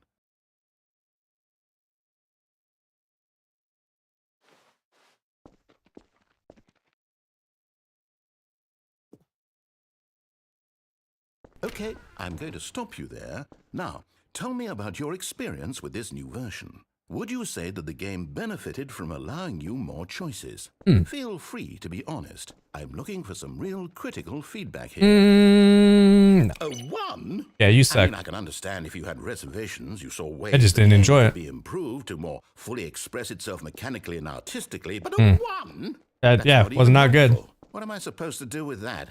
Okay, I'm going to stop you there. Now, tell me about your experience with this new version. Would you say that the game benefited from allowing you more choices? Feel free to be honest. I'm looking for some real critical feedback here. No. A 1? Yeah, you I suck. mean, I can understand if you had reservations, you saw ways I just the didn't game enjoy could it. be improved to more fully express itself mechanically and artistically, but a 1? That, yeah, That's was even not good. helpful. What am I supposed to do with that?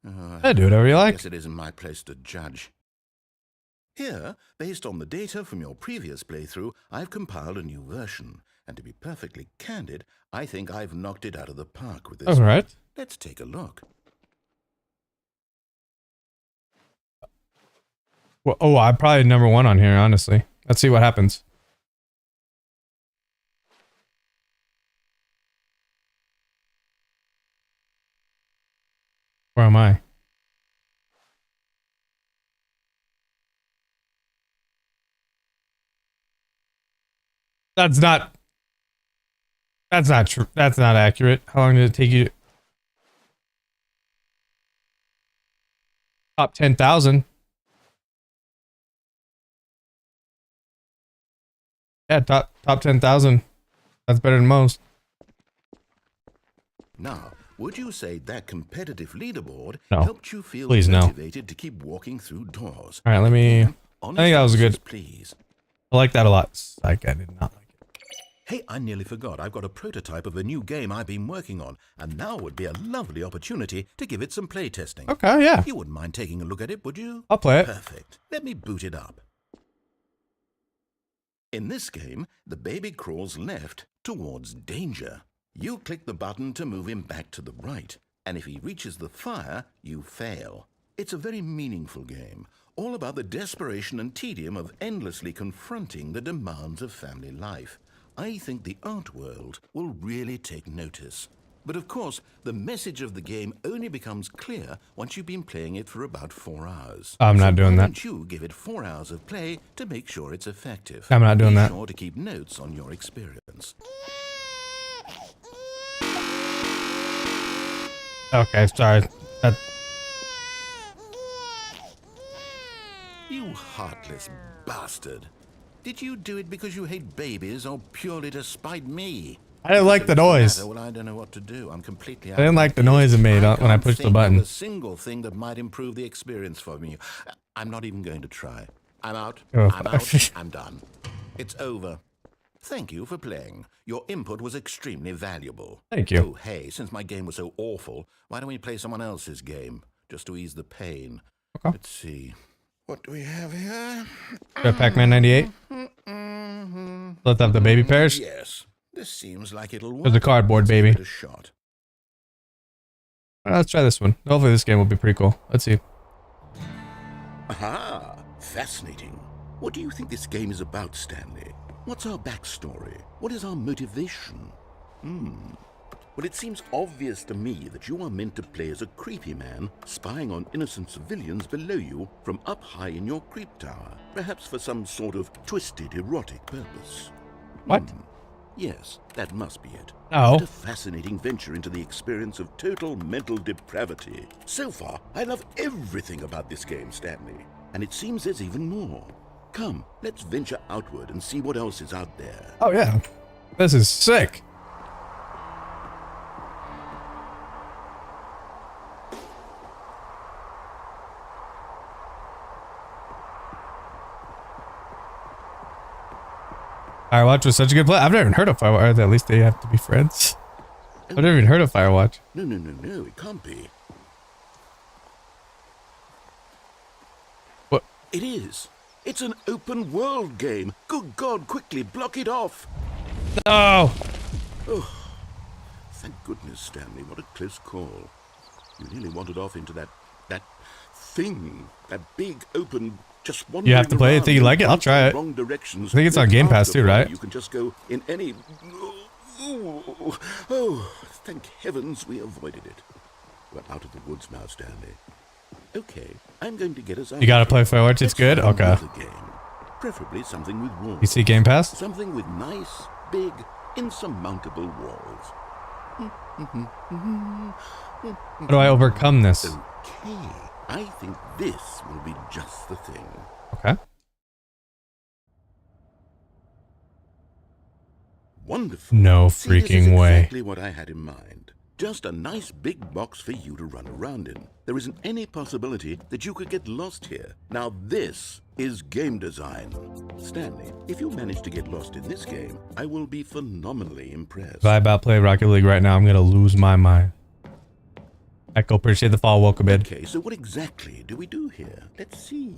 Yeah, do whatever you I like. guess it isn't my place to judge. Here, based on the data from your previous playthrough, I've compiled a new version. And to be perfectly candid, I think I've knocked it out of the park with this. All right. Let's take a look. Well, oh, I'm probably #1 on here, honestly. Let's see what happens. Where am I? That's not true. That's not accurate. How long did it take you? Top 10,000. Yeah, top 10,000. That's better than most. Now, would you say that competitive leaderboard No. helped you feel Please, no. motivated to keep walking through doors? All right, let me. Honest I think that was answers, good. Please. I like that a lot. Psych, I did not like it. Hey, I nearly forgot. I've got a prototype of a new game I've been working on, and now would be a lovely opportunity to give it some play testing. Okay, yeah. You wouldn't mind taking a look at it, would you? I'll play it. Perfect. Let me boot it up. In this game, the baby crawls left towards danger. You click the button to move him back to the right, and if he reaches the fire, you fail. It's a very meaningful game, all about the desperation and tedium of endlessly confronting the demands of family life. I think the art world will really take notice. But of course, the message of the game only becomes clear once you've been playing it for about 4 hours. I'm not doing why that. don't you give it 4 hours of play to make sure it's effective? I'm not doing Be that. sure to keep notes on your experience. Okay, sorry. That, You heartless bastard. Did you do it because you hate babies or purely to spite me? I didn't like the noise. Well, I don't know what to do. I'm completely. I didn't like the noise it made when I pushed the button. A single thing that might improve the experience for me. I'm not even going to try. I'm out. Oh. I'm out. I'm done. It's over. Thank you for playing. Your input was extremely valuable. Thank you. Oh, hey, since my game was so awful, why don't we play someone else's game just to ease the pain? Okay. Let's see. What do we have here? Pac-Man 98. Let's have the baby pairs. Yes. This seems like it'll work. There's a cardboard Let's give baby. it a shot. All right, let's try this one. Hopefully this game will be pretty cool. Let's see. Aha! Fascinating. What do you think this game is about, Stanley? What's our backstory? What is our motivation? Well, it seems obvious to me that you are meant to play as a creepy man spying on innocent civilians below you from up high in your creep tower, perhaps for some sort of twisted erotic purpose. What? Yes, that must be it. No. What a fascinating venture into the experience of total mental depravity. So far, I love everything about this game, Stanley. And it seems there's even more. Come, let's venture outward and see what else is out there. Oh yeah, this is sick. Firewatch was such a good play. I've never even heard of Firewatch. At least they have to be friends. I've never even heard of Firewatch. No, it can't be. What? It is. It's an open world game. Good God, quickly block it off. No. Thank goodness, Stanley. What a close call. You nearly wandered off into that thing. That big, open, just wandering You have to play it. around Think you like it? I'll try it. Wrong directions. I think it's on Game Pass too, right? You can just go in any... Oh, thank heavens we avoided it. We're out of the woods now, Stanley. Okay, I'm going to get us out. You gotta play Firewatch. It's Let's good. find Okay. another game. Preferably something with walls. You see Game Pass? Something with nice, big, insurmountable walls. How do I overcome this? Okay, I think this will be just the thing. Okay. Wonderful. No See, this is freaking way. exactly what I had in mind. Just a nice big box for you to run around in. There isn't any possibility that you could get lost here. Now this is game design. Stanley, if you manage to get lost in this game, I will be phenomenally impressed. If I about play Rocket League right now, I'm gonna lose my mind. Echo, appreciate the follow. Welcome in. Okay, so what exactly do we do here? Let's see.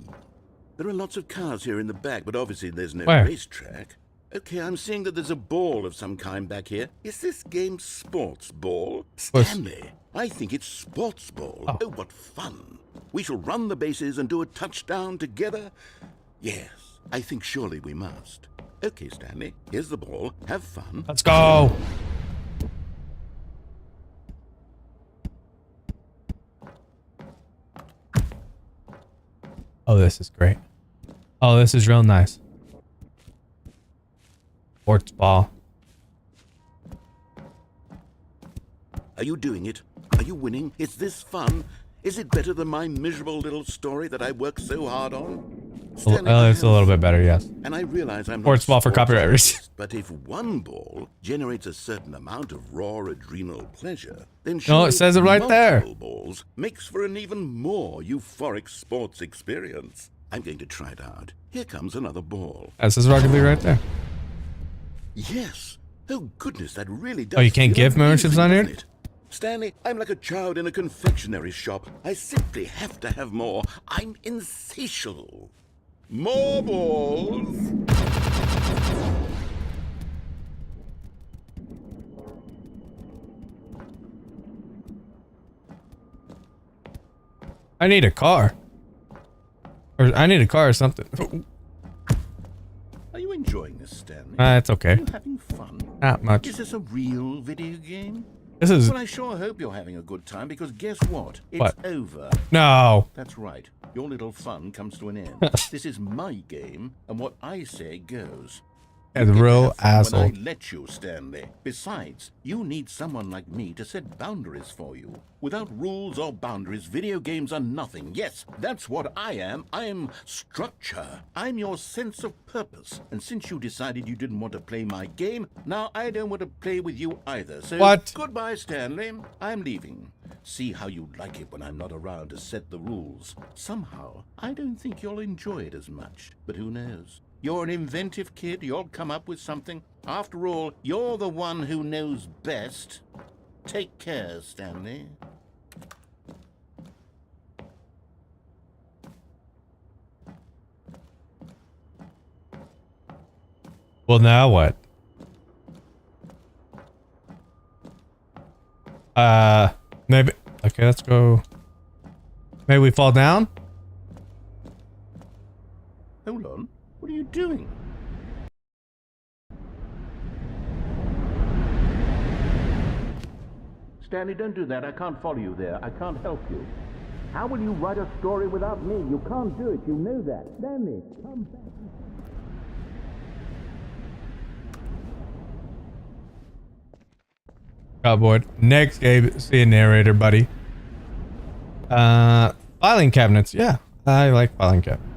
There are lots of cars here in the back, but obviously there's no Where? racetrack. Okay, I'm seeing that there's a ball of some kind back here. Is this game sports ball? Stanley, I think it's sports ball. Oh, what fun. We shall run the bases and do a touchdown together? Yes, I think surely we must. Okay, Stanley, here's the ball. Have fun. Let's go. Oh, this is great. Oh, this is real nice. Sports ball. Are you doing it? Are you winning? Is this fun? Is it better than my miserable little story that I worked so hard on? Stanley, It's a little bit better, yes. And I realize I'm Sports not ball for copyright reasons. but if one ball generates a certain amount of raw adrenal pleasure, then No, it says it right there. multiple balls makes for an even more euphoric sports experience. I'm going to try it out. Here comes another ball. This is Rocket League right there. Yes. Oh goodness, that really does. Oh, you can't feel give memberships on amazing, here? doesn't it? Stanley, I'm like a child in a confectionery shop. I simply have to have more. I'm insatiable. More balls. I need a car. Or I need a car or something. Are you enjoying this, Stanley? It's okay. Are you having fun? Not much. Is this a real video game? This is... Well, I sure hope you're having a good time, because guess what? It's What? over. No. That's right. Your little fun comes to an end. This is my game, and what I say goes. As a real asshole. When I let you, Stanley. Besides, you need someone like me to set boundaries for you. Without rules or boundaries, video games are nothing. Yes, that's what I am. I am structure. I'm your sense of purpose. And since you decided you didn't want to play my game, now I don't want to play with you either. So What? Goodbye, Stanley. I'm leaving. See how you'd like it when I'm not around to set the rules. Somehow, I don't think you'll enjoy it as much. But who knows? You're an inventive kid. You'll come up with something. After all, you're the one who knows best. Take care, Stanley. Well, now what? Maybe... Okay, let's go... Maybe we fall down? Hold on. What are you doing? Stanley, don't do that. I can't follow you there. I can't help you. How will you write a story without me? You can't do it. You know that. Stanley, come back. Got bored. Next game, see a narrator, buddy. Filing cabinets. Yeah, I like filing cabinets.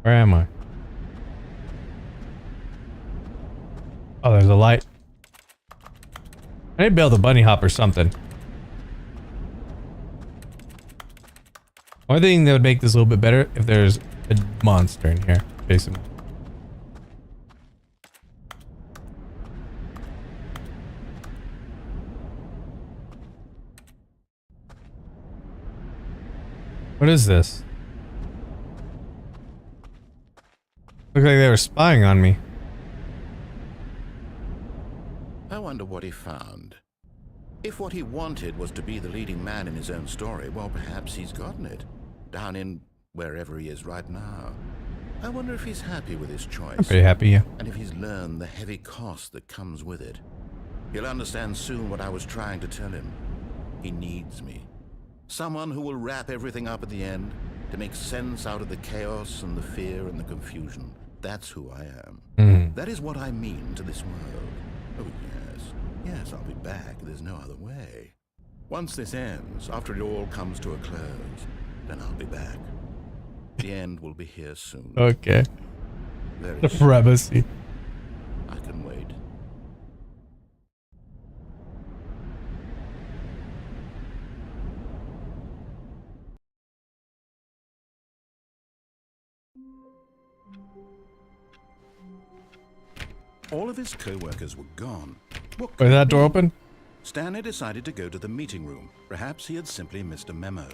Where am I? Oh, there's a light. I need to build a bunny hop or something. Only thing that would make this a little bit better if there's a monster in here, basically. What is this? Looked like they were spying on me. I wonder what he found. If what he wanted was to be the leading man in his own story, well, perhaps he's gotten it. Down in wherever he is right now. I wonder if he's happy with his choice. I'm pretty happy, yeah. And if he's learned the heavy cost that comes with it. He'll understand soon what I was trying to tell him. He needs me. Someone who will wrap everything up at the end to make sense out of the chaos and the fear and the confusion. That's who I am. That is what I mean to this world. Oh, yes. Yes, I'll be back. There's no other way. Once this ends, after it all comes to a close, then I'll be back. The end will be here soon. Okay. Very The soon. privacy. I can wait. All of his co-workers were gone. What Wait, could that it door be? open? Stanley decided to go to the meeting room. Perhaps he had simply missed a memo.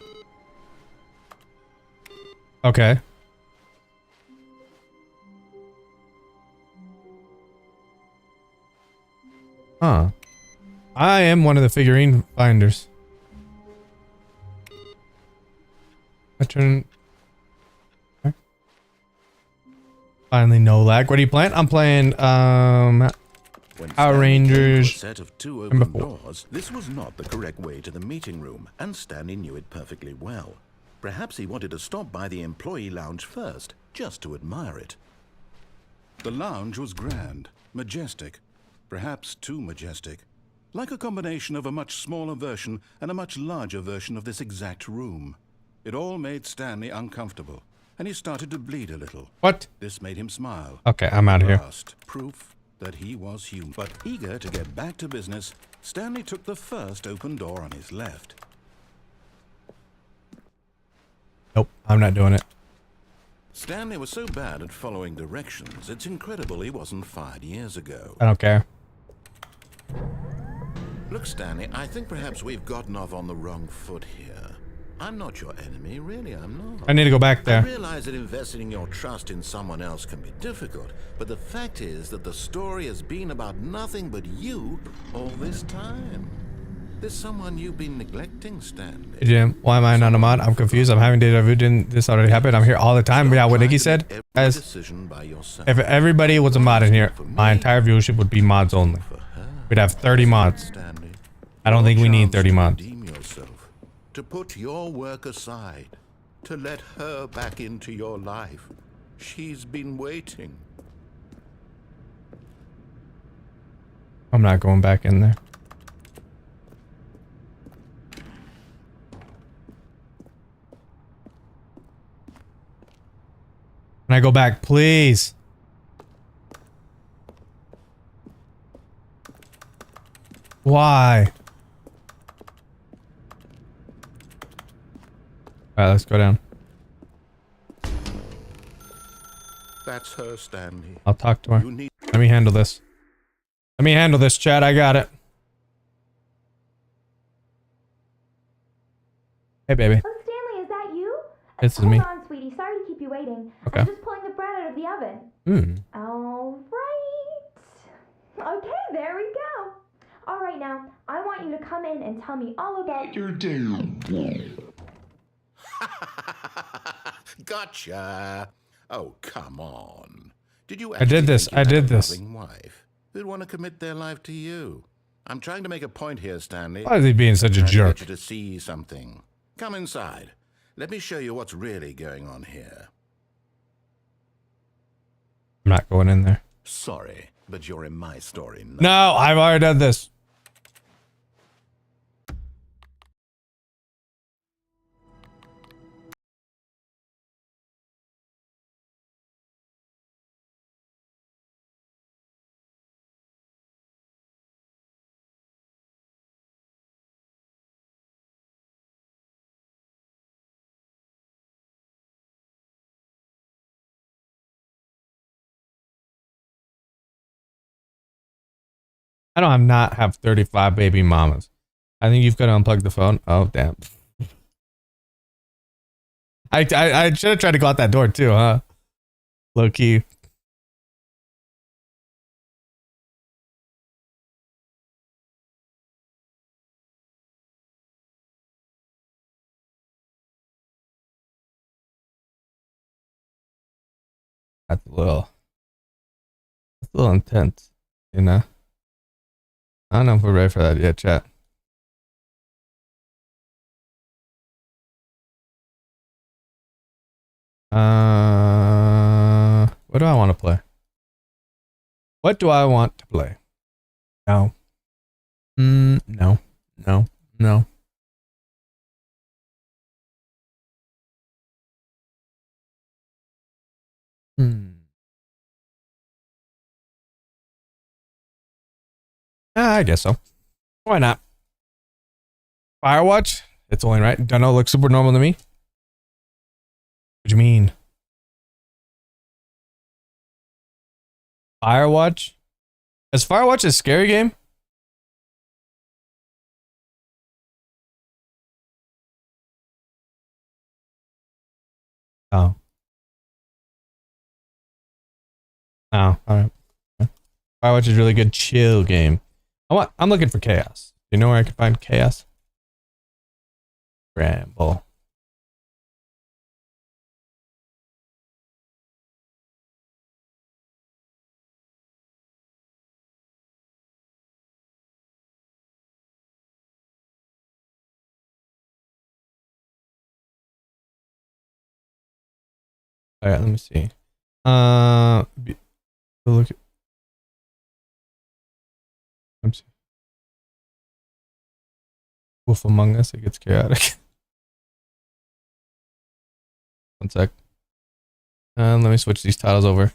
Okay. Huh. I am one of the figurine finders. I turn. Okay. Finally, no lag. What are you playing? I'm playing, When Power Stanley came to a Rangers set of two number open 4. doors, this was not the correct way to the meeting room, and Stanley knew it perfectly well. Perhaps he wanted to stop by the employee lounge first, just to admire it. The lounge was grand, majestic, perhaps too majestic. Like a combination of a much smaller version and a much larger version of this exact room. It all made Stanley uncomfortable, and he started to bleed a little. What? This made him smile. Okay, I'm out of here. Last proof that he was human. But eager to get back to business, Stanley took the first open door on his left. Nope, I'm not doing it. Stanley was so bad at following directions, it's incredible he wasn't fired years ago. I don't care. Look, Stanley, I think perhaps we've gotten off on the wrong foot here. I'm not your enemy, really, I'm not. I need to go back I there. realize that investing your trust in someone else can be difficult, but the fact is that the story has been about nothing but you all this time. There's someone you've been neglecting, Stanley. Hey, Jim, why am I not a mod? I'm confused. I'm having deja vu. Didn't this already happen? I'm here all the time. Yeah, what Nikki said. Every Guys, decision by yourself. if everybody was a mod in here, my entire viewership would be mods only. For her, We'd have 30 mods. Stanley, I don't think we need 30 to mods. redeem yourself, to put your work aside, to let her back into your life. She's been waiting. I'm not going back in there. Can I go back, please? Why? Alright, let's go down. That's her, Stanley. I'll talk to her. You need Let me handle this. Let me handle this, Chad. I got it. Hey, baby. Oh, Stanley, is that you? This is me. Hold on, sweetie. Sorry to keep you waiting. Okay. I'm just pulling the bread out of the oven. Hmm. All right. Okay, there we go. All right, now, I want you to come in and tell me all about your Gotcha. Oh, come on. Did you I did this. actually I think you did had a this. loving wife who'd want to commit their life to you? I'm trying to make a point here, Stanley. Why is he being such a Trying to jerk? get you to see something. Come inside. Let me show you what's really going on here. I'm not going in there. Sorry, but you're in my story now. No, I've already done this. I don't not have 35 baby mamas. I think you've got to unplug the phone. Oh, damn. I should have tried to go out that door too, huh? Low key. That's a little intense, you know? I don't know if we're ready for that yet, chat. What do I want to play? What do I want to play? No. No. No. No. I guess so. Why not? Firewatch? It's only right. Don't know, looks super normal to me. What do you mean? Firewatch? Is Firewatch a scary game? Oh. Oh, alright. Firewatch is a really good chill game. I'm looking for chaos. Do you know where I can find chaos? Bramble. Alright, let me see. Look at. I'm sorry. Wolf Among Us, it gets chaotic. One sec. Let me switch these titles over.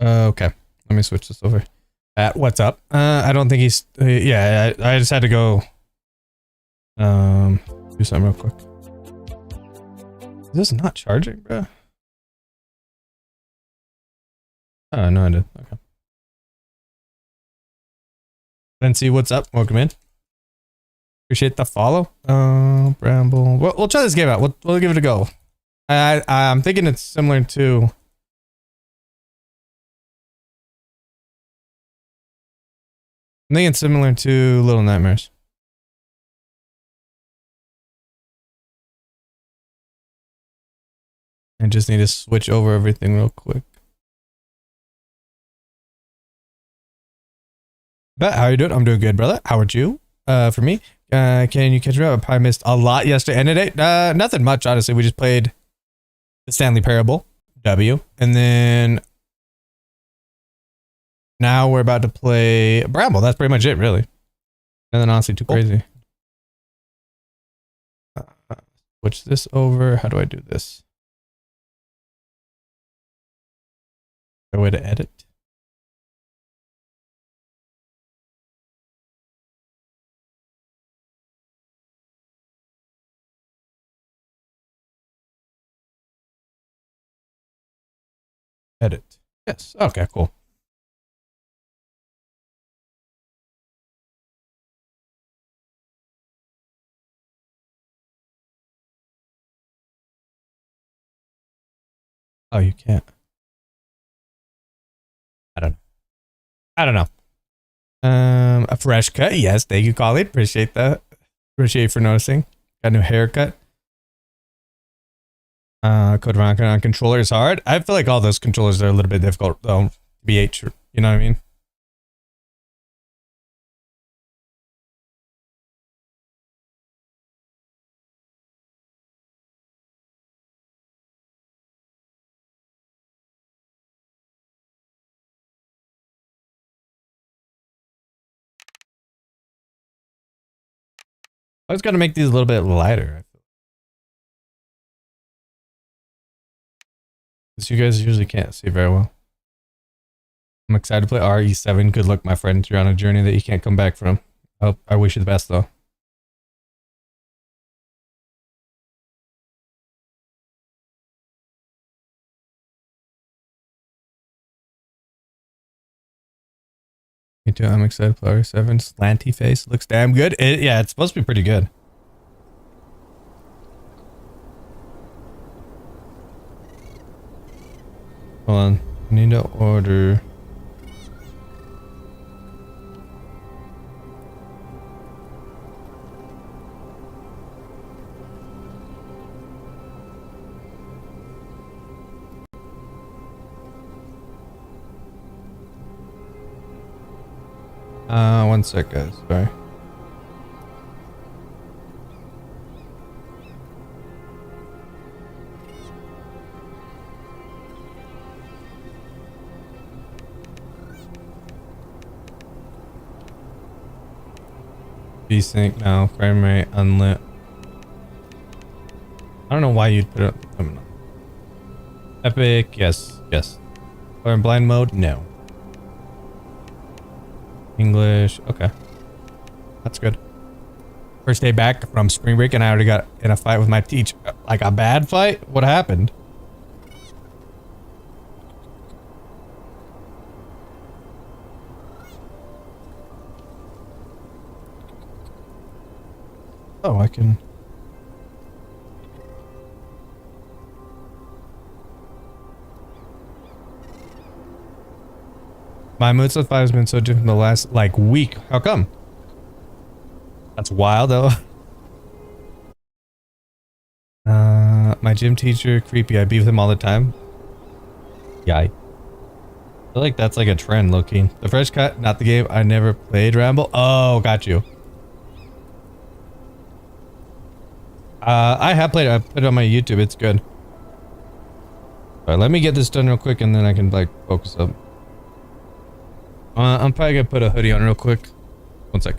Okay, let me switch this over. What's up? I don't think he's. Yeah, I just had to go. Do something real quick. Is this not charging, bro? Oh no, I did. Okay. Lindsay, what's up? Welcome in. Appreciate the follow. Bramble. We'll try this game out. We'll give it a go. I'm thinking it's similar to. I'm thinking it's similar to Little Nightmares. I just need to switch over everything real quick. But how you doing? I'm doing good, brother. How are you? For me, can you catch me up? I probably missed a lot yesterday and today. Nothing much, honestly. We just played the Stanley Parable, W, and then now we're about to play Bramble. That's pretty much it, really. Nothing honestly too crazy. Switch this over. How do I do this? A way to edit. Edit. Yes. Okay, cool. Oh, you can't. I don't know. A fresh cut. Yes, thank you, Colleen. Appreciate that. Appreciate you for noticing. Got a new haircut. Code Veronica on controller is hard. I feel like all those controllers are a little bit difficult though. BH, you know what I mean? I was gonna make these a little bit lighter. I feel. Because you guys usually can't see very well. I'm excited to play RE7. Good luck, my friend. You're on a journey that you can't come back from. I wish you the best, though. Me too. I'm excited to play RE7. Slanty face. Looks damn good. Yeah, it's supposed to be pretty good. Hold on. I need to order. One sec, guys. Sorry. Desync now. Frame rate unlit. I don't know why you'd put it up. I don't know. Epic. Yes. Yes. Or in blind mode? No. English. Okay. That's good. First day back from spring break and I already got in a fight with my teacher. Like a bad fight? What happened? Oh, I can... My mood so far has been so different the last, like, week. How come? That's wild, though. My gym teacher, creepy. I beat with him all the time. Yeah. I feel like that's like a trend, low-key. The fresh cut, not the game. I never played Ramble. Oh, got you. I have played it. I put it on my YouTube. It's good. Alright, let me get this done real quick and then I can, like, focus up. I'm probably gonna put a hoodie on real quick. One sec.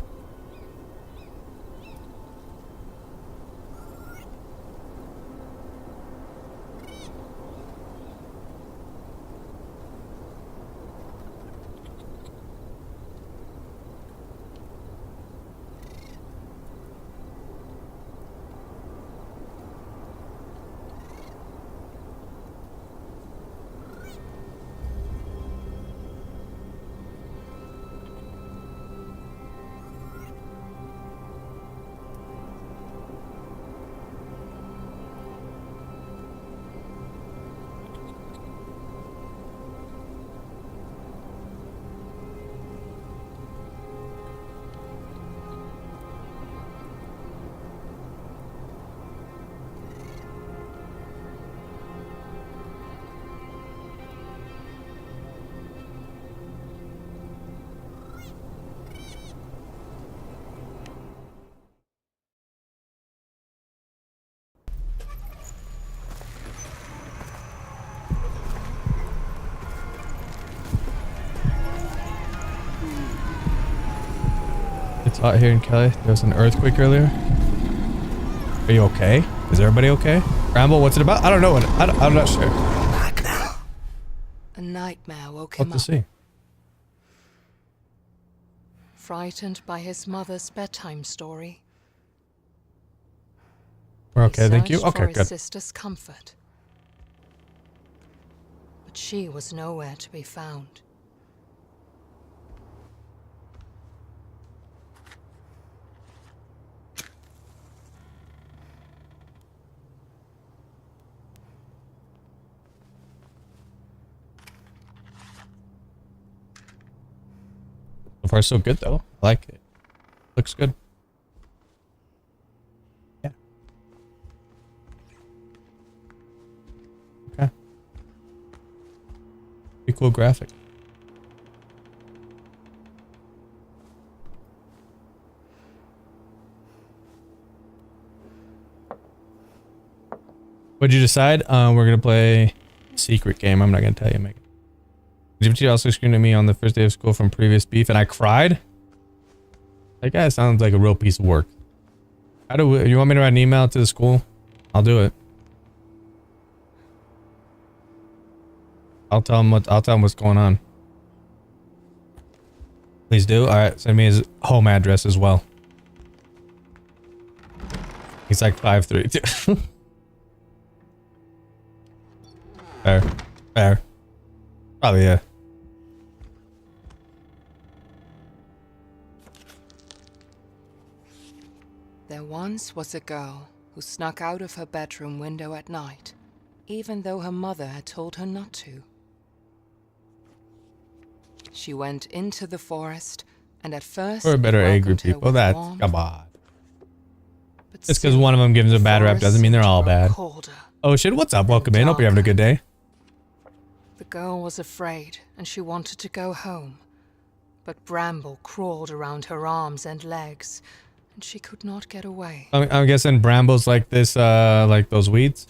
spot here in Kelly. There was an earthquake earlier. Are you okay? Is everybody okay? Bramble, what's it about? I don't know. I'm not sure. A nightmare woke What him to up. see? Frightened by his mother's bedtime story. We're okay, He thank you. searched Okay, for his good. sister's comfort. But she was nowhere to be found. So far, so good though. I like it. Looks good. Yeah. Okay. Pretty cool graphic. What'd you decide? We're gonna play secret game. I'm not gonna tell you, Megan. GPT also screamed at me on the first day of school from previous beef, and I cried. That guy sounds like a real piece of work. How do you want me to write an email to the school? I'll do it. I'll tell him what's going on. Please do. All right, send me his home address as well. He's like 5'3" too. Fair. Fair. Probably, yeah. There once was a girl who snuck out of her bedroom window at night, even though her mother had told her not to. She went into the forest, and at first We're better it angry welcomed her people. with That's warmth, come on. but Just because soon one of them gives a bad rap forest doesn't mean they're all grew bad. colder. Oh shit! What's up? Welcome in. Hope you're having a good day. The girl was afraid, and she wanted to go home. But Bramble crawled around her arms and legs, and she could not get away. I'm guessing brambles like this, like those weeds.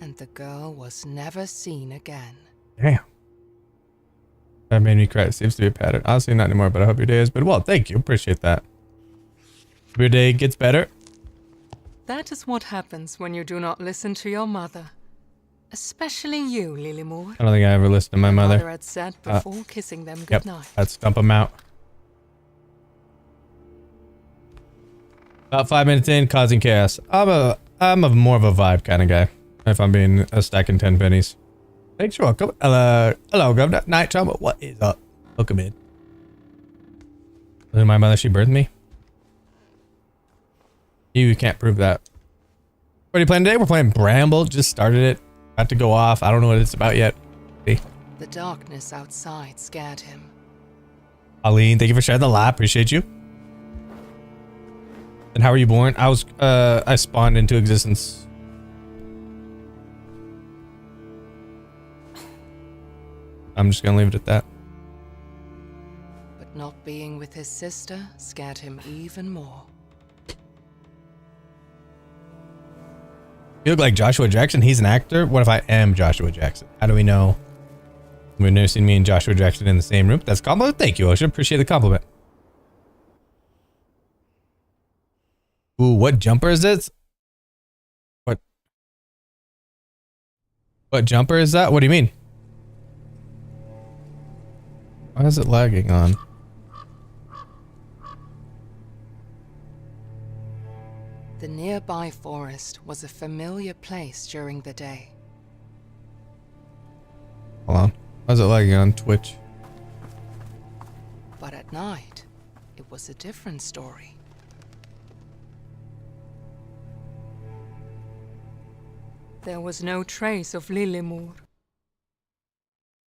And the girl was never seen again. Damn. That made me cry. It seems to be a pattern. Honestly, not anymore, but I hope your day has been well. Thank you. Appreciate that. Hope your day gets better. That is what happens when you do not listen to your mother. Especially you, Lilymoor. I don't think I ever listened to my Mother mother. had said before kissing them Yep. goodnight. Let's dump them out. About 5 minutes in, causing chaos. I'm a more of a vibe kind of guy. If I'm being a stack in 10 pennies. Thanks for welcome. Hello, Governor. Night Trauma. What is up? Welcome in. Was my mother, she birthed me? You can't prove that. What are you playing today? We're playing Bramble. Just started it. About to go off. I don't know what it's about yet. See. The darkness outside scared him. Aline, thank you for sharing the live. Appreciate you. And how were you born? I spawned into existence. I'm just gonna leave it at that. But not being with his sister scared him even more. You look like Joshua Jackson. He's an actor. What if I am Joshua Jackson? How do we know? We've never seen me and Joshua Jackson in the same room. That's a compliment. Thank you, Ocean. Appreciate the compliment. Ooh, what jumper is this? What jumper is that? What do you mean? Why is it lagging on? The nearby forest was a familiar place during the day. Hold on. Why is it lagging on Twitch? But at night, it was a different story. There was no trace of Lilymoor.